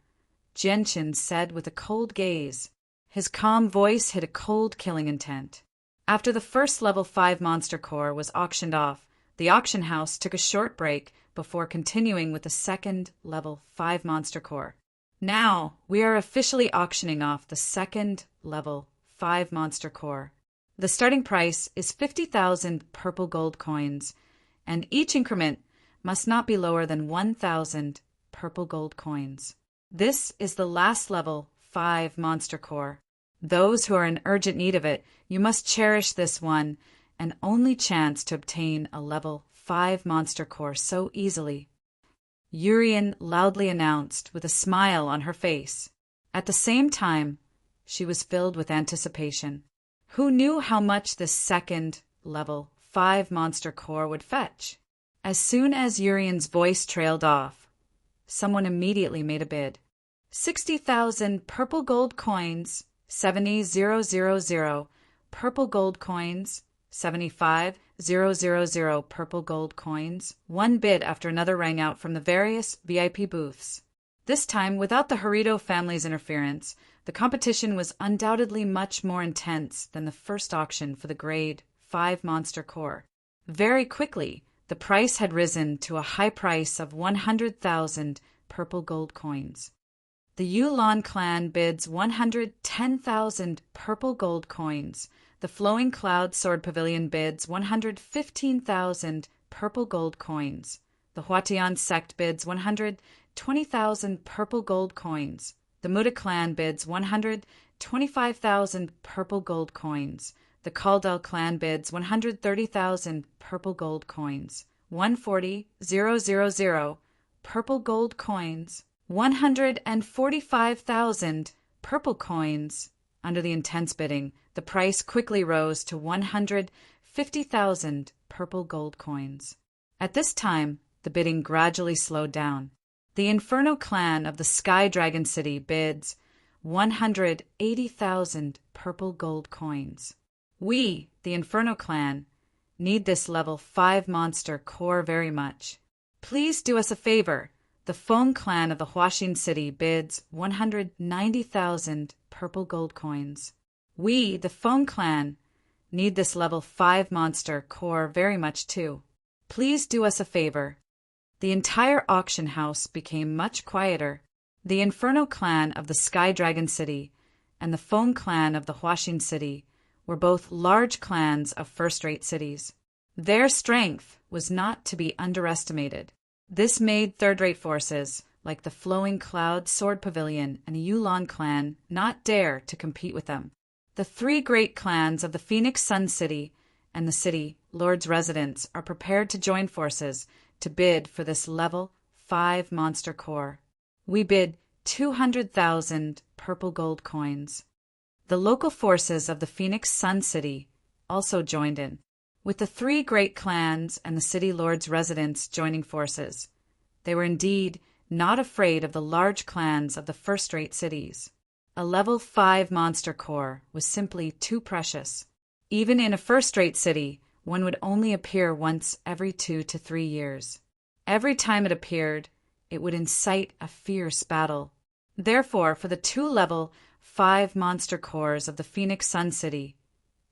Genshin said with a cold gaze. His calm voice hid a cold killing intent. After the first level 5 monster core was auctioned off, the auction house took a short break before continuing with the second level 5 monster core. Now, we are officially auctioning off the second level 5 monster core. The starting price is 50,000 purple gold coins, and each increment must not be lower than 1,000 purple gold coins. This is the last level 5 monster core. Those who are in urgent need of it, you must cherish this one and only chance to obtain a level 5 monster core so easily. Urian loudly announced with a smile on her face. At the same time, she was filled with anticipation. Who knew how much this second level 5 monster core would fetch? As soon as Urian's voice trailed off, someone immediately made a bid. 60,000 purple gold coins, 70,000 purple gold coins, 75,000 purple gold coins. One bid after another rang out from the various VIP booths. This time, without the Harito family's interference, the competition was undoubtedly much more intense than the first auction for the grade 5 monster core. Very quickly, the price had risen to a high price of 100,000 purple gold coins. The Yulon clan bids 110,000 purple gold coins. The Flowing Cloud Sword Pavilion bids 115,000 purple gold coins. The Huatian sect bids 120,000 purple gold coins. The Muda clan bids 125,000 purple gold coins. The Kaldel clan bids 130,000 purple gold coins. 140,000 purple gold coins. 145,000 purple coins. Under the intense bidding, the price quickly rose to 150,000 purple gold coins. At this time, the bidding gradually slowed down. The Inferno clan of the Sky Dragon City bids 180,000 purple gold coins. We, the Inferno clan, need this level 5 monster core very much. Please do us a favor. The Feng clan of the Huaxin City bids 190,000 purple gold coins. We, the Feng clan, need this level 5 monster core very much too. Please do us a favor. The entire auction house became much quieter. The Inferno clan of the Sky Dragon City and the Feng clan of the Huaxin City were both large clans of first-rate cities. Their strength was not to be underestimated. This made third-rate forces, like the Flowing Cloud Sword Pavilion and the Yulon clan, not dare to compete with them. The 3 great clans of the Phoenix Sun City and the City Lord's Residence are prepared to join forces to bid for this level 5 monster core. We bid 200,000 purple gold coins. The local forces of the Phoenix Sun City also joined in, with the 3 great clans and the City Lord's Residence joining forces. They were indeed not afraid of the large clans of the first-rate cities. A level 5 monster core was simply too precious. Even in a first-rate city, one would only appear once every 2 to 3 years. Every time it appeared, it would incite a fierce battle. Therefore, for the 2 level 5 monster cores of the Phoenix Sun City,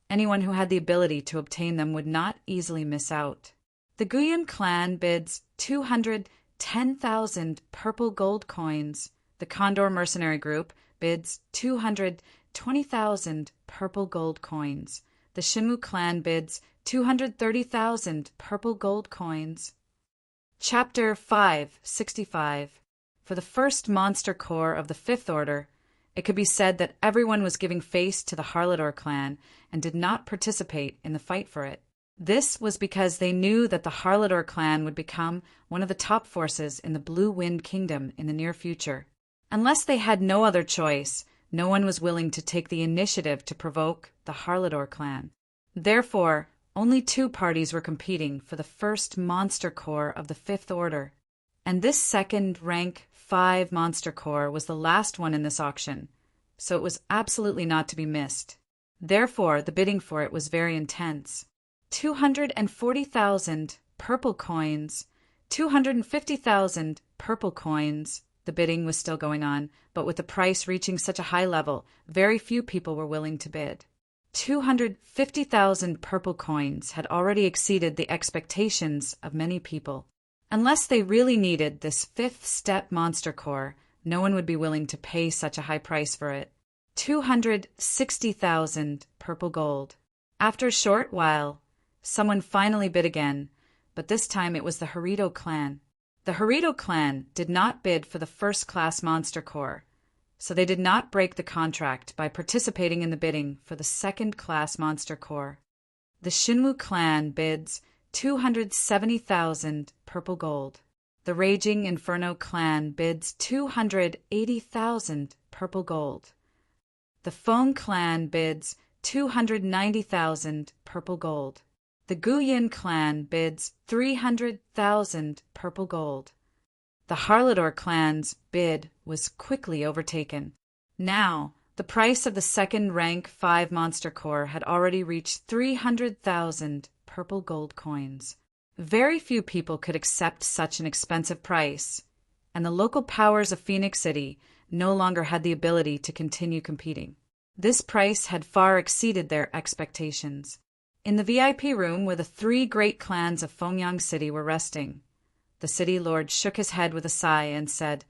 anyone who had the ability to obtain them would not easily miss out. The Guyan clan bids 210,000 purple gold coins. The Condor Mercenary Group bids 220,000 purple gold coins. The Shinmu clan bids 230,000 purple gold coins. Chapter 565. For the first monster core of the 5th Order, it could be said that everyone was giving face to the Harlador clan and did not participate in the fight for it. This was because they knew that the Harlador clan would become one of the top forces in the Blue Wind Kingdom in the near future. Unless they had no other choice, no one was willing to take the initiative to provoke the Harlador clan. Therefore, only 2 parties were competing for the first monster core of the 5th Order, and this second rank 5 monster core was the last one in this auction, so it was absolutely not to be missed. Therefore, the bidding for it was very intense. 240,000 purple coins, 250,000 purple coins. The bidding was still going on, but with the price reaching such a high level, very few people were willing to bid. 250,000 purple coins had already exceeded the expectations of many people. Unless they really needed this fifth step monster core, no one would be willing to pay such a high price for it. 260,000 purple gold. After a short while, someone finally bid again, but this time it was the Harito clan. The Harito clan did not bid for the first-class monster core, so they did not break the contract by participating in the bidding for the second-class monster core. The Shinwu clan bids 270,000 purple gold. The Raging Inferno clan bids 280,000 purple gold. The Feng clan bids 290,000 purple gold. The Guyin clan bids 300,000 purple gold. The Harlador clan's bid was quickly overtaken. Now, the price of the second rank 5 monster core had already reached 300,000 purple gold coins. Very few people could accept such an expensive price, and the local powers of Phoenix City no longer had the ability to continue competing. This price had far exceeded their expectations. In the VIP room where the 3 great clans of Fengyang City were resting, the city lord shook his head with a sigh and said,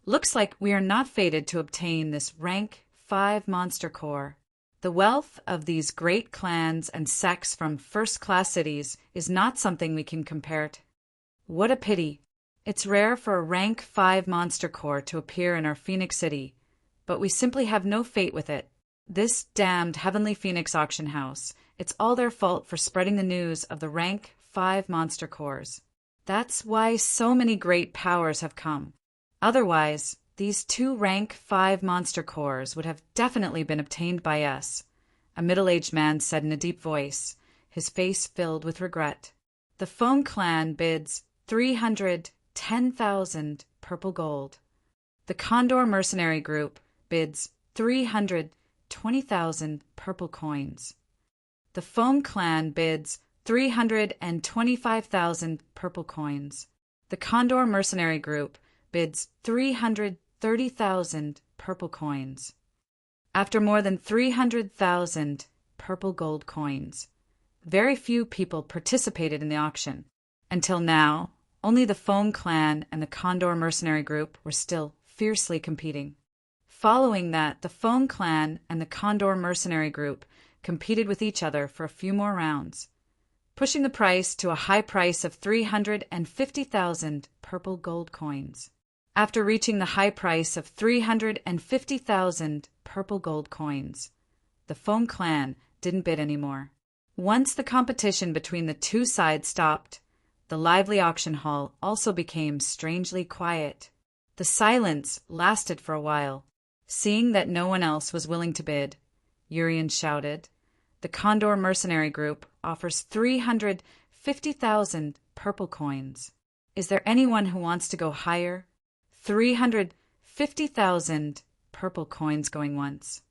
"Looks like we are not fated to obtain this rank 5 monster core. The wealth of these great clans and sects from first-class cities is not something we can compare to. What a pity. It's rare for a rank 5 monster core to appear in our Phoenix City, but we simply have no fate with it. This damned Heavenly Phoenix auction house, it's all their fault for spreading the news of the rank 5 monster cores. That's why so many great powers have come. Otherwise, these 2 rank 5 monster cores would have definitely been obtained by us," a middle-aged man said in a deep voice, his face filled with regret. The Feng clan bids 310,000 purple gold. The Condor mercenary group bids 320,000 purple coins. The Feng clan bids 325,000 purple coins. The Condor mercenary group bids 330,000 purple coins. After more than 300,000 purple gold coins, very few people participated in the auction. Until now, only the Feng clan and the Condor mercenary group were still fiercely competing. Following that, the Feng clan and the Condor mercenary group competed with each other for a few more rounds, pushing the price to a high price of 350,000 purple gold coins. After reaching the high price of 350,000 purple gold coins, the Feng clan didn't bid anymore. Once the competition between the 2 sides stopped, the lively auction hall also became strangely quiet. The silence lasted for a while. Seeing that no one else was willing to bid, Urian shouted, "The Condor mercenary group offers 350,000 purple coins. Is there anyone who wants to go higher?" 350,000 purple coins going once.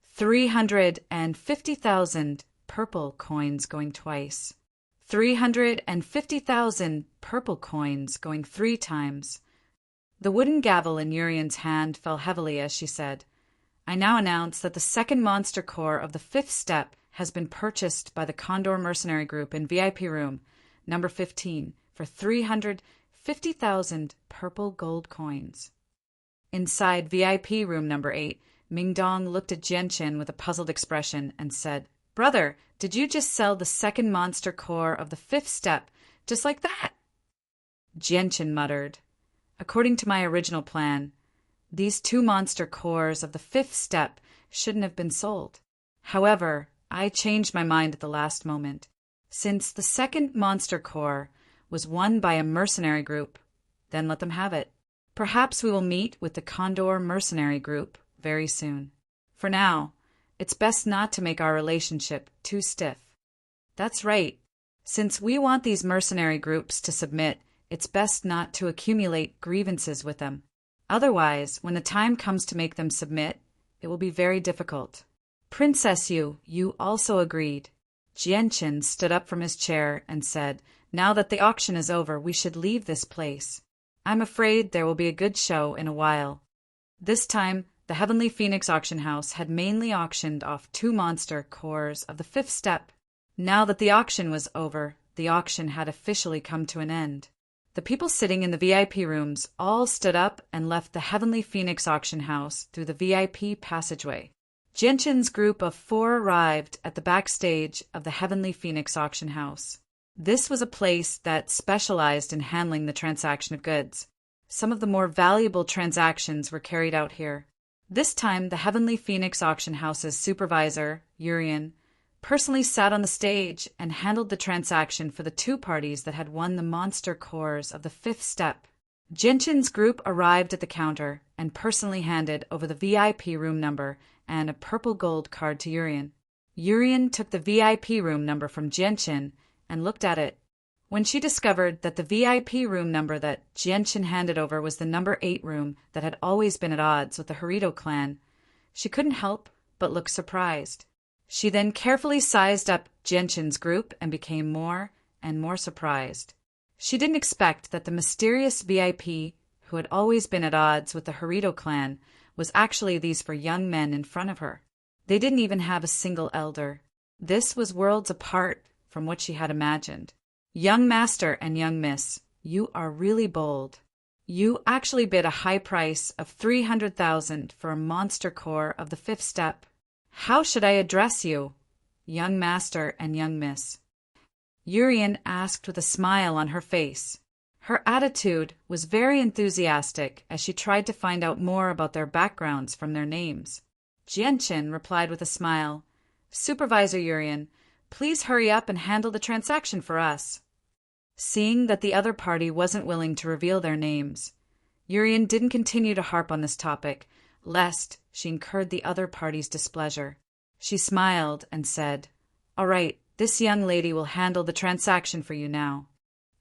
350,000 purple coins going twice. 350,000 purple coins going 3 times. The wooden gavel in Urian's hand fell heavily as she said, "I now announce that the second monster core of the 5th step has been purchased by the Condor mercenary group in VIP room number 15 for 350,000 purple gold coins." Inside VIP room number 8, Mingdong looked at Jianchen with a puzzled expression and said, "Brother, did you just sell the second monster core of the 5th step just like that?" Jianchen muttered, "According to my original plan, these 2 monster cores of the 5th step shouldn't have been sold. However, I changed my mind at the last moment. Since the second monster core was won by a mercenary group, then let them have it. Perhaps we will meet with the Condor mercenary group very soon. For now, it's best not to make our relationship too stiff." "That's right. Since we want these mercenary groups to submit, it's best not to accumulate grievances with them. Otherwise, when the time comes to make them submit, it will be very difficult." Princess you also agreed. Jianchen stood up from his chair and said, "Now that the auction is over, we should leave this place. I'm afraid there will be a good show in a while." This time, the Heavenly Phoenix Auction House had mainly auctioned off 2 monster cores of the 5th step. Now that the auction was over, the auction had officially come to an end. The people sitting in the VIP rooms all stood up and left the Heavenly Phoenix Auction House through the VIP passageway. Jianchen's group of 4 arrived at the backstage of the Heavenly Phoenix Auction House. This was a place that specialized in handling the transaction of goods. Some of the more valuable transactions were carried out here. This time, the Heavenly Phoenix Auction House's supervisor, Urian, personally sat on the stage and handled the transaction for the 2 parties that had won the monster cores of the 5th step. Jianchen's group arrived at the counter and personally handed over the VIP room number and a purple gold card to Urian. Urian took the VIP room number from Jianchen and looked at it. When she discovered that the VIP room number that Jianchen handed over was the number 8 room that had always been at odds with the Harito clan, she couldn't help but look surprised. She then carefully sized up Jianchen's group and became more and more surprised. She didn't expect that the mysterious VIP, who had always been at odds with the Harito clan, was actually these 4 young men in front of her. They didn't even have a single elder. This was worlds apart from what she had imagined. "Young master and young miss, you are really bold. You actually bid a high price of 300,000 for a monster core of the 5th step. How should I address you, young master and young miss?" Urian asked with a smile on her face. Her attitude was very enthusiastic as she tried to find out more about their backgrounds from their names. Jianchen replied with a smile, "Supervisor Urian, please hurry up and handle the transaction for us." Seeing that the other party wasn't willing to reveal their names, Urian didn't continue to harp on this topic, lest she incurred the other party's displeasure. She smiled and said, "All right, this young lady will handle the transaction for you now."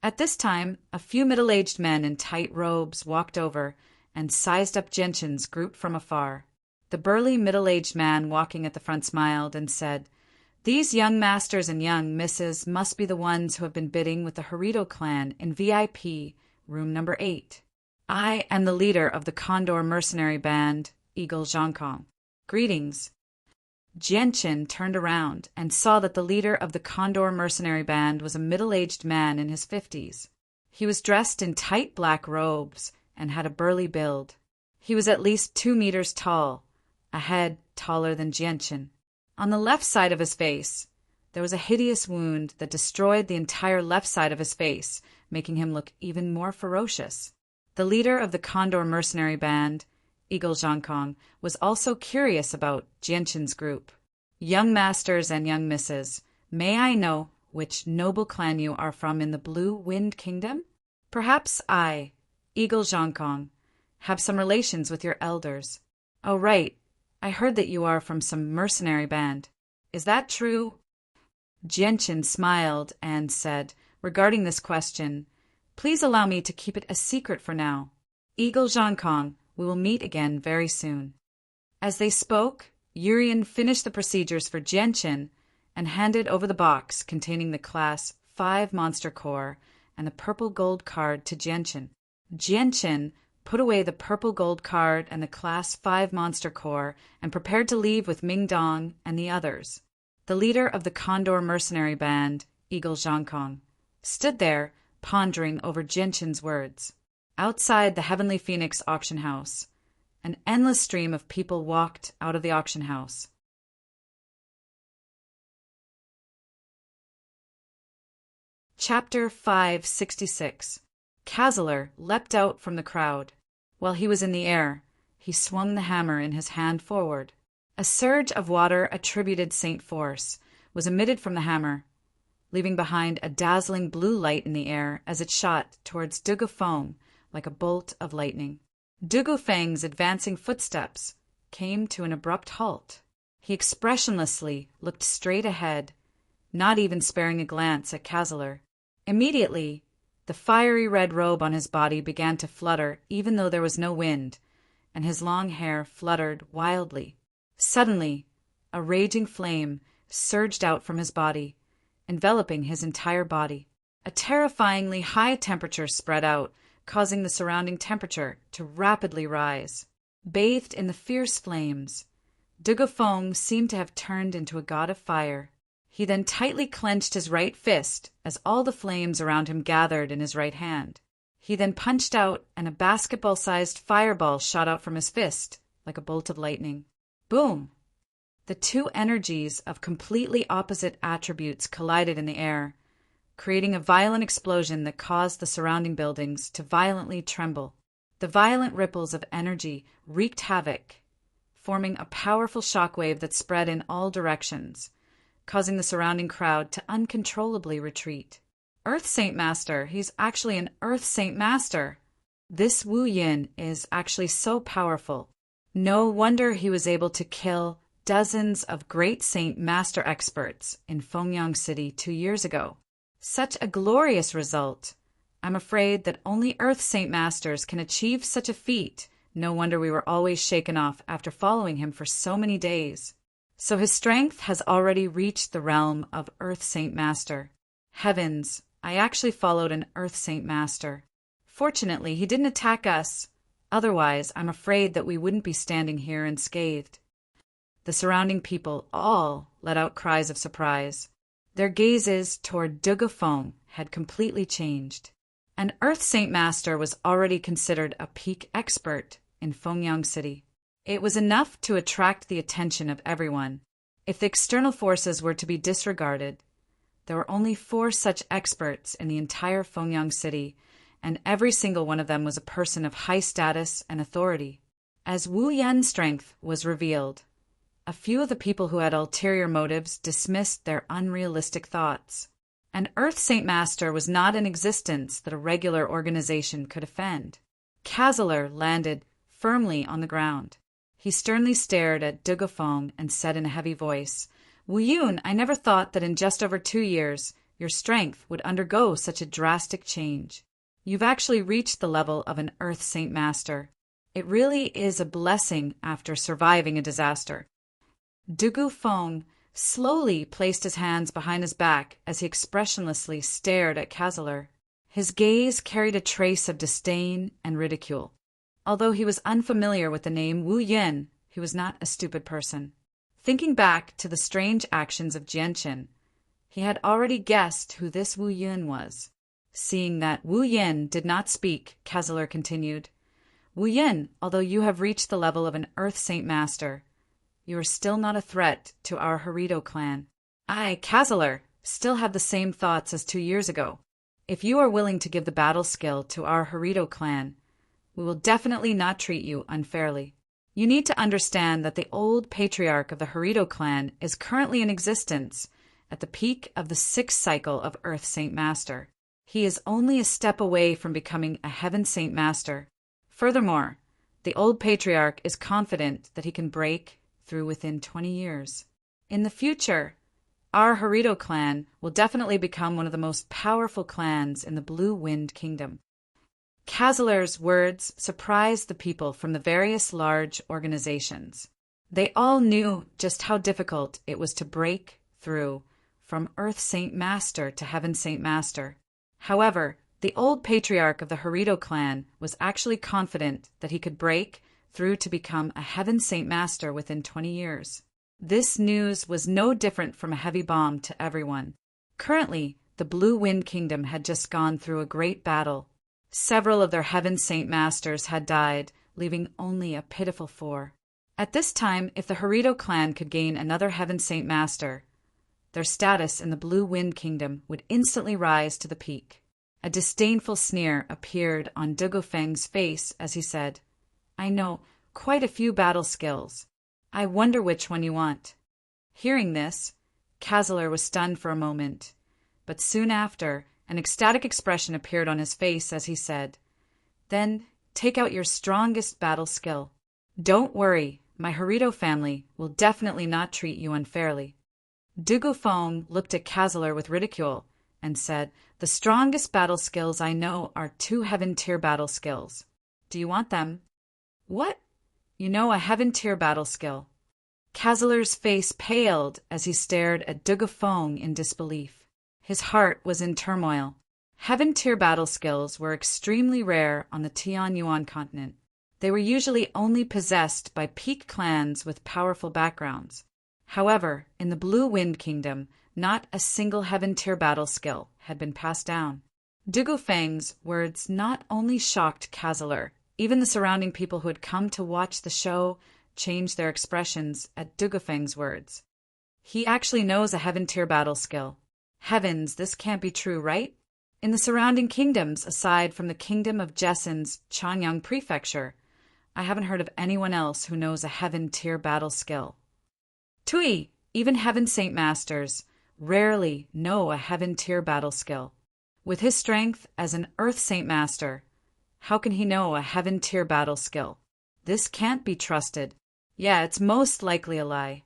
At this time, a few middle-aged men in tight robes walked over and sized up Jianchen's group from afar. The burly middle-aged man walking at the front smiled and said, "These young masters and young misses must be the ones who have been bidding with the Harito clan in VIP, room number 8. I am the leader of the Condor mercenary band, Eagle Zhangkong. Greetings." Jianchen turned around and saw that the leader of the Condor mercenary band was a middle-aged man in his 50s. He was dressed in tight black robes and had a burly build. He was at least 2 meters tall, a head taller than Jianchen. On the left side of his face, there was a hideous wound that destroyed the entire left side of his face, making him look even more ferocious. The leader of the Condor mercenary band, Eagle Zhangkong, was also curious about Jianchen's group. "Young masters and young misses, may I know which noble clan you are from in the Blue Wind Kingdom? Perhaps I, Eagle Zhangkong, have some relations with your elders. Oh, right. I heard that you are from some mercenary band. Is that true?" Jianchen smiled and said, regarding this question, "Please allow me to keep it a secret for now. Eagle Zhangkong, we will meet again very soon." As they spoke, Urian finished the procedures for Jianchen and handed over the box containing the Class 5 monster core and the purple gold card to Jianchen. Jianchen put away the purple gold card and the Class 5 monster core and prepared to leave with Mingdong and the others. The leader of the Condor mercenary band, Eagle Zhangkong, stood there pondering over Jianchen's words. Outside the Heavenly Phoenix auction house, an endless stream of people walked out of the auction house. Chapter 566. Kazeler leapt out from the crowd. While he was in the air, he swung the hammer in his hand forward. A surge of water attributed Saint Force was emitted from the hammer, leaving behind a dazzling blue light in the air as it shot towards Dugufeng like a bolt of lightning. Dugufeng's advancing footsteps came to an abrupt halt. He expressionlessly looked straight ahead, not even sparing a glance at Kazeler. Immediately, the fiery red robe on his body began to flutter even though there was no wind, and his long hair fluttered wildly. Suddenly, A raging flame surged out from his body, enveloping his entire body. A terrifyingly high temperature spread out, causing the surrounding temperature to rapidly rise. Bathed in the fierce flames, Dugofeng seemed to have turned into a god of fire. He then tightly clenched his right fist as all the flames around him gathered in his right hand. He then punched out, and a basketball-sized fireball shot out from his fist like a bolt of lightning. Boom! The two energies of completely opposite attributes collided in the air, creating a violent explosion that caused the surrounding buildings to violently tremble. The violent ripples of energy wreaked havoc, forming a powerful shockwave that spread in all directions, causing the surrounding crowd to uncontrollably retreat. Earth Saint Master, he's actually an Earth Saint Master. This Wu Yin is actually so powerful. No wonder he was able to kill dozens of great Saint Master experts in Fengyang City 2 years ago. Such a glorious result. I'm afraid that only Earth Saint Masters can achieve such a feat. No wonder we were always shaken off after following him for so many days. So his strength has already reached the realm of Earth Saint Master. Heavens, I actually followed an Earth Saint Master. Fortunately, he didn't attack us. Otherwise, I'm afraid that we wouldn't be standing here unscathed. The surrounding people all let out cries of surprise. Their gazes toward Dugofeng had completely changed. An Earth Saint Master was already considered a peak expert in Fengyang City. It was enough to attract the attention of everyone. If the external forces were to be disregarded, there were only 4 such experts in the entire Fengyang City, and every single one of them was a person of high status and authority. As Wu Yan's strength was revealed, a few of the people who had ulterior motives dismissed their unrealistic thoughts. An Earth Saint Master was not in existence that a regular organization could offend. Kazaler landed firmly on the ground. He sternly stared at Dugofeng and said in a heavy voice, "Wu Yun, I never thought that in just over 2 years your strength would undergo such a drastic change. You've actually reached the level of an Earth Saint Master. It really is a blessing after surviving a disaster." Dugofeng slowly placed his hands behind his back as he expressionlessly stared at Kazaler. His gaze carried a trace of disdain and ridicule. Although he was unfamiliar with the name Wu Yin, he was not a stupid person. Thinking back to the strange actions of Jianqin, he had already guessed who this Wu Yin was. Seeing that Wu Yin did not speak, Kazaler continued, "Wu Yin, although you have reached the level of an Earth Saint Master, you are still not a threat to our Harito clan. I, Kazaler, still have the same thoughts as 2 years ago. If you are willing to give the battle skill to our Harito clan, we will definitely not treat you unfairly. You need to understand that the old patriarch of the Harito clan is currently in existence at the peak of the 6th cycle of Earth Saint Master. He is only a step away from becoming a Heaven Saint Master. Furthermore, the old patriarch is confident that he can break through within 20 years. In the future, our Harito clan will definitely become one of the most powerful clans in the Blue Wind Kingdom." Kazaler's words surprised the people from the various large organizations. They all knew just how difficult it was to break through from Earth Saint Master to Heaven Saint Master. However, the old patriarch of the Harito clan was actually confident that he could break through to become a Heaven Saint Master within 20 years. This news was no different from a heavy bomb to everyone. Currently, the Blue Wind Kingdom had just gone through a great battle. Several of their Heaven Saint Masters had died, leaving only a pitiful 4. At this time, if the Harito clan could gain another Heaven Saint Master, their status in the Blue Wind Kingdom would instantly rise to the peak. A disdainful sneer appeared on Dugofeng's face as he said, "I know quite a few battle skills. I wonder which one you want." Hearing this, Kazaler was stunned for a moment, but soon after, an ecstatic expression appeared on his face as he said, "Then take out your strongest battle skill. Don't worry, my Harito family will definitely not treat you unfairly." Dugofeng looked at Kazaler with ridicule and said, "The strongest battle skills I know are 2 Heaven-tier battle skills. Do you want them?" "What? You know a Heaven-tier battle skill?" Kazaler's face paled as he stared at Dugafeng in disbelief. His heart was in turmoil. Heaven-tier battle skills were extremely rare on the Tianyuan continent. They were usually only possessed by peak clans with powerful backgrounds. However, in the Blue Wind Kingdom, not a single heaven-tier battle skill had been passed down. Dugufeng's words not only shocked Kazaler, even the surrounding people who had come to watch the show changed their expressions at Dugufeng's words. He actually knows a heaven-tier battle skill. Heavens, this can't be true, right? In the surrounding kingdoms, aside from the kingdom of Jessen's Chanyang Prefecture, I haven't heard of anyone else who knows a heaven-tier battle skill. Tui, even Heaven Saint Masters, rarely know a heaven-tier battle skill. With his strength as an Earth Saint Master, how can he know a heaven-tier battle skill? This can't be trusted. Yeah, it's most likely a lie.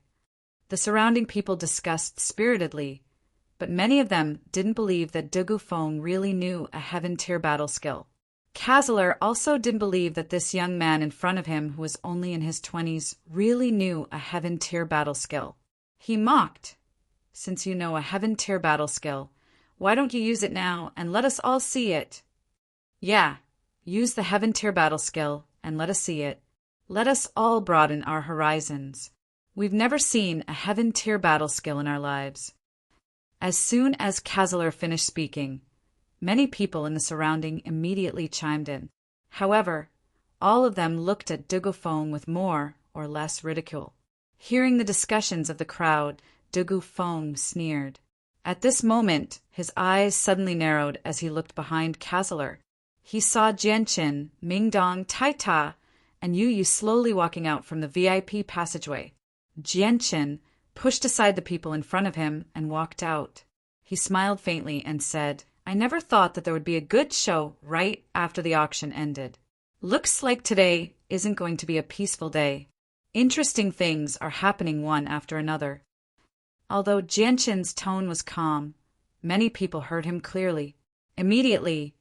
The surrounding people discussed spiritedly, but many of them didn't believe that Dugufeng really knew a heaven-tier battle skill. Kazaler also didn't believe that this young man in front of him, who was only in his 20s, really knew a heaven-tier battle skill. He mocked. Since you know a heaven-tier battle skill, why don't you use it now and let us all see it? Yeah, use the heaven-tier battle skill and let us see it. Let us all broaden our horizons. We've never seen a heaven-tier battle skill in our lives. As soon as Kazaler finished speaking, many people in the surrounding immediately chimed in. However, all of them looked at Dugufeng with more or less ridicule. Hearing the discussions of the crowd, Dugufeng sneered. At this moment, his eyes suddenly narrowed as he looked behind Kazaler. He saw Jianqin, Mingdong, Taita, and Yu slowly walking out from the VIP passageway. Jianqin pushed aside the people in front of him and walked out. He smiled faintly and said, I never thought that there would be a good show right after the auction ended. Looks like today isn't going to be a peaceful day. Interesting things are happening one after another. Although Jianqin's tone was calm, many people heard him clearly. Immediately,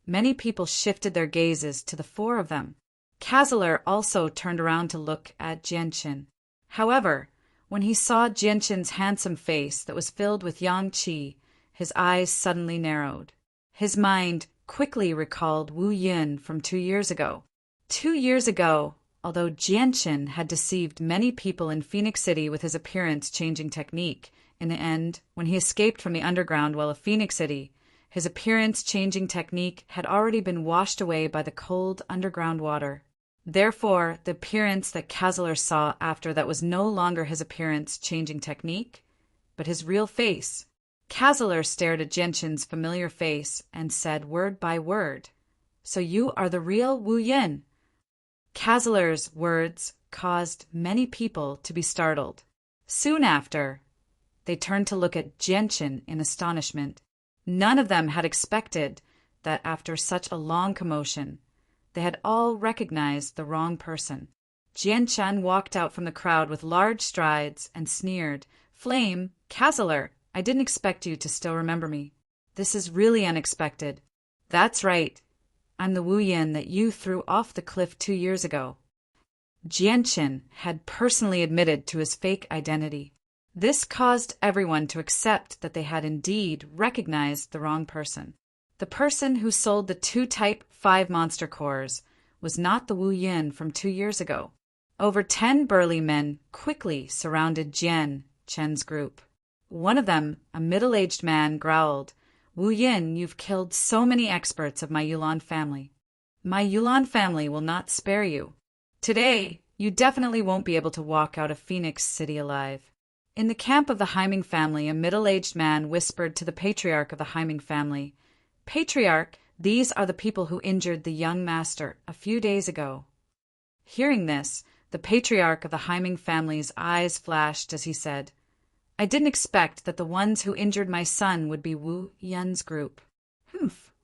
many people shifted their gazes to the four of them. Kazaler also turned around to look at Jianqin. However, when he saw Jianqin's handsome face that was filled with yang qi, his eyes suddenly narrowed. His mind quickly recalled Wu Yin from 2 years ago. 2 years ago, although Jianqin had deceived many people in Phoenix City with his appearance-changing technique, in the end, when he escaped from the underground well of Phoenix City, his appearance-changing technique had already been washed away by the cold underground water. Therefore, the appearance that Kazaler saw after that was no longer his appearance-changing technique, but his real face. Kazaler stared at Jianqin's familiar face and said word by word, So you are the real Wu Yin? Kazaler's words caused many people to be startled. Soon after, they turned to look at Jianqin in astonishment. None of them had expected that after such a long commotion, they had all recognized the wrong person. Jianqin walked out from the crowd with large strides and sneered, Flame, Kazaler, I didn't expect you to still remember me. This is really unexpected. That's right. I'm the Wu Yin that you threw off the cliff 2 years ago. Jianqin had personally admitted to his fake identity. This caused everyone to accept that they had indeed recognized the wrong person. The person who sold the 2 Type 5 monster cores was not the Wu Yin from 2 years ago. Over 10 burly men quickly surrounded Jianqin's group. One of them, a middle-aged man, growled, Wu Yin, you've killed so many experts of my Yulan family. My Yulan family will not spare you. Today, you definitely won't be able to walk out of Phoenix City alive. In the camp of the Heiming family, a middle-aged man whispered to the patriarch of the Heiming family, Patriarch, these are the people who injured the young master a few days ago. Hearing this, the patriarch of the Heiming family's eyes flashed as he said, I didn't expect that the ones who injured my son would be Wu Yin's group.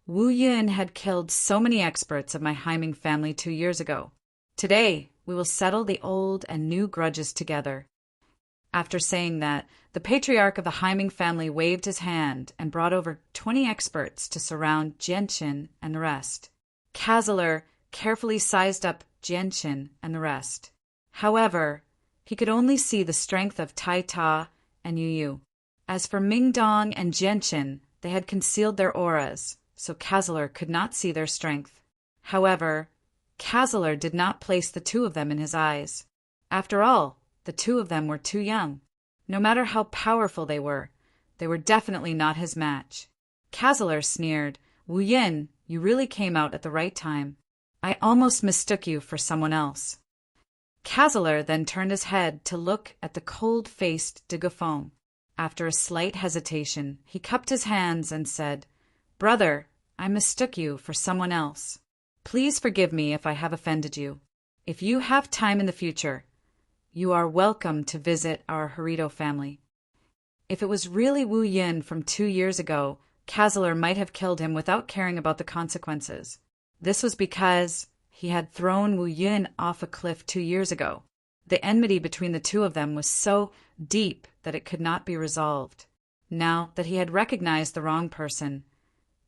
Wu Yin had killed so many experts of my Heiming family 2 years ago. Today, we will settle the old and new grudges together. After saying that, the patriarch of the Heiming family waved his hand and brought over 20 experts to surround Jianqin and the rest. Kazaler carefully sized up Jianqin and the rest. However, He could only see the strength of Tai Ta and Yu Yu. As for Ming Dong and Jianqin, they had concealed their auras, so Kazalar could not see their strength. However, Kazalar did not place the two of them in his eyes. After all, the two of them were too young. No matter how powerful they were definitely not his match. Kazalar sneered, "Wu Yin, you really came out at the right time. I almost mistook you for someone else." Kazalar then turned his head to look at the cold-faced de Gaffon. After a slight hesitation, he cupped his hands and said, "Brother, I mistook you for someone else. Please forgive me if I have offended you. If you have time in the future, you are welcome to visit our Harito family." If it was really Wu Yin from 2 years ago, Kazalar might have killed him without caring about the consequences. This was because he had thrown Wu Yin off a cliff 2 years ago. The enmity between the two of them was so deep that it could not be resolved. Now that he had recognized the wrong person,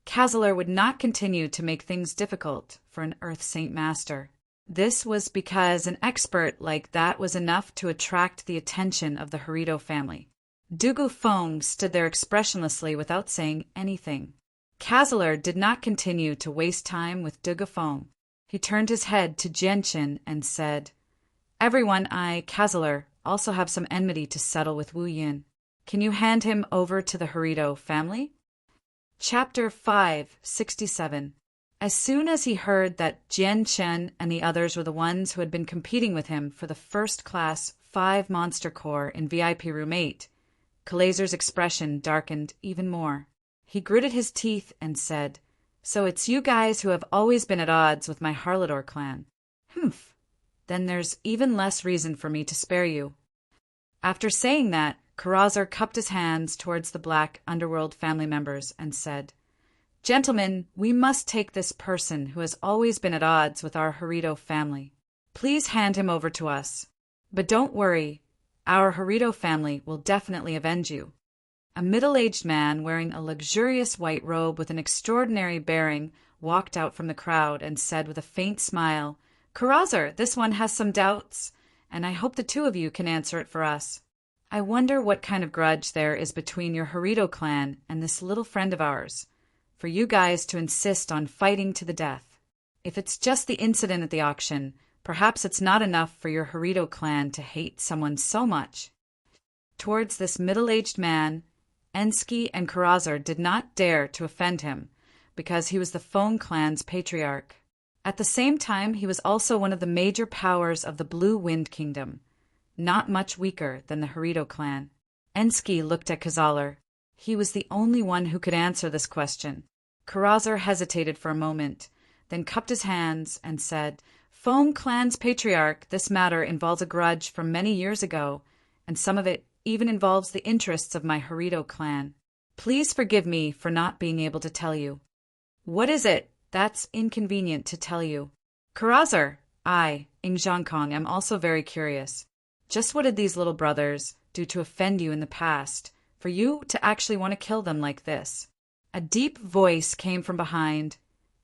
Kazalar would not continue to make things difficult for an Earth Saint Master. This was because an expert like that was enough to attract the attention of the Harito family. Dugu Feng stood there expressionlessly without saying anything. Kazalar did not continue to waste time with Dugu Feng. He turned his head to Jianqin and said, "Everyone, I, Kazalar, also have some enmity to settle with Wu Yin. Can you hand him over to the Harito family?" Chapter 567. As soon as he heard that Jianqin and the others were the ones who had been competing with him for the first-class 5 Monster Core in VIP Room 8, Kalazar's expression darkened even more. He gritted his teeth and said, "So it's you guys who have always been at odds with my Harlador clan. Humph. Then there's even less reason for me to spare you." After saying that, Karazar cupped his hands towards the Black Underworld family members and said, "Gentlemen, we must take this person who has always been at odds with our Harito family. Please hand him over to us. But don't worry, our Harito family will definitely avenge you." A middle-aged man wearing a luxurious white robe with an extraordinary bearing walked out from the crowd and said with a faint smile, "Karazar, this one has some doubts, and I hope the two of you can answer it for us. I wonder what kind of grudge there is between your Harito clan and this little friend of ours, for you guys to insist on fighting to the death. If it's just the incident at the auction, perhaps it's not enough for your Harito clan to hate someone so much." Towards this middle-aged man, Ensky and Karazar did not dare to offend him, because he was the Feng clan's patriarch. At the same time, he was also one of the major powers of the Blue Wind Kingdom, not much weaker than the Harito clan. Ensky looked at Kazalar. He was the only one who could answer this question. Karazar hesitated for a moment, then cupped his hands and said, "Feng clan's patriarch, this matter involves a grudge from many years ago, and some of it even involves the interests of my Harito clan. Please forgive me for not being able to tell you." "What is it that's inconvenient to tell you?" "Karazar, I, Ing Zhangkong, am also very curious. Just what did these little brothers do to offend you in the past, for you to actually want to kill them like this?" A deep voice came from behind,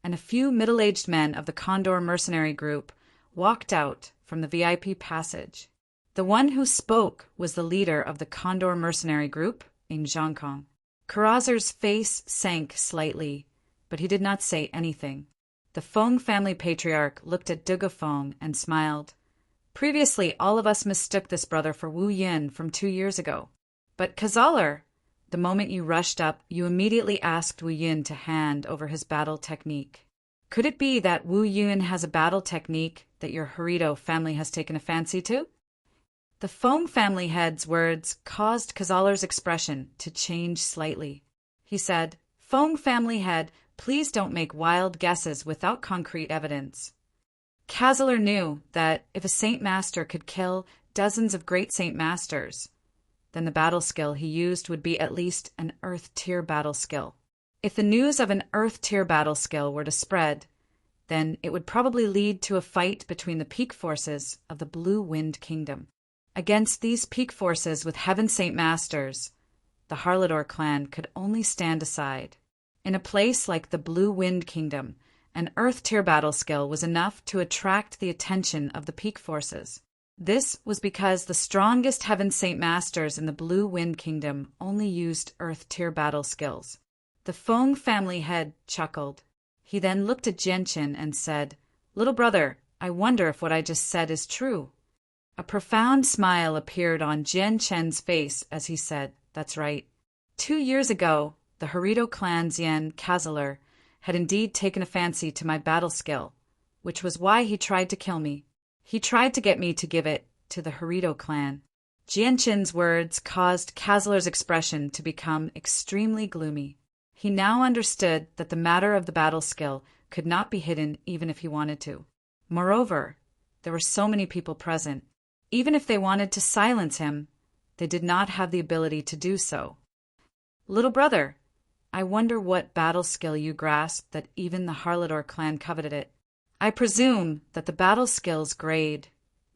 and a few middle-aged men of the Condor mercenary group walked out from the VIP passage. The one who spoke was the leader of the Condor mercenary group, Ing Zhangkong. Karazar's face sank slightly, but he did not say anything. The Feng family patriarch looked at Dugu Feng and smiled. "Previously, all of us mistook this brother for Wu Yin from 2 years ago. But Kazalar, the moment you rushed up, you immediately asked Wu Yin to hand over his battle technique. Could it be that Wu Yin has a battle technique that your Harito family has taken a fancy to?" The Feng family head's words caused Kazalar's expression to change slightly. He said, "Feng family head, please don't make wild guesses without concrete evidence." Kazalar knew that if a Saint Master could kill dozens of great Saint Masters, then the battle skill he used would be at least an Earth-tier battle skill. If the news of an Earth-tier battle skill were to spread, then it would probably lead to a fight between the peak forces of the Blue Wind Kingdom. Against these peak forces with Heaven Saint Masters, the Harlador clan could only stand aside. In a place like the Blue Wind Kingdom, an Earth-tier battle skill was enough to attract the attention of the peak forces. This was because the strongest Heaven Saint Masters in the Blue Wind Kingdom only used Earth-tier battle skills. The Feng family head chuckled. He then looked at Jianchen and said, "Little brother, I wonder if what I just said is true." A profound smile appeared on Jianchen's face as he said, "That's right. 2 years ago, the Harito clan's Yan Kazaler had indeed taken a fancy to my battle skill, which was why he tried to kill me. He tried to get me to give it to the Harito clan." Jianchen's words caused Kazaler's expression to become extremely gloomy. He now understood that the matter of the battle skill could not be hidden even if he wanted to. Moreover, there were so many people present. Even if they wanted to silence him, they did not have the ability to do so. "Little brother, I wonder what battle skill you grasped that even the Harlador clan coveted it. I presume that the battle skill's grade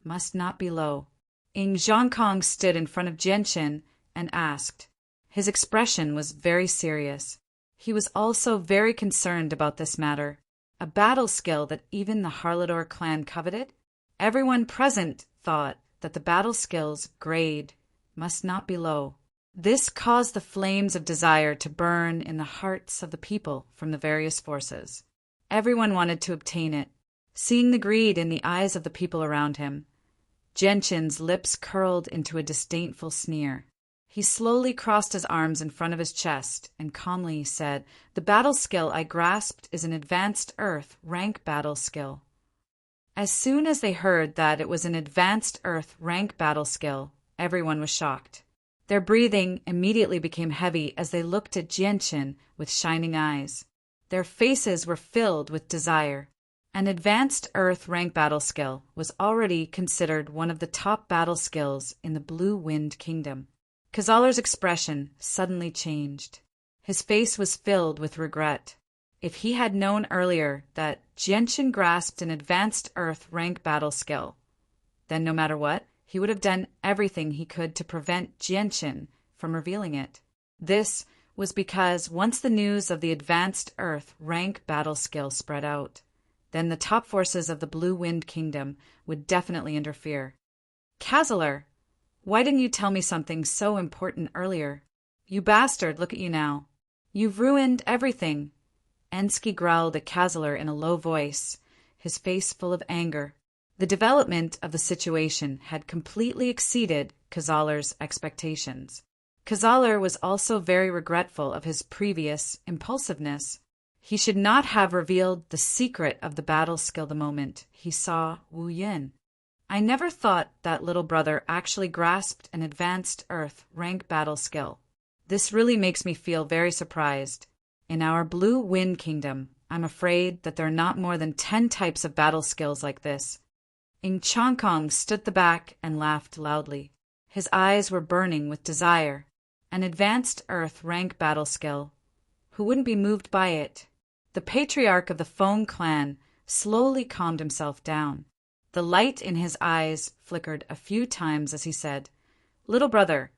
must not be low." Ing Zhongkong stood in front of Jianchen and asked. His expression was very serious. He was also very concerned about this matter. A battle skill that even the Harlador clan coveted? Everyone present thought that the battle skill's grade must not be low. This caused the flames of desire to burn in the hearts of the people from the various forces. Everyone wanted to obtain it. Seeing the greed in the eyes of the people around him, Jianchen's lips curled into a disdainful sneer. He slowly crossed his arms in front of his chest and calmly said, "The battle skill I grasped is an advanced Earth rank battle skill." As soon as they heard that it was an advanced Earth rank battle skill, everyone was shocked. Their breathing immediately became heavy as they looked at Jianchen with shining eyes. Their faces were filled with desire. An advanced Earth rank battle skill was already considered one of the top battle skills in the Blue Wind Kingdom. Kazaler's expression suddenly changed. His face was filled with regret. If he had known earlier that Jianchen grasped an advanced Earth rank battle skill, then no matter what, he would have done everything he could to prevent Jianchen from revealing it. This was because once the news of the advanced Earth rank battle skill spread out, then the top forces of the Blue Wind Kingdom would definitely interfere. "Kazaler, why didn't you tell me something so important earlier? You bastard, look at you now. You've ruined everything." Ensky growled at Kazaler in a low voice, his face full of anger. The development of the situation had completely exceeded Kazaler's expectations. Kazaler was also very regretful of his previous impulsiveness. He should not have revealed the secret of the battle skill the moment he saw Wu Yin. "I never thought that little brother actually grasped an advanced Earth rank battle skill. This really makes me feel very surprised. In our Blue Wind Kingdom, I'm afraid that there are not more than 10 types of battle skills like this." Ing Chongkong stood at the back and laughed loudly. His eyes were burning with desire. An advanced Earth rank battle skill. Who wouldn't be moved by it? The patriarch of the Feng clan slowly calmed himself down. The light in his eyes flickered a few times as he said, "Little brother,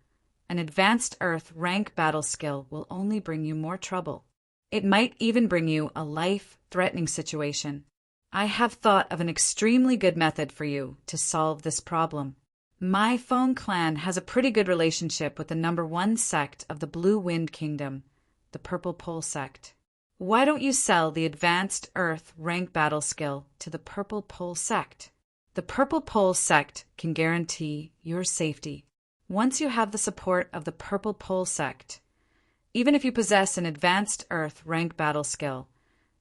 an advanced Earth rank battle skill will only bring you more trouble. It might even bring you a life-threatening situation. I have thought of an extremely good method for you to solve this problem. My Feng clan has a pretty good relationship with the #1 sect of the Blue Wind Kingdom, the Purple Pole sect. Why don't you sell the advanced Earth rank battle skill to the Purple Pole sect? The Purple Pole sect can guarantee your safety. Once you have the support of the Purple Pole sect, even if you possess an advanced Earth rank battle skill,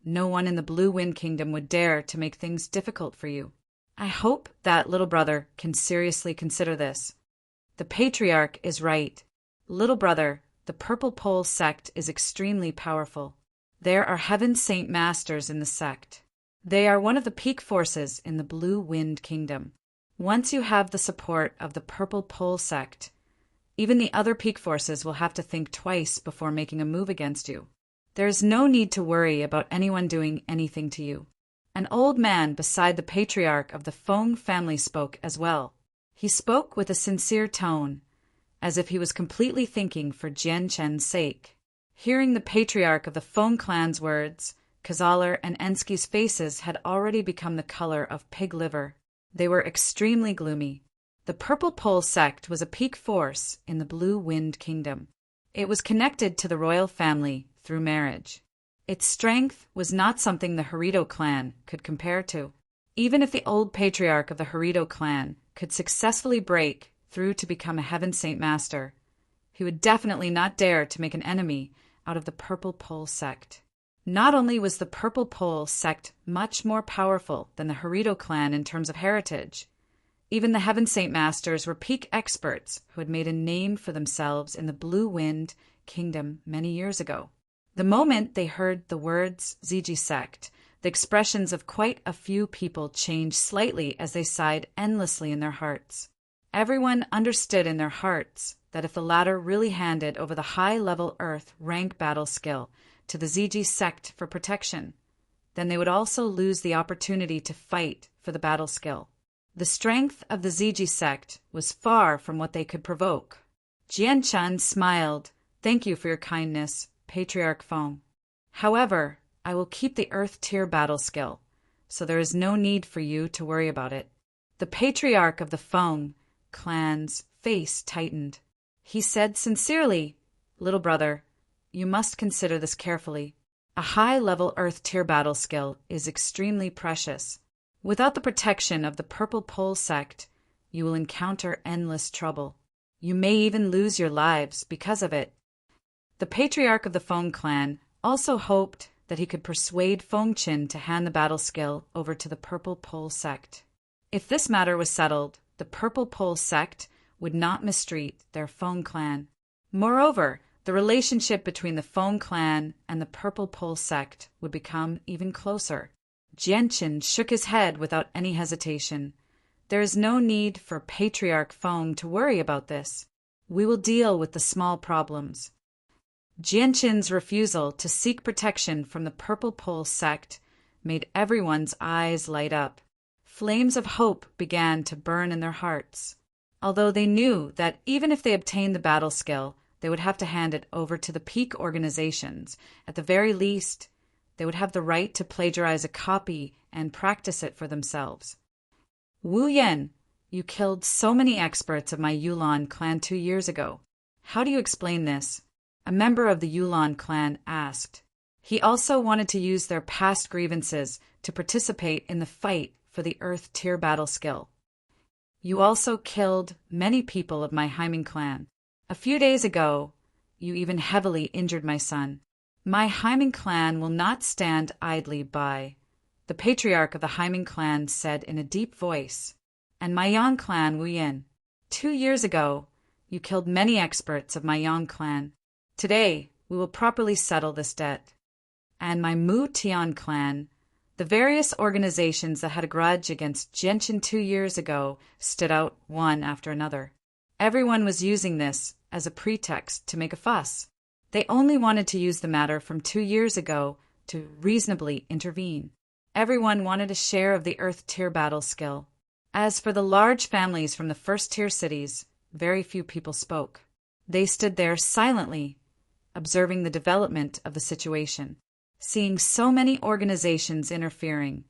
no one in the Blue Wind Kingdom would dare to make things difficult for you. I hope that little brother can seriously consider this. The patriarch is right. Little brother, the Purple Pole sect is extremely powerful. There are Heaven Saint Masters in the sect. They are one of the peak forces in the Blue Wind Kingdom. Once you have the support of the Purple Pole sect, even the other peak forces will have to think twice before making a move against you. There is no need to worry about anyone doing anything to you." An old man beside the patriarch of the Feng family spoke as well. He spoke with a sincere tone, as if he was completely thinking for Jianchen's sake. Hearing the patriarch of the Feng clan's words, Kazaler and Ensky's faces had already become the color of pig liver. They were extremely gloomy. The Purple Pole sect was a peak force in the Blue Wind Kingdom. It was connected to the royal family through marriage. Its strength was not something the Harito clan could compare to. Even if the old patriarch of the Harito clan could successfully break through to become a Heaven Saint Master, he would definitely not dare to make an enemy out of the Purple Pole sect. Not only was the Purple Pole sect much more powerful than the Harito clan in terms of heritage, even the Heaven Saint Masters were peak experts who had made a name for themselves in the Blue Wind Kingdom many years ago. The moment they heard the words Ziji sect, the expressions of quite a few people changed slightly as they sighed endlessly in their hearts. Everyone understood in their hearts that if the latter really handed over the high-level Earth rank battle skill to the Ziji sect for protection, then they would also lose the opportunity to fight for the battle skill. The strength of the Ziji sect was far from what they could provoke. Jianshan smiled. "Thank you for your kindness, Patriarch Feng. However, I will keep the Earth tier battle skill, so there is no need for you to worry about it." The patriarch of the Feng clan's face tightened. He said sincerely, "Little brother, you must consider this carefully. A high-level Earth tier battle skill is extremely precious. Without the protection of the Purple Pole sect, you will encounter endless trouble. You may even lose your lives because of it." The patriarch of the Feng clan also hoped that he could persuade Fengqin to hand the battle skill over to the Purple Pole sect. If this matter was settled, the Purple Pole sect would not mistreat their Feng clan. Moreover, the relationship between the Feng clan and the Purple Pole sect would become even closer. Jianshan shook his head without any hesitation. "There is no need for Patriarch Feng to worry about this. We will deal with the small problems." Jianshan's refusal to seek protection from the Purple Pole sect made everyone's eyes light up. Flames of hope began to burn in their hearts. Although they knew that even if they obtained the battle skill, they would have to hand it over to the peak organizations. At the very least, they would have the right to plagiarize a copy and practice it for themselves. "Wu Yan, you killed so many experts of my Yulan clan 2 years ago. How do you explain this?" a member of the Yulan clan asked. He also wanted to use their past grievances to participate in the fight for the Earth tier battle skill. "You also killed many people of my Hyman clan. A few days ago, you even heavily injured my son. My Hyman clan will not stand idly by," the patriarch of the Hyman clan said in a deep voice. "And my Yang clan, Wu Yin. 2 years ago, you killed many experts of my Yang clan. Today, we will properly settle this debt. And my Mu Tian clan," the various organizations that had a grudge against Jianshan 2 years ago stood out one after another. Everyone was using this as a pretext to make a fuss. They only wanted to use the matter from 2 years ago to reasonably intervene. Everyone wanted a share of the Earth tier battle skill. As for the large families from the first-tier cities, very few people spoke. They stood there silently, observing the development of the situation. Seeing so many organizations interfering,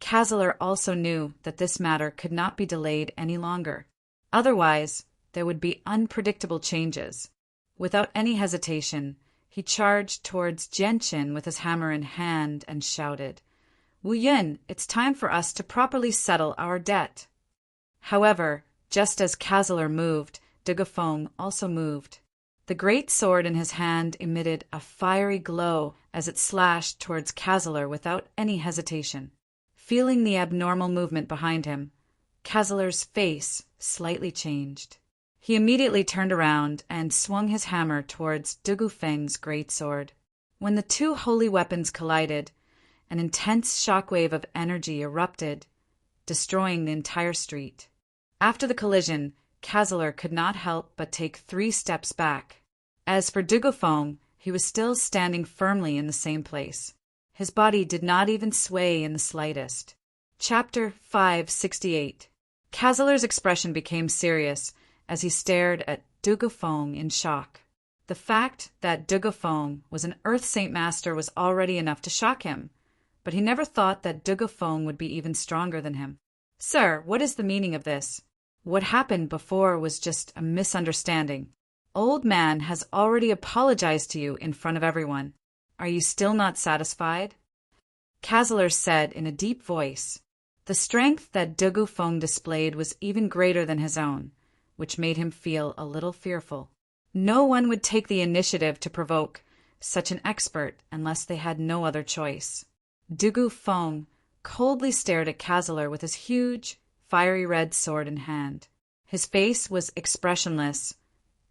Kazeler also knew that this matter could not be delayed any longer. Otherwise, there would be unpredictable changes. Without any hesitation, he charged towards Jianshan with his hammer in hand and shouted, "Wu Yun, it's time for us to properly settle our debt." However, just as Kazeler moved, Dugafeng also moved. The great sword in his hand emitted a fiery glow as it slashed towards Kazeler without any hesitation. Feeling the abnormal movement behind him, Kazeler's face slightly changed. He immediately turned around and swung his hammer towards Dugufeng's great sword. When the two holy weapons collided, an intense shockwave of energy erupted, destroying the entire street. After the collision, Kazeler could not help but take 3 steps back. As for Dugufeng, he was still standing firmly in the same place. His body did not even sway in the slightest. Chapter 568. Kazeler's expression became serious as he stared at Dugufeng in shock. The fact that Dugufeng was an Earth Saint Master was already enough to shock him, but he never thought that Dugufeng would be even stronger than him. "Sir, what is the meaning of this?" What happened before was just a misunderstanding. Old Man has already apologized to you in front of everyone. Are you still not satisfied? Kazaler said in a deep voice. The strength that Dugu Feng displayed was even greater than his own, which made him feel a little fearful. No one would take the initiative to provoke such an expert unless they had no other choice. Dugu Feng coldly stared at Kazaler with his huge, fiery red sword in hand. His face was expressionless,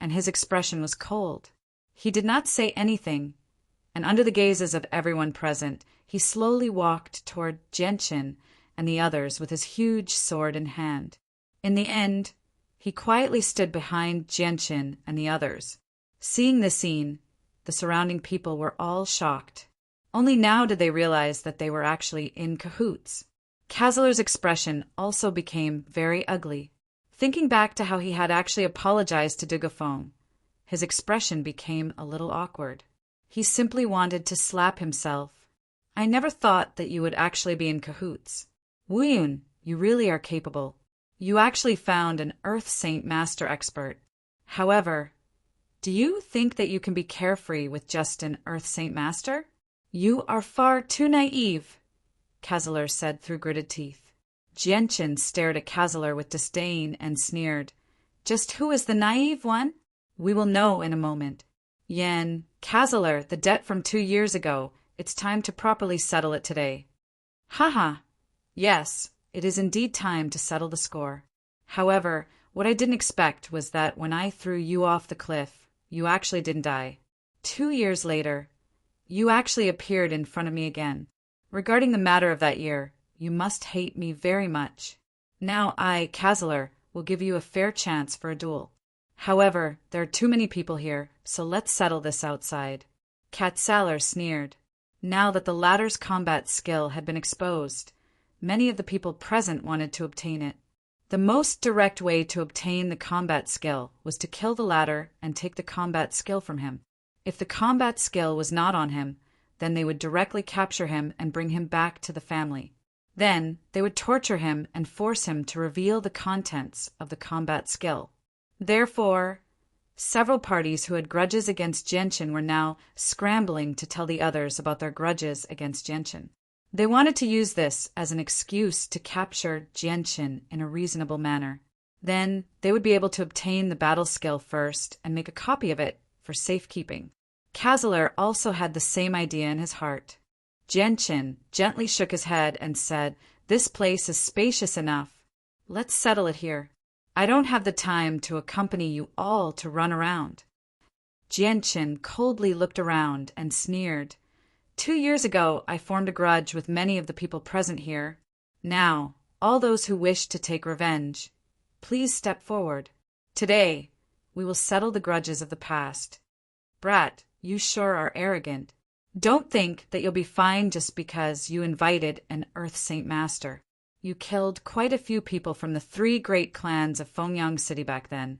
and his expression was cold. He did not say anything, and under the gazes of everyone present, he slowly walked toward Genshin and the others with his huge sword in hand. In the end, he quietly stood behind Genshin and the others. Seeing this scene, the surrounding people were all shocked. Only now did they realize that they were actually in cahoots. Kazaler's expression also became very ugly. Thinking back to how he had actually apologized to Dugafeng, his expression became a little awkward. He simply wanted to slap himself. I never thought that you would actually be in cahoots. Wuyun, you really are capable. You actually found an Earth Saint Master expert. However, do you think that you can be carefree with just an Earth Saint Master? You are far too naive, Kazaler said through gritted teeth. Genshin stared at Kazaler with disdain and sneered. Just who is the naive one? We will know in a moment. Yen, Kazaler, the debt from 2 years ago. It's time to properly settle it today. Haha. Yes, it is indeed time to settle the score. However, what I didn't expect was that when I threw you off the cliff, you actually didn't die. 2 years later, you actually appeared in front of me again. Regarding the matter of that year, you must hate me very much. Now I, Kazaler, will give you a fair chance for a duel. However, there are too many people here, so let's settle this outside. Katsaler sneered. Now that the latter's combat skill had been exposed, many of the people present wanted to obtain it. The most direct way to obtain the combat skill was to kill the latter and take the combat skill from him. If the combat skill was not on him, then they would directly capture him and bring him back to the family. Then they would torture him and force him to reveal the contents of the combat skill. Therefore, several parties who had grudges against Genshin were now scrambling to tell the others about their grudges against Genshin. They wanted to use this as an excuse to capture Genshin in a reasonable manner. Then they would be able to obtain the battle skill first and make a copy of it for safekeeping. Kazaler also had the same idea in his heart. Genshin gently shook his head and said, "This place is spacious enough. Let's settle it here. I don't have the time to accompany you all to run around." Genshin coldly looked around and sneered. 2 years ago, I formed a grudge with many of the people present here. Now, all those who wish to take revenge, please step forward. Today, we will settle the grudges of the past. Brat, you sure are arrogant. Don't think that you'll be fine just because you invited an Earth Saint Master. You killed quite a few people from the 3 great clans of Fengyang City back then.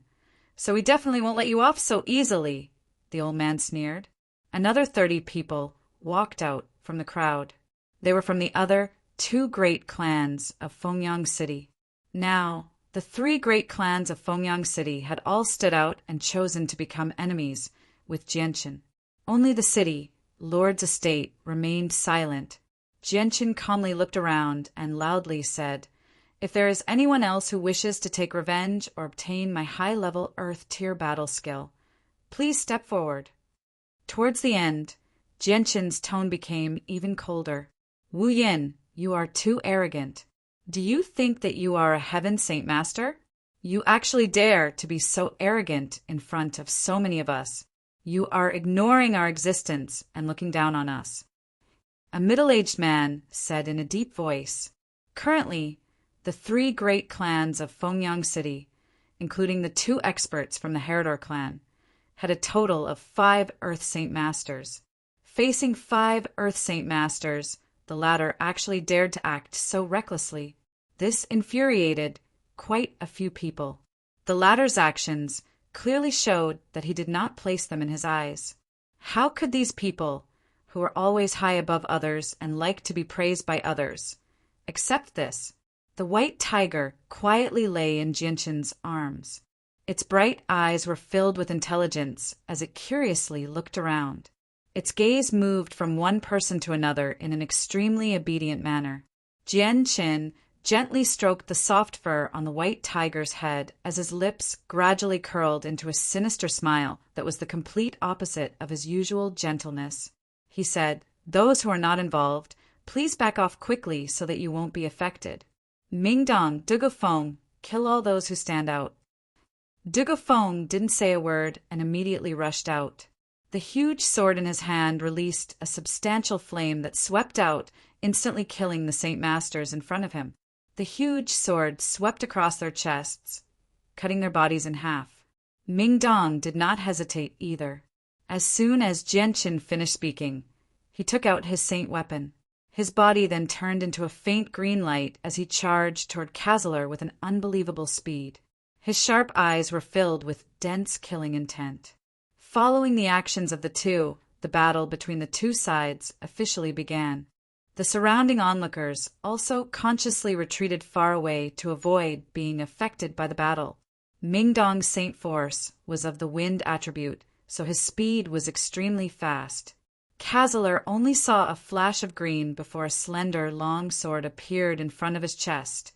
So we definitely won't let you off so easily, the old man sneered. Another 30 people walked out from the crowd. They were from the other 2 great clans of Fengyang City. Now, the 3 great clans of Fengyang City had all stood out and chosen to become enemies with Genshin. Only the city, Lord's estate, remained silent. Genshin calmly looked around and loudly said, "If there is anyone else who wishes to take revenge or obtain my high-level Earth tier battle skill, please step forward." Towards the end, Genshin's tone became even colder. "Wu Yin, you are too arrogant. Do you think that you are a Heaven Saint Master? You actually dare to be so arrogant in front of so many of us. You are ignoring our existence and looking down on us." A middle-aged man said in a deep voice, "Currently, the 3 great clans of Fengyang City, including the 2 experts from the Herodor clan, had a total of 5 Earth Saint Masters. Facing 5 Earth Saint Masters, the latter actually dared to act so recklessly. This infuriated quite a few people. The latter's actions clearly showed that he did not place them in his eyes. How could these people, who were always high above others and liked to be praised by others, accept this? The white tiger quietly lay in Jianshin's arms. Its bright eyes were filled with intelligence as it curiously looked around. Its gaze moved from one person to another in an extremely obedient manner. Jianshin gently stroked the soft fur on the white tiger's head as his lips gradually curled into a sinister smile that was the complete opposite of his usual gentleness. He said, "Those who are not involved, please back off quickly so that you won't be affected. Mingdong, Dugofeng, kill all those who stand out." Dugofeng didn't say a word and immediately rushed out. The huge sword in his hand released a substantial flame that swept out, instantly killing the Saint Masters in front of him. The huge sword swept across their chests, cutting their bodies in half. Mingdong did not hesitate either. As soon as Jianshin finished speaking, he took out his saint weapon. His body then turned into a faint green light as he charged toward Kazaler with an unbelievable speed. His sharp eyes were filled with dense killing intent. Following the actions of the two, the battle between the two sides officially began. The surrounding onlookers also consciously retreated far away to avoid being affected by the battle. Mingdong's saint force was of the wind attribute, so his speed was extremely fast. Kazaler only saw a flash of green before a slender, long sword appeared in front of his chest,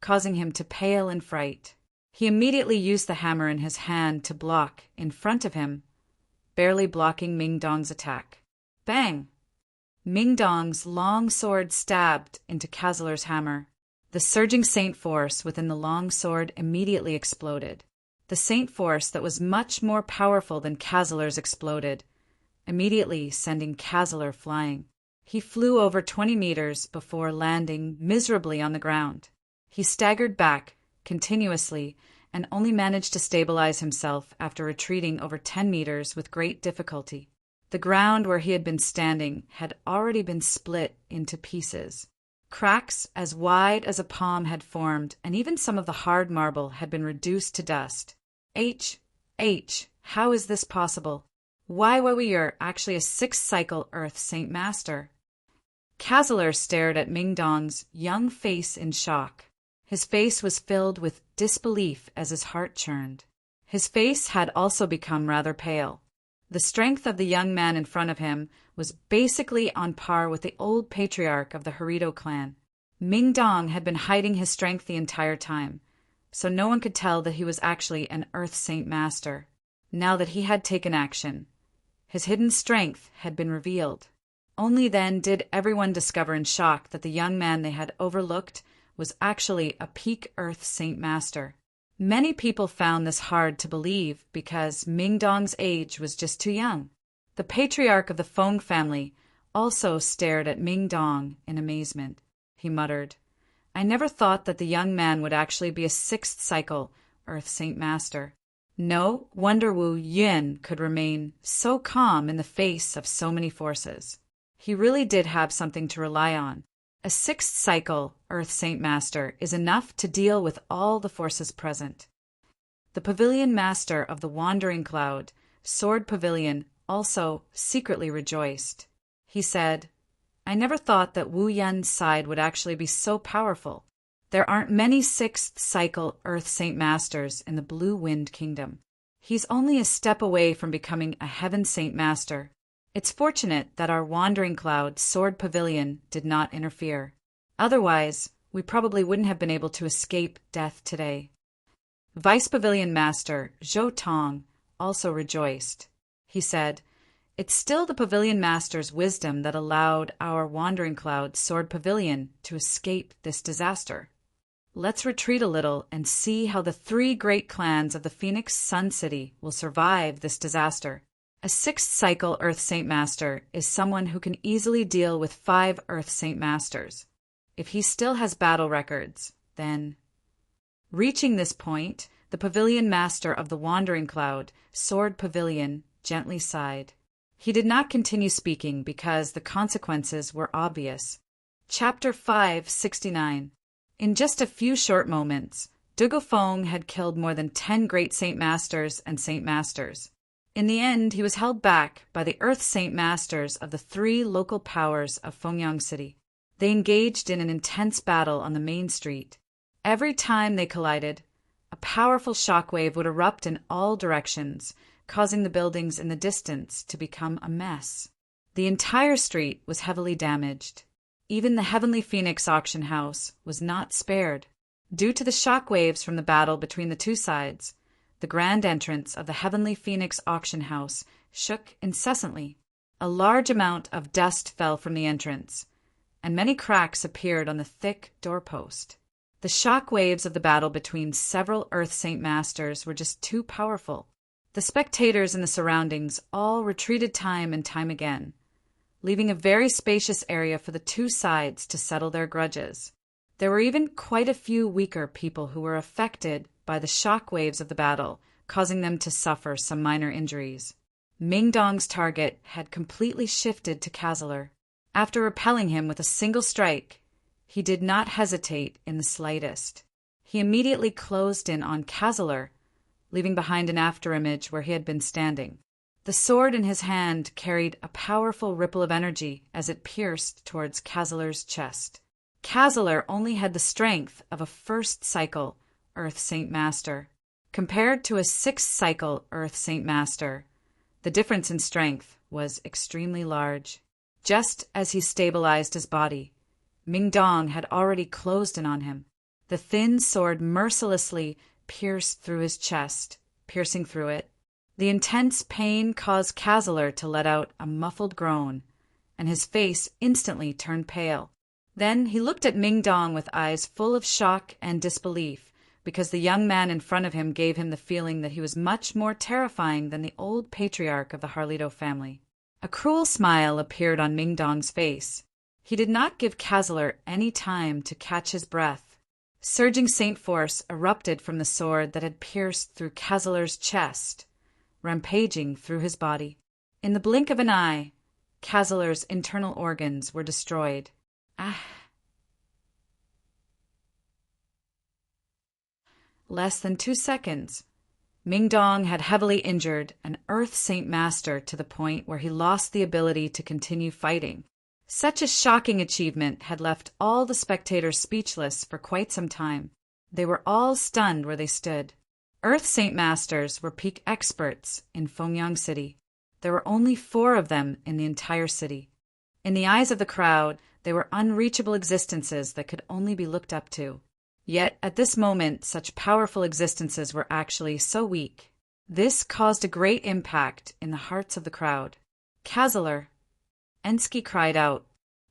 causing him to pale in fright. He immediately used the hammer in his hand to block in front of him, barely blocking Mingdong's attack. Bang! Mingdong's long sword stabbed into Kazaler's hammer. The surging saint force within the long sword immediately exploded. The saint force that was much more powerful than Kazaler's exploded, immediately sending Kazaler flying. He flew over 20 meters before landing miserably on the ground. He staggered back continuously and only managed to stabilize himself after retreating over 10 meters with great difficulty. The ground where he had been standing had already been split into pieces. Cracks as wide as a palm had formed, and even some of the hard marble had been reduced to dust. How is this possible? Why we are actually a 6th cycle Earth Saint Master? Kazaler stared at Mingdong's young face in shock. His face was filled with disbelief as his heart churned. His face had also become rather pale. The strength of the young man in front of him was basically on par with the old patriarch of the Harido clan. Mingdong had been hiding his strength the entire time, so no one could tell that he was actually an Earth Saint Master. Now that he had taken action, his hidden strength had been revealed. Only then did everyone discover in shock that the young man they had overlooked was actually a peak Earth Saint Master. Many people found this hard to believe because Mingdong's age was just too young. The patriarch of the Feng family also stared at Mingdong in amazement. He muttered, "I never thought that the young man would actually be a 6th cycle Earth Saint Master. No wonder Wu Yun could remain so calm in the face of so many forces. He really did have something to rely on. A 6th cycle Earth Saint Master is enough to deal with all the forces present." The Pavilion Master of the Wandering Cloud, Sword Pavilion, also secretly rejoiced. He said, "I never thought that Wu Yun's side would actually be so powerful. There aren't many 6th cycle Earth Saint Masters in the Blue Wind Kingdom. He's only a step away from becoming a Heaven Saint Master. It's fortunate that our Wandering Cloud Sword Pavilion did not interfere. Otherwise, we probably wouldn't have been able to escape death today." Vice Pavilion Master Zhou Tong also rejoiced. He said, "It's still the Pavilion Master's wisdom that allowed our Wandering Cloud Sword Pavilion to escape this disaster. Let's retreat a little and see how the 3 great clans of the Phoenix Sun City will survive this disaster. A 6th cycle Earth Saint Master is someone who can easily deal with 5 Earth Saint Masters. If he still has battle records, then..." Reaching this point, the Pavilion Master of the Wandering Cloud, Sword Pavilion, gently sighed. He did not continue speaking because the consequences were obvious. Chapter 569. In just a few short moments, Dugofeng had killed more than 10 great Saint Masters and Saint Masters. In the end, he was held back by the Earth Saint Masters of the 3 local powers of Fengyang City. They engaged in an intense battle on the main street. Every time they collided, a powerful shockwave would erupt in all directions, causing the buildings in the distance to become a mess. The entire street was heavily damaged. Even the Heavenly Phoenix auction house was not spared. Due to the shockwaves from the battle between the two sides, the grand entrance of the Heavenly Phoenix auction house shook incessantly. A large amount of dust fell from the entrance, and many cracks appeared on the thick doorpost. The shock waves of the battle between several Earth Saint Masters were just too powerful. The spectators in the surroundings all retreated time and time again, leaving a very spacious area for the two sides to settle their grudges. There were even quite a few weaker people who were affected by the shock waves of the battle, causing them to suffer some minor injuries. Ming Dong's target had completely shifted to Kazaler. After repelling him with a single strike, he did not hesitate in the slightest. He immediately closed in on Kazaler, leaving behind an afterimage where he had been standing. The sword in his hand carried a powerful ripple of energy as it pierced towards Kazaler's chest. Kazaler only had the strength of a first-cycle Earth Saint Master. Compared to a sixth-cycle Earth Saint Master, the difference in strength was extremely large. Just as he stabilized his body, Ming Dong had already closed in on him. The thin sword mercilessly pierced through his chest, piercing through it. The intense pain caused Kazaler to let out a muffled groan, and his face instantly turned pale. Then he looked at Ming Dong with eyes full of shock and disbelief, because the young man in front of him gave him the feeling that he was much more terrifying than the old patriarch of the Harlito family. A cruel smile appeared on Ming Dong's face. He did not give Kazaler any time to catch his breath. Surging saint force erupted from the sword that had pierced through Kazaler's chest, rampaging through his body. In the blink of an eye, Kazaler's internal organs were destroyed. Less than 2 seconds, Ming Dong had heavily injured an Earth Saint Master to the point where he lost the ability to continue fighting. Such a shocking achievement had left all the spectators speechless for quite some time. They were all stunned where they stood. Earth Saint Masters were peak experts in Fengyang City. There were only 4 of them in the entire city. In the eyes of the crowd, they were unreachable existences that could only be looked up to. Yet, at this moment, such powerful existences were actually so weak. This caused a great impact in the hearts of the crowd. Kazaler, Ensky cried out.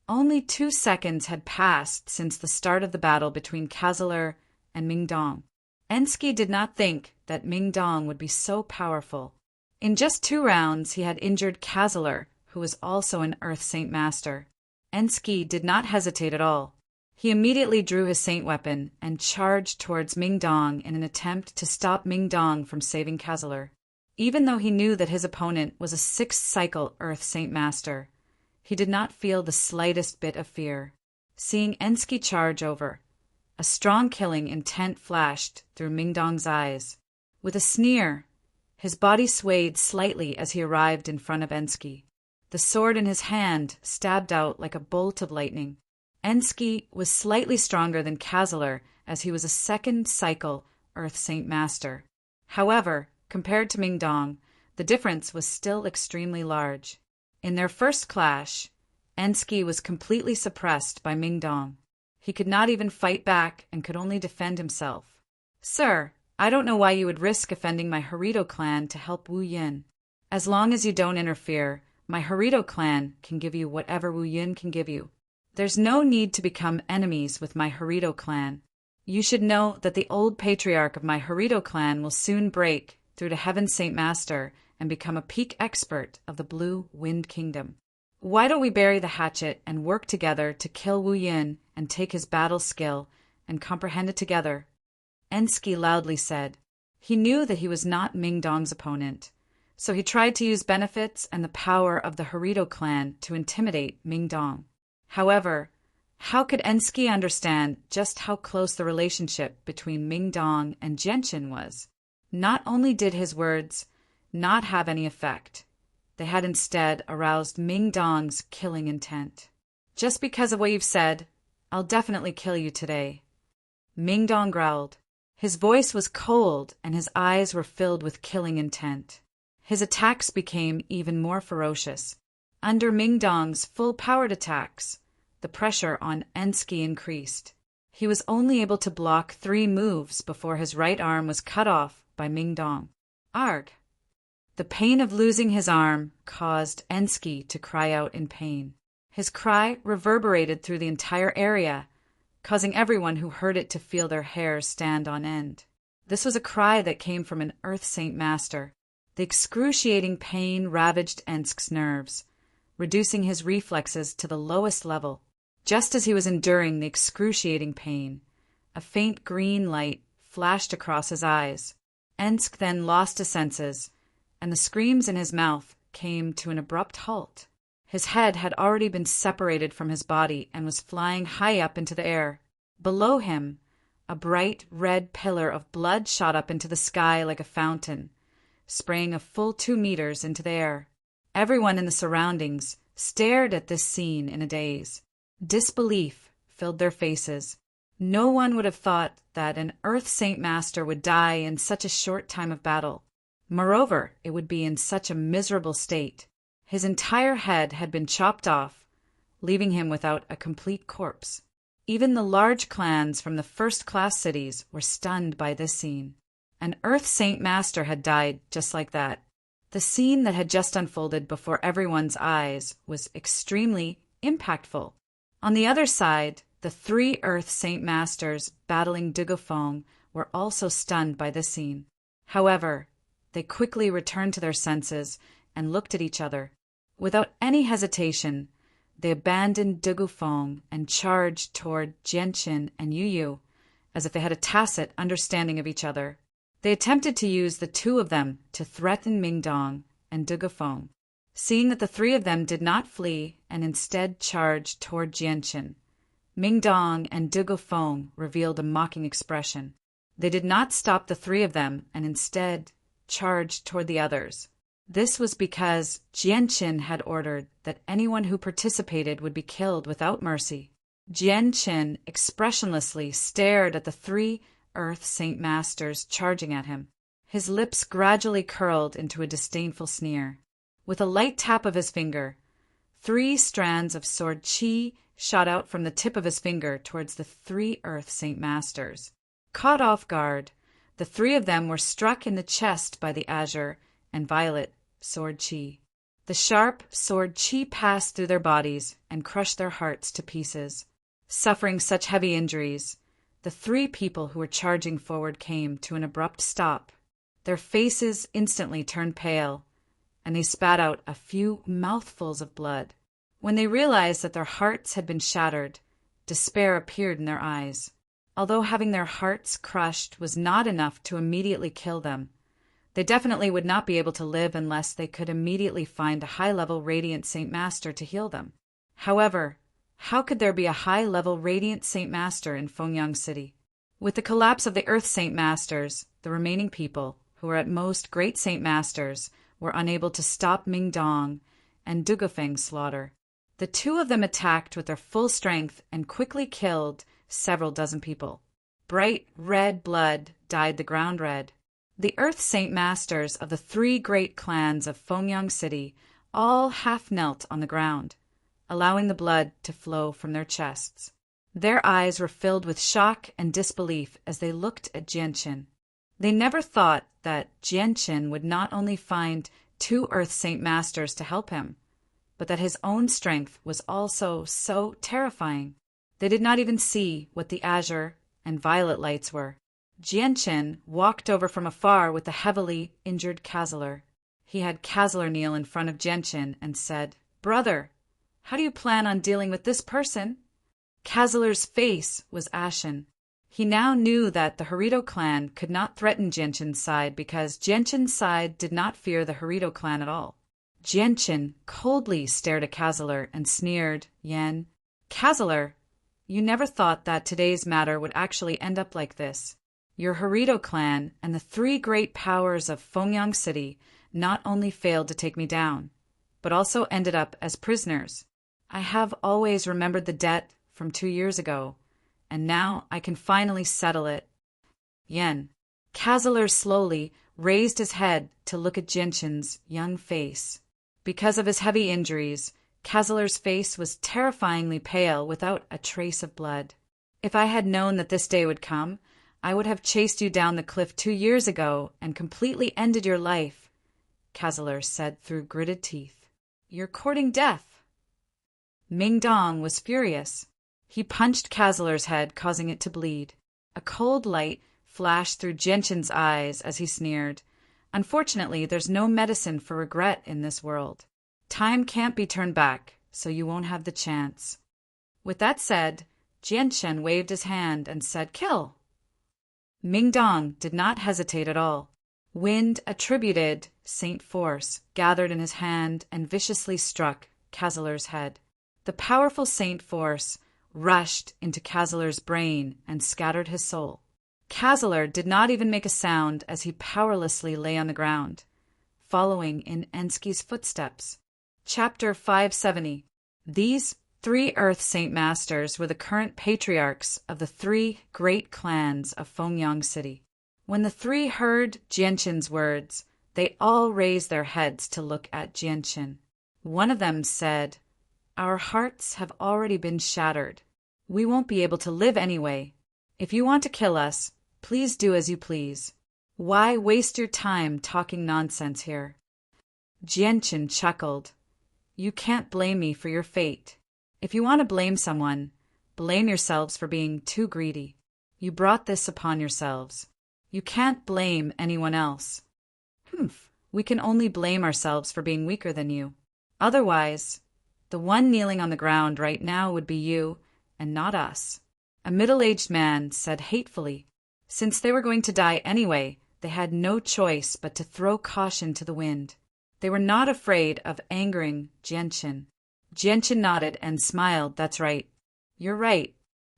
Only 2 seconds had passed since the start of the battle between Kazaler and Ming Dong. Ensky did not think that Ming Dong would be so powerful. In just 2 rounds, he had injured Kazaler, who was also an Earth Saint Master. Ensky did not hesitate at all. He immediately drew his saint weapon and charged towards Ming Dong in an attempt to stop Ming Dong from saving Kazaler. Even though he knew that his opponent was a 6th-cycle Earth Saint Master, he did not feel the slightest bit of fear. Seeing Ensky charge over, a strong killing intent flashed through Ming Dong's eyes. With a sneer, his body swayed slightly as he arrived in front of Ensky. The sword in his hand stabbed out like a bolt of lightning. Ensky was slightly stronger than Kazaler, as he was a 2nd-cycle Earth Saint Master. However, compared to Ming Dong, the difference was still extremely large. In their first clash, Ensky was completely suppressed by Ming Dong. He could not even fight back and could only defend himself. "Sir, I don't know why you would risk offending my Harito clan to help Wu Yin. As long as you don't interfere, my Harito clan can give you whatever Wu Yin can give you. There's no need to become enemies with my Harito clan. You should know that the old patriarch of my Harito clan will soon break through to Heaven Saint Master and become a peak expert of the Blue Wind Kingdom. Why don't we bury the hatchet and work together to kill Wu Yin and take his battle skill and comprehend it together?" Ensky loudly said. He knew that he was not Ming Dong's opponent, so he tried to use benefits and the power of the Harito clan to intimidate Ming Dong. However, how could Ensky understand just how close the relationship between Ming Dong and Genshin was? Not only did his words not have any effect, they had instead aroused Ming Dong's killing intent. Just because of what you've said, I'll definitely kill you today. Mingdong growled. His voice was cold and his eyes were filled with killing intent. His attacks became even more ferocious. Under Mingdong's full-powered attacks, the pressure on Ensky increased. He was only able to block 3 moves before his right arm was cut off by Mingdong. Arg! The pain of losing his arm caused Ensky to cry out in pain. His cry reverberated through the entire area, causing everyone who heard it to feel their hair stand on end. This was a cry that came from an Earth Saint Master. The excruciating pain ravaged Ensk's nerves, reducing his reflexes to the lowest level. Just as he was enduring the excruciating pain, a faint green light flashed across his eyes. Ensk then lost his senses, and the screams in his mouth came to an abrupt halt. His head had already been separated from his body and was flying high up into the air. Below him, a bright red pillar of blood shot up into the sky like a fountain, spraying a full 2 meters into the air. Everyone in the surroundings stared at this scene in a daze. Disbelief filled their faces. No one would have thought that an Earth Saint Master would die in such a short time of battle. Moreover, it would be in such a miserable state. His entire head had been chopped off, leaving him without a complete corpse. Even the large clans from the first-class cities were stunned by this scene. An Earth Saint Master had died just like that. The scene that had just unfolded before everyone's eyes was extremely impactful. On the other side, the 3 Earth Saint Masters battling Dugofeng were also stunned by this scene. However, they quickly returned to their senses and looked at each other. Without any hesitation, they abandoned Dugofeng and charged toward Jianqin and Yuyu, as if they had a tacit understanding of each other. They attempted to use the 2 of them to threaten Mingdong and Dugofeng. Seeing that the 3 of them did not flee and instead charged toward Jianqin, Mingdong and Dugofeng revealed a mocking expression. They did not stop the 3 of them and instead charged toward the others. This was because Jianqin had ordered that anyone who participated would be killed without mercy. Jianqin expressionlessly stared at the 3 Earth Saint Masters charging at him. His lips gradually curled into a disdainful sneer. With a light tap of his finger, 3 strands of sword qi shot out from the tip of his finger towards the 3 Earth Saint Masters. Caught off guard, the 3 of them were struck in the chest by the azure and violet sword qi. The sharp sword qi passed through their bodies and crushed their hearts to pieces. Suffering such heavy injuries, the 3 people who were charging forward came to an abrupt stop. Their faces instantly turned pale, and they spat out a few mouthfuls of blood. When they realized that their hearts had been shattered, despair appeared in their eyes. Although having their hearts crushed was not enough to immediately kill them, they definitely would not be able to live unless they could immediately find a high-level Radiant Saint Master to heal them. However, how could there be a high-level Radiant Saint Master in Fengyang City? With the collapse of the Earth Saint Masters, the remaining people, who were at most Great Saint Masters, were unable to stop Mingdong and Dugofeng's slaughter. The 2 of them attacked with their full strength and quickly killed several dozen people. Bright red blood dyed the ground red. The Earth Saint Masters of the 3 great clans of Fengyang City all half knelt on the ground, allowing the blood to flow from their chests. Their eyes were filled with shock and disbelief as they looked at Jianqin. They never thought that Jianqin would not only find 2 Earth Saint Masters to help him, but that his own strength was also so terrifying. They did not even see what the azure and violet lights were. Jianqin walked over from afar with the heavily injured Kazaler. He had Kazaler kneel in front of Jianqin and said, "Brother, how do you plan on dealing with this person?" Kazaler's face was ashen. He now knew that the Harito clan could not threaten Jianqin's side because Jianqin's side did not fear the Harito clan at all. Jianqin coldly stared at Kazaler and sneered, "Yan, Kazaler, you never thought that today's matter would actually end up like this. Your Harito clan and the 3 great powers of Fengyang City not only failed to take me down, but also ended up as prisoners. I have always remembered the debt from 2 years ago, and now I can finally settle it. Yen. Cazalor slowly raised his head to look at Gentian's young face. Because of his heavy injuries, Cazalor's face was terrifyingly pale without a trace of blood. If I had known that this day would come, I would have chased you down the cliff 2 years ago and completely ended your life, Cazalor said through gritted teeth. You're courting death. Ming Dong was furious. He punched Cazalor's head, causing it to bleed. A cold light flashed through Gentian's eyes as he sneered. Unfortunately, there's no medicine for regret in this world. Time can't be turned back, so you won't have the chance. With that said, Jianchen waved his hand and said, Kill! Ming Dong did not hesitate at all. Wind attributed Saint Force gathered in his hand and viciously struck Cazalor's head. The powerful Saint Force rushed into Cazalor's brain and scattered his soul. Cazalor did not even make a sound as he powerlessly lay on the ground, following in Ensky's footsteps. Chapter 570. These 3 Earth Saint Masters were the current patriarchs of the 3 great clans of Fengyang City. When the 3 heard Jianchen's words, they all raised their heads to look at Jianchen. One of them said, Our hearts have already been shattered. We won't be able to live anyway. If you want to kill us, please do as you please. Why waste your time talking nonsense here? Jianchen chuckled. You can't blame me for your fate. If you want to blame someone, blame yourselves for being too greedy. You brought this upon yourselves. You can't blame anyone else. We can only blame ourselves for being weaker than you. Otherwise, the one kneeling on the ground right now would be you, and not us. A middle-aged man said hatefully. Since they were going to die anyway, they had no choice but to throw caution to the wind. They were not afraid of angering Jianchen. Jianchen nodded and smiled. That's right. You're right.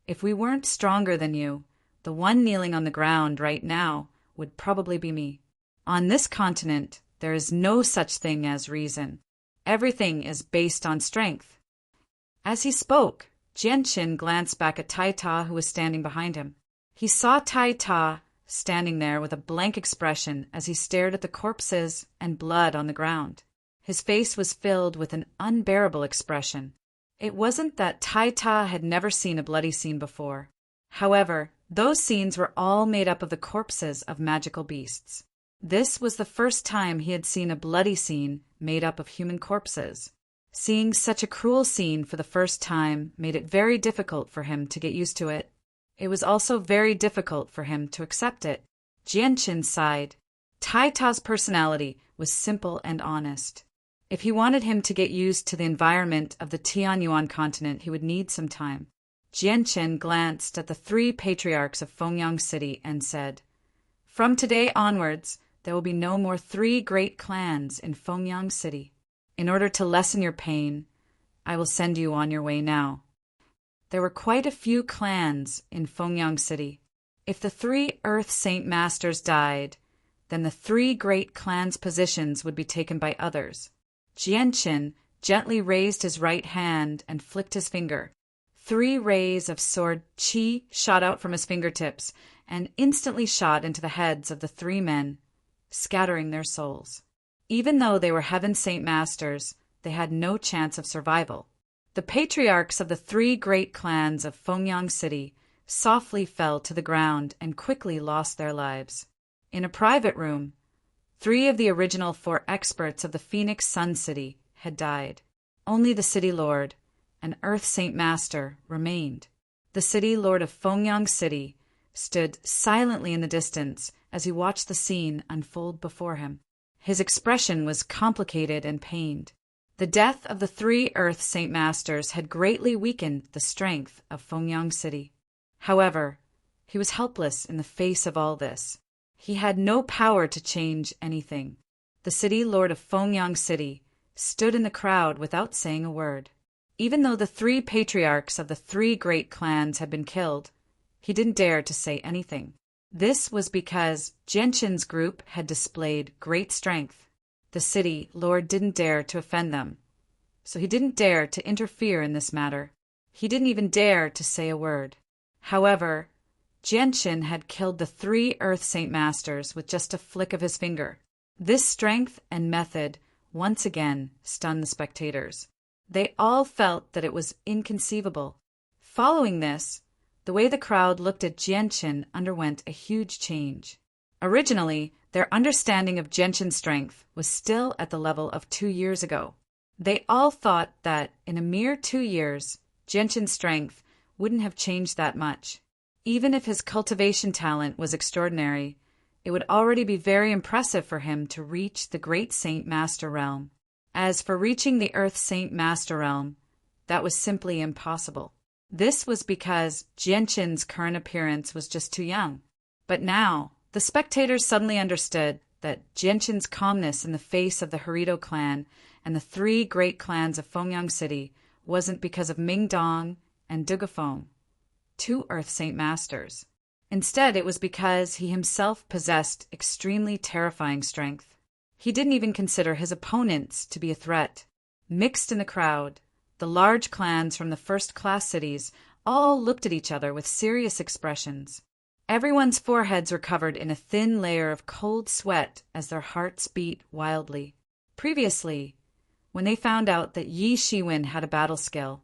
If we weren't stronger than you, the one kneeling on the ground right now would probably be me. On this continent, there is no such thing as reason. Everything is based on strength. As he spoke, Jianchen glanced back at Tai Ta, who was standing behind him. He saw Tai Ta standing there with a blank expression as he stared at the corpses and blood on the ground. His face was filled with an unbearable expression. It wasn't that Tai Ta had never seen a bloody scene before. However, those scenes were all made up of the corpses of magical beasts. This was the first time he had seen a bloody scene made up of human corpses. Seeing such a cruel scene for the first time made it very difficult for him to get used to it. It was also very difficult for him to accept it. Jianchen sighed. Tai Ta's personality was simple and honest. If he wanted him to get used to the environment of the Tianyuan continent, he would need some time. Jianchen glanced at the 3 patriarchs of Fengyang City and said, From today onwards, there will be no more 3 great clans in Fengyang City. In order to lessen your pain, I will send you on your way now. There were quite a few clans in Fengyang City. If the 3 Earth Saint Masters died, then the 3 great clans' positions would be taken by others. Jianchen gently raised his right hand and flicked his finger. 3 rays of sword qi shot out from his fingertips and instantly shot into the heads of the 3 men, scattering their souls. Even though they were Heaven Saint Masters, they had no chance of survival. The patriarchs of the 3 great clans of Fengyang City softly fell to the ground and quickly lost their lives. In a private room, 3 of the original 4 experts of the Phoenix Sun City had died. Only the City Lord, an Earth Saint Master, remained. The City Lord of Fengyang City stood silently in the distance as he watched the scene unfold before him. His expression was complicated and pained. The death of the 3 Earth Saint Masters had greatly weakened the strength of Fengyang City. However, he was helpless in the face of all this. He had no power to change anything. The City Lord of Fengyang City stood in the crowd without saying a word. Even though the 3 patriarchs of the 3 great clans had been killed, he didn't dare to say anything. This was because Jianchen's group had displayed great strength. The City Lord didn't dare to offend them, so he didn't dare to interfere in this matter. He didn't even dare to say a word. However, Genshin had killed the 3 Earth Saint Masters with just a flick of his finger. This strength and method once again stunned the spectators. They all felt that it was inconceivable. Following this, the way the crowd looked at Genshin underwent a huge change. Originally, their understanding of Genshin's strength was still at the level of 2 years ago. They all thought that in a mere 2 years, Genshin's strength wouldn't have changed that much. Even if his cultivation talent was extraordinary, it would already be very impressive for him to reach the Great Saint Master Realm. As for reaching the Earth Saint Master Realm, that was simply impossible. This was because Genshin's current appearance was just too young. But now, the spectators suddenly understood that Genshin's calmness in the face of the Harito clan and the 3 great clans of Fengyang City wasn't because of Mingdong and Dugafeng, 2 Earth Saint Masters. Instead, it was because he himself possessed extremely terrifying strength. He didn't even consider his opponents to be a threat. Mixed in the crowd, the large clans from the first-class cities all looked at each other with serious expressions. Everyone's foreheads were covered in a thin layer of cold sweat as their hearts beat wildly. Previously, when they found out that Yi Shiwen had a battle skill,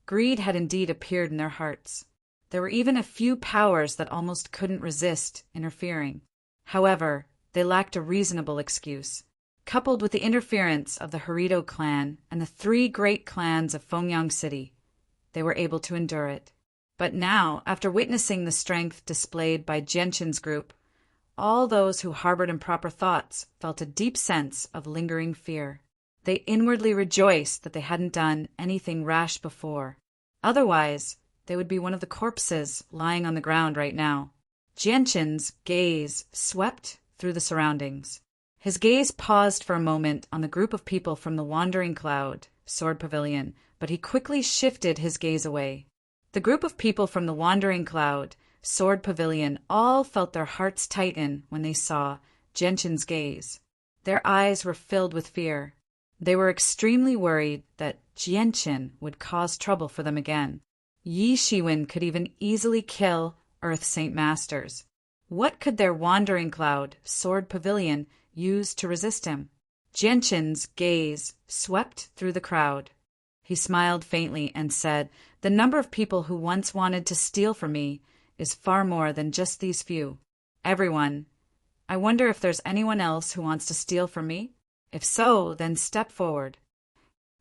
greed had indeed appeared in their hearts. There were even a few powers that almost couldn't resist interfering. However, they lacked a reasonable excuse. Coupled with the interference of the Harito clan and the 3 great clans of Fengyang City, they were able to endure it. But now, after witnessing the strength displayed by Genshin's group, all those who harbored improper thoughts felt a deep sense of lingering fear. They inwardly rejoiced that they hadn't done anything rash before. Otherwise, they would be one of the corpses lying on the ground right now. Genshin's gaze swept through the surroundings. His gaze paused for a moment on the group of people from the Wandering Cloud, Sword Pavilion, but he quickly shifted his gaze away. The group of people from the Wandering Cloud, Sword Pavilion, all felt their hearts tighten when they saw Genshin's gaze. Their eyes were filled with fear. They were extremely worried that Genshin would cause trouble for them again. Yi Shiwen could even easily kill Earth Saint Masters. What could their Wandering Cloud, Sword Pavilion, use to resist him? Genshin's gaze swept through the crowd. He smiled faintly and said, "The number of people who once wanted to steal from me is far more than just these few. Everyone, I wonder if there's anyone else who wants to steal from me? If so, then step forward."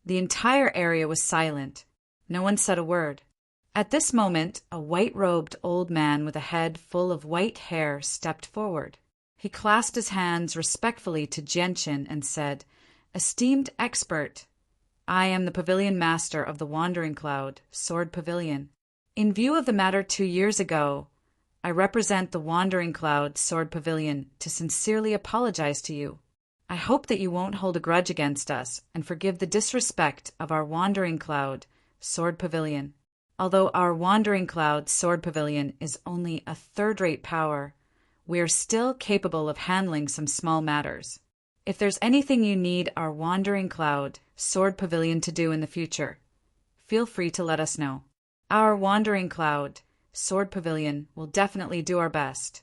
The entire area was silent. No one said a word. At this moment, a white-robed old man with a head full of white hair stepped forward. He clasped his hands respectfully to Genshin and said, "Esteemed expert, I am the Pavilion Master of the Wandering Cloud, Sword Pavilion. In view of the matter 2 years ago, I represent the Wandering Cloud, Sword Pavilion to sincerely apologize to you. I hope that you won't hold a grudge against us and forgive the disrespect of our Wandering Cloud, Sword Pavilion. Although our Wandering Cloud, Sword Pavilion is only a third-rate power, we are still capable of handling some small matters. If there's anything you need our Wandering Cloud, Sword Pavilion to do in the future, feel free to let us know. Our Wandering Cloud, Sword Pavilion will definitely do our best."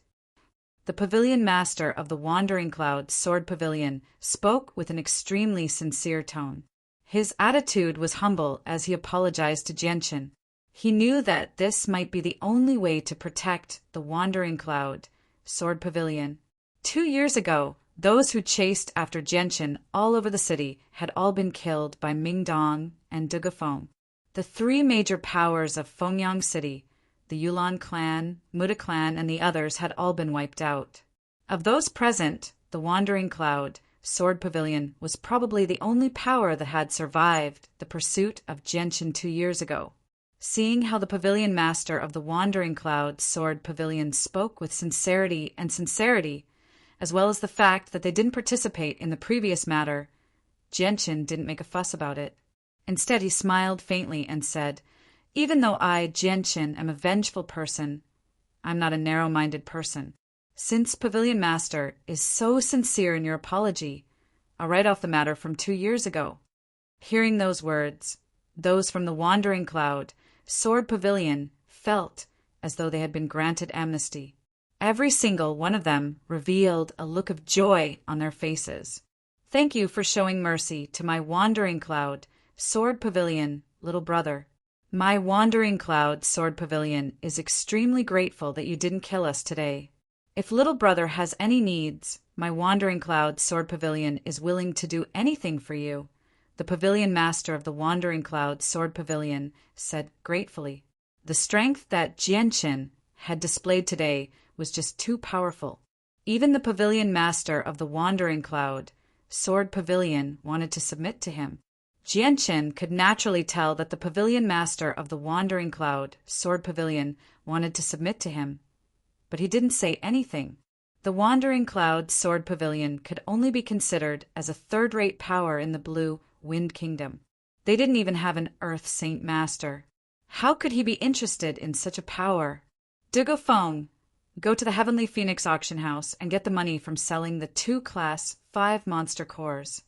The Pavilion Master of the Wandering Cloud, Sword Pavilion, spoke with an extremely sincere tone. His attitude was humble as he apologized to Genshin. He knew that this might be the only way to protect the Wandering Cloud, Sword Pavilion. 2 years ago, those who chased after Genshin all over the city had all been killed by Mingdong and Dugafeng. The 3 major powers of Fengyang City, the Yulan clan, Muda clan, and the others had all been wiped out. Of those present, the Wandering Cloud, Sword Pavilion, was probably the only power that had survived the pursuit of Genshin 2 years ago. Seeing how the Pavilion Master of the Wandering Cloud, Sword Pavilion, spoke with sincerity, as well as the fact that they didn't participate in the previous matter, Genshin didn't make a fuss about it. Instead, he smiled faintly and said, "Even though I, Genshin, am a vengeful person, I'm not a narrow-minded person. Since Pavilion Master is so sincere in your apology, I'll write off the matter from 2 years ago." Hearing those words, those from the wandering cloud, Sword Pavilion, felt as though they had been granted amnesty. Every single one of them revealed a look of joy on their faces. Thank you for showing mercy to my wandering cloud, Sword Pavilion, little brother. My wandering cloud, Sword Pavilion, is extremely grateful that you didn't kill us today. If little brother has any needs, my wandering cloud, Sword Pavilion, is willing to do anything for you. The pavilion master of the wandering cloud, Sword Pavilion, said gratefully. The strength that Jianqin had displayed today was just too powerful. Even the pavilion master of the wandering cloud, Sword Pavilion, wanted to submit to him. Jianqin could naturally tell that the pavilion master of the wandering cloud, Sword Pavilion, wanted to submit to him. But he didn't say anything. The wandering cloud, Sword Pavilion, could only be considered as a third-rate power in the blue Wind Kingdom. They didn't even have an Earth Saint Master. How could he be interested in such a power? Dugo Feng, go to the Heavenly Phoenix auction house and get the money from selling the 2 Class 5 monster cores.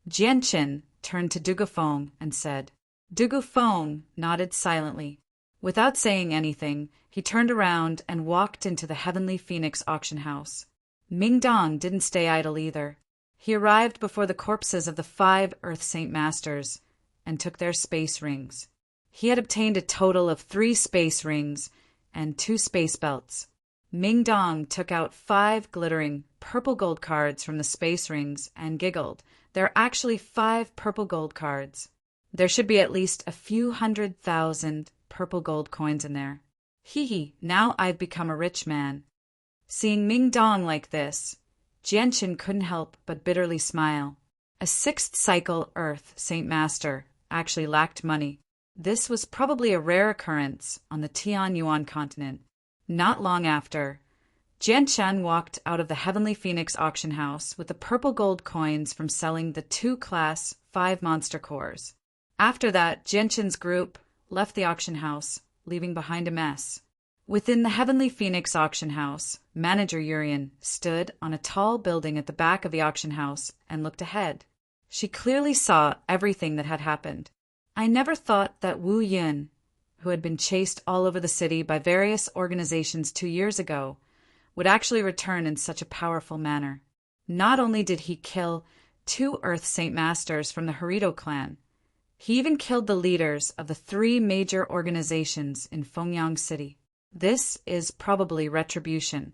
Jianqin turned to Dugo Feng and said. Dugo Feng nodded silently. Without saying anything, he turned around and walked into the Heavenly Phoenix auction house. Ming Dong didn't stay idle either. He arrived before the corpses of the 5 Earth Saint Masters and took their space rings. He had obtained a total of 3 space rings and 2 space belts. Ming Dong took out 5 glittering purple gold cards from the space rings and giggled. There are actually 5 purple gold cards. There should be at least a few 100,000 purple gold coins in there. Hee, now I've become a rich man. Seeing Ming Dong like this, Jianqin couldn't help but bitterly smile. A 6th cycle Earth Saint Master actually lacked money. This was probably a rare occurrence on the Tianyuan continent. Not long after, Jianqin walked out of the Heavenly Phoenix auction house with the purple gold coins from selling the 2 Class 5 monster cores. After that, Jianqin's group left the auction house, leaving behind a mess. Within the Heavenly Phoenix auction house, Manager Urian stood on a tall building at the back of the auction house and looked ahead. She clearly saw everything that had happened. I never thought that Wu Yun, who had been chased all over the city by various organizations 2 years ago, would actually return in such a powerful manner. Not only did he kill 2 Earth Saint Masters from the Harito clan, he even killed the leaders of the 3 major organizations in Fengyang City. This is probably retribution.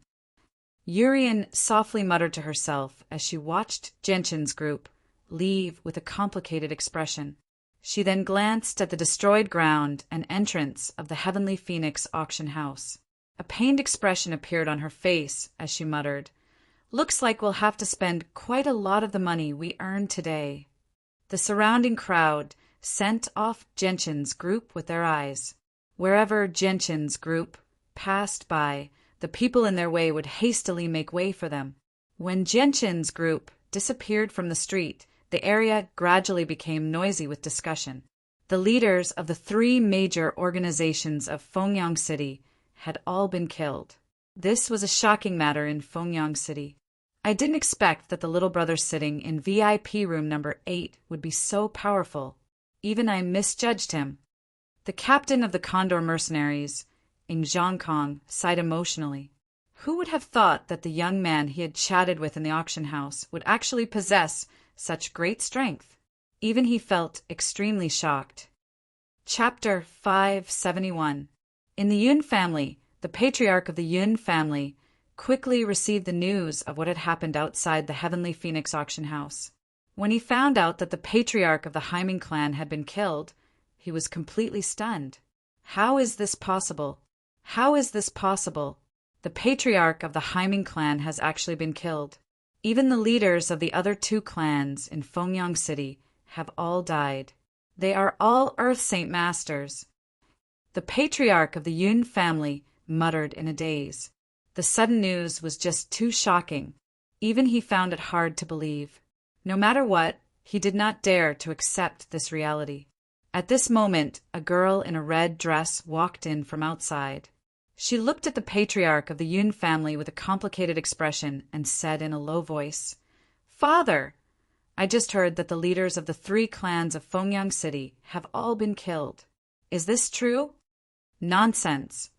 Urian softly muttered to herself as she watched Jianqin's group leave with a complicated expression. She then glanced at the destroyed ground and entrance of the Heavenly Phoenix auction house. A pained expression appeared on her face as she muttered, "Looks like we'll have to spend quite a lot of the money we earned today." The surrounding crowd sent off Jianqin's group with their eyes. Wherever Jianqin's group passed by, the people in their way would hastily make way for them. When Jianqin's group disappeared from the street, the area gradually became noisy with discussion. The leaders of the 3 major organizations of Fengyang City had all been killed. This was a shocking matter in Fengyang City. I didn't expect that the little brother sitting in VIP room number 8 would be so powerful. Even I misjudged him. The captain of the Condor mercenaries, Ing Zhangkong, sighed emotionally. Who would have thought that the young man he had chatted with in the auction house would actually possess such great strength? Even he felt extremely shocked. Chapter 571. In the Yun family, the patriarch of the Yun family quickly received the news of what had happened outside the Heavenly Phoenix auction house. When he found out that the patriarch of the Haiming clan had been killed, he was completely stunned. How is this possible? How is this possible? The patriarch of the Haiming clan has actually been killed. Even the leaders of the other 2 clans in Fengyang City have all died. They are all Earth Saint Masters. The patriarch of the Yun family muttered in a daze. The sudden news was just too shocking. Even he found it hard to believe. No matter what, he did not dare to accept this reality. At this moment, a girl in a red dress walked in from outside. She looked at the patriarch of the Yun family with a complicated expression and said in a low voice, "Father, I just heard that the leaders of the 3 clans of Fengyang City have all been killed. Is this true? Nonsense.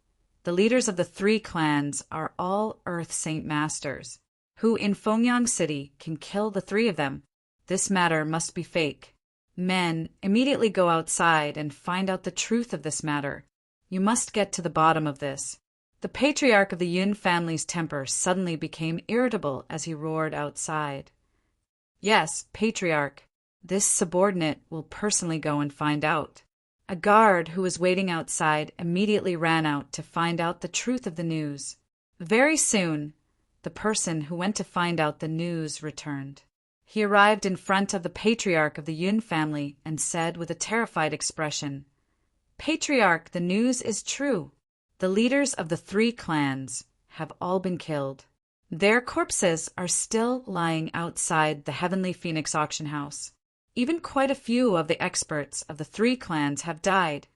The leaders of the 3 clans are all Earth Saint Masters. Who in Fengyang City can kill the 3 of them? This matter must be fake. Men, immediately go outside and find out the truth of this matter. You must get to the bottom of this. The patriarch of the Yun family's temper suddenly became irritable as he roared outside. Yes, patriarch. This subordinate will personally go and find out. A guard who was waiting outside immediately ran out to find out the truth of the news. Very soon, the person who went to find out the news returned. He arrived in front of the patriarch of the Yun family and said with a terrified expression, "Patriarch, the news is true. The leaders of the 3 clans have all been killed. Their corpses are still lying outside the Heavenly Phoenix auction house. Even quite a few of the experts of the 3 clans have died."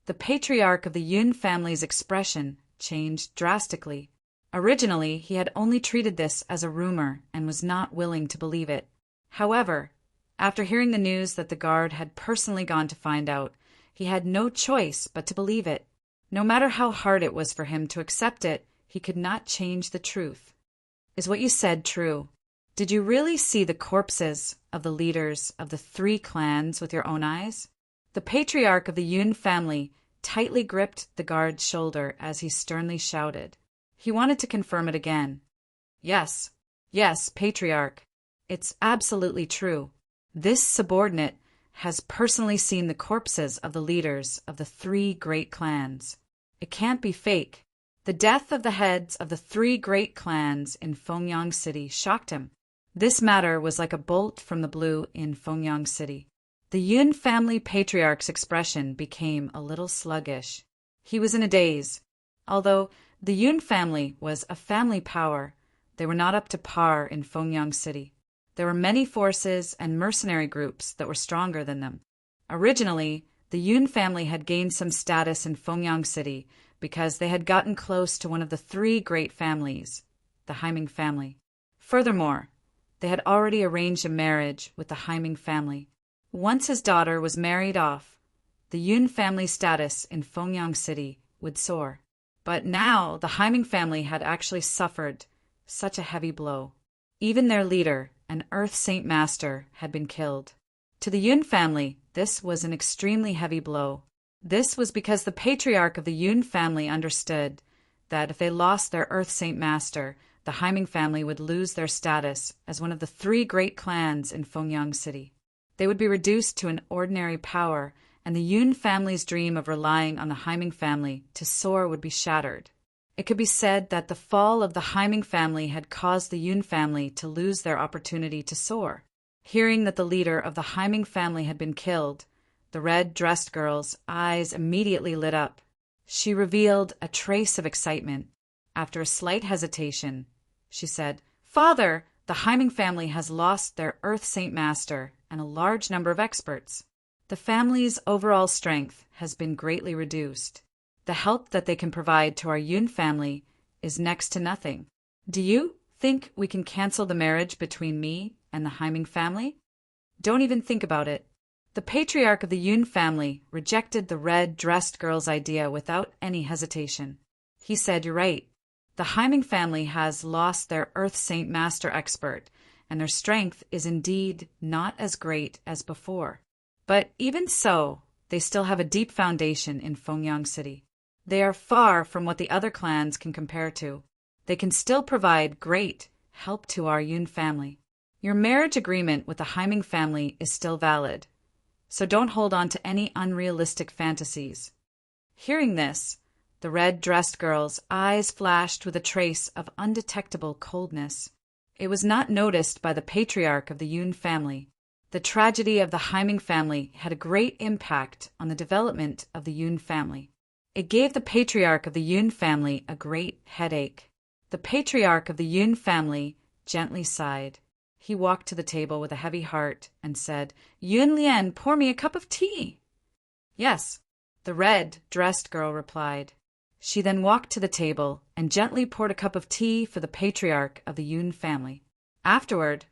The patriarch of the Yun family's expression changed drastically. Originally, he had only treated this as a rumor and was not willing to believe it. However, after hearing the news that the guard had personally gone to find out, he had no choice but to believe it. No matter how hard it was for him to accept it, he could not change the truth. Is what you said true? Did you really see the corpses of the leaders of the 3 clans with your own eyes? The patriarch of the Yun family tightly gripped the guard's shoulder as he sternly shouted. He wanted to confirm it again. Yes, patriarch. It's absolutely true. This subordinate has personally seen the corpses of the leaders of the 3 great clans. It can't be fake. The death of the heads of the 3 great clans in Fengyang City shocked him. This matter was like a bolt from the blue in Fengyang City. The Yun family patriarch's expression became a little sluggish. He was in a daze. Although the Yun family was a family power, they were not up to par in Fengyang City. There were many forces and mercenary groups that were stronger than them. Originally, the Yun family had gained some status in Fengyang City because they had gotten close to one of the 3 great families, the Haiming family. Furthermore, they had already arranged a marriage with the Haiming family. Once his daughter was married off, the Yun family status in Fengyang City would soar. But now the Haiming family had actually suffered such a heavy blow. Even their leader, an Earth Saint Master, had been killed. To the Yun family, this was an extremely heavy blow. This was because the patriarch of the Yun family understood that if they lost their Earth Saint Master, the Haiming family would lose their status as one of the 3 great clans in Fengyang City. They would be reduced to an ordinary power, and the Yun family's dream of relying on the Haiming family to soar would be shattered. It could be said that the fall of the Haiming family had caused the Yun family to lose their opportunity to soar. Hearing that the leader of the Haiming family had been killed, the red-dressed girl's eyes immediately lit up. She revealed a trace of excitement. After a slight hesitation, she said, "Father, the Haiming family has lost their Earth Saint Master and a large number of experts. The family's overall strength has been greatly reduced. The help that they can provide to our Yun family is next to nothing. Do you think we can cancel the marriage between me and the Haiming family? Don't even think about it." The patriarch of the Yun family rejected the red-dressed girl's idea without any hesitation. He said, "You're right. The Haiming family has lost their Earth Saint Master expert, and their strength is indeed not as great as before. But even so, they still have a deep foundation in Fengyang City. They are far from what the other clans can compare to. They can still provide great help to our Yun family. Your marriage agreement with the Haiming family is still valid, so don't hold on to any unrealistic fantasies." Hearing this, the red-dressed girl's eyes flashed with a trace of undetectable coldness. It was not noticed by the patriarch of the Yun family. The tragedy of the Haiming family had a great impact on the development of the Yun family. It gave the patriarch of the Yun family a great headache. The patriarch of the Yun family gently sighed. He walked to the table with a heavy heart and said, "Yun Lian, pour me a cup of tea." "Yes," the red-dressed girl replied. She then walked to the table and gently poured a cup of tea for the patriarch of the Yun family. Afterward,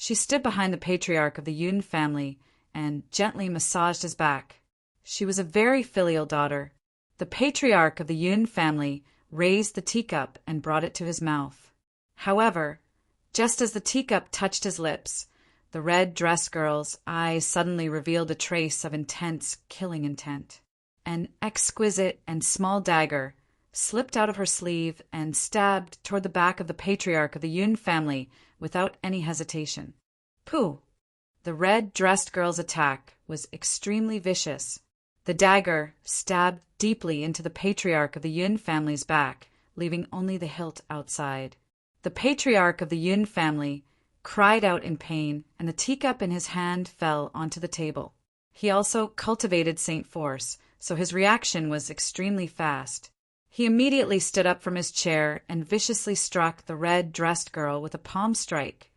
She stood behind the patriarch of the Yun family and gently massaged his back. She was a very filial daughter. The patriarch of the Yun family raised the teacup and brought it to his mouth. However, just as the teacup touched his lips, the red-dressed girl's eyes suddenly revealed a trace of intense, killing intent. An exquisite and small dagger slipped out of her sleeve and stabbed toward the back of the patriarch of the Yun family without any hesitation. Pooh! The red-dressed girl's attack was extremely vicious. The dagger stabbed deeply into the patriarch of the Yun family's back, leaving only the hilt outside. The patriarch of the Yun family cried out in pain, and the teacup in his hand fell onto the table. He also cultivated Saint Force, so his reaction was extremely fast. He immediately stood up from his chair and viciously struck the red-dressed girl with a palm strike,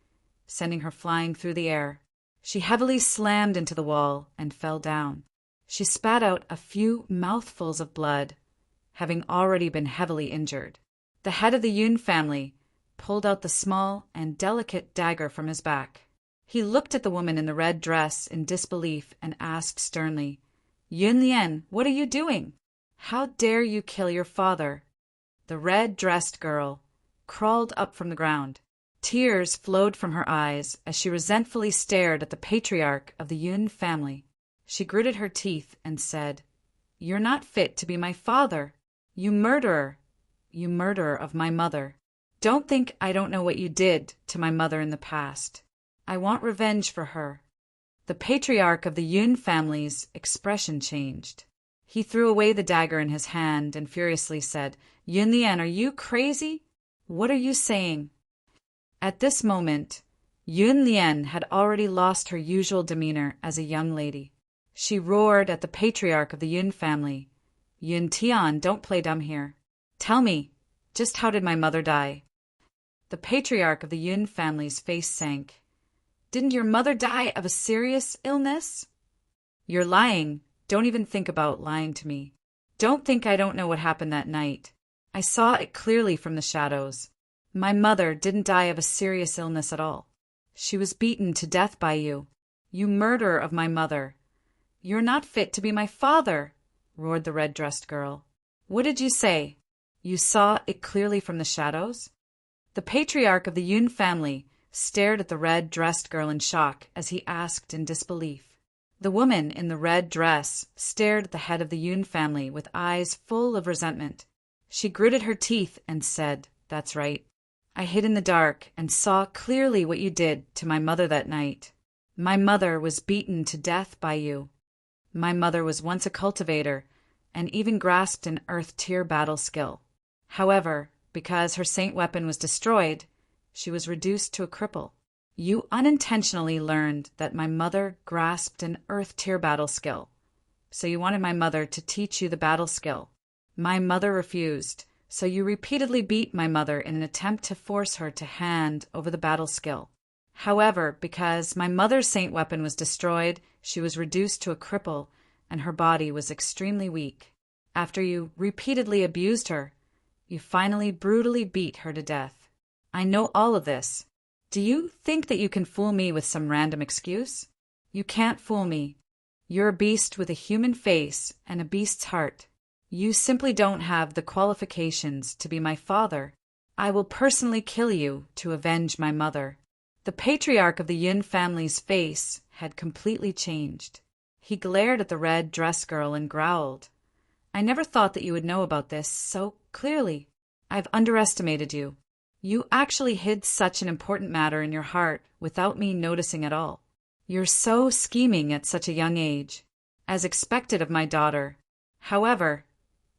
sending her flying through the air. She heavily slammed into the wall and fell down. She spat out a few mouthfuls of blood, having already been heavily injured. The head of the Yun family pulled out the small and delicate dagger from his back. He looked at the woman in the red dress in disbelief and asked sternly, "Yun Lien, what are you doing? How dare you kill your father?" The red-dressed girl crawled up from the ground. Tears flowed from her eyes as she resentfully stared at the patriarch of the Yun family. She gritted her teeth and said, "You're not fit to be my father. You murderer! You murderer of my mother. Don't think I don't know what you did to my mother in the past. I want revenge for her." The patriarch of the Yun family's expression changed. He threw away the dagger in his hand and furiously said, "Yun Lien, are you crazy? What are you saying?" At this moment, Yun Lien had already lost her usual demeanor as a young lady. She roared at the patriarch of the Yun family, "Yun Tian, don't play dumb here. Tell me, just how did my mother die?" The patriarch of the Yun family's face sank. "Didn't your mother die of a serious illness?" "You're lying. Don't even think about lying to me. Don't think I don't know what happened that night. I saw it clearly from the shadows. My mother didn't die of a serious illness at all. She was beaten to death by you. You murderer of my mother. You're not fit to be my father," roared the red-dressed girl. "What did you say? You saw it clearly from the shadows?" The patriarch of the Yun family stared at the red-dressed girl in shock as he asked in disbelief. The woman in the red dress stared at the head of the Yun family with eyes full of resentment. She gritted her teeth and said, "That's right. I hid in the dark and saw clearly what you did to my mother that night. My mother was beaten to death by you. My mother was once a cultivator and even grasped an earth-tier battle skill. However, because her saint weapon was destroyed, she was reduced to a cripple. You unintentionally learned that my mother grasped an earth-tier battle skill, so you wanted my mother to teach you the battle skill. My mother refused, so you repeatedly beat my mother in an attempt to force her to hand over the battle skill. However, because my mother's saint weapon was destroyed, she was reduced to a cripple, and her body was extremely weak. After you repeatedly abused her, you finally brutally beat her to death. I know all of this. Do you think that you can fool me with some random excuse? You can't fool me. You're a beast with a human face and a beast's heart. You simply don't have the qualifications to be my father. I will personally kill you to avenge my mother." The patriarch of the Yun family's face had completely changed. He glared at the red-dressed girl and growled, "I never thought that you would know about this so clearly. I've underestimated you. You actually hid such an important matter in your heart without me noticing at all. You're so scheming at such a young age, as expected of my daughter. However,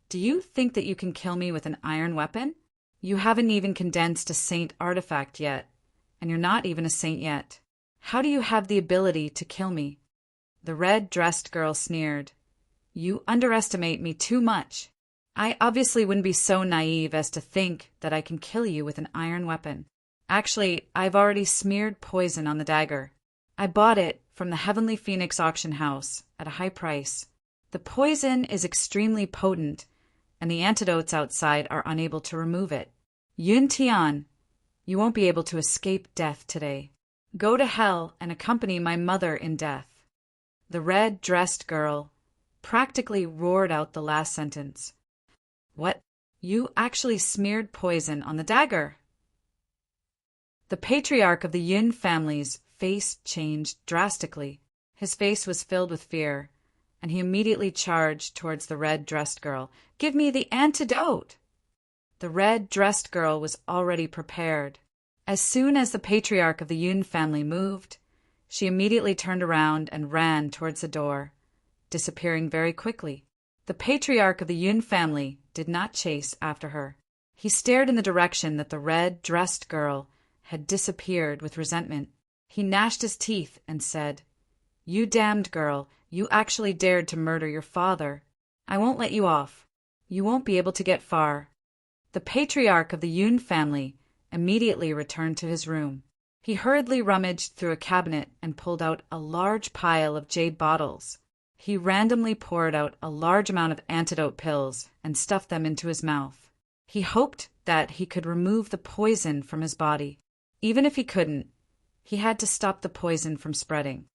do you think that you can kill me with an iron weapon? You haven't even condensed a saint artifact yet, and you're not even a saint yet. How do you have the ability to kill me?" The red-dressed girl sneered, "You underestimate me too much. I obviously wouldn't be so naive as to think that I can kill you with an iron weapon. Actually, I've already smeared poison on the dagger. I bought it from the Heavenly Phoenix auction house at a high price. The poison is extremely potent, and the antidotes outside are unable to remove it. Yun Tian, you won't be able to escape death today." Go to hell and accompany my mother in death." The red-dressed girl practically roared out the last sentence. "What? You actually smeared poison on the dagger?" The patriarch of the Yun family's face changed drastically. His face was filled with fear, and he immediately charged towards the red-dressed girl. "Give me the antidote!" The red-dressed girl was already prepared. As soon as the patriarch of the Yun family moved, she immediately turned around and ran towards the door, disappearing very quickly. The patriarch of the Yun family did not chase after her. He stared in the direction that the red-dressed girl had disappeared with resentment. He gnashed his teeth and said, "You damned girl, you actually dared to murder your father. I won't let you off. You won't be able to get far." The patriarch of the Yun family immediately returned to his room. He hurriedly rummaged through a cabinet and pulled out a large pile of jade bottles. He randomly poured out a large amount of antidote pills and stuffed them into his mouth. He hoped that he could remove the poison from his body. Even if he couldn't, he had to stop the poison from spreading.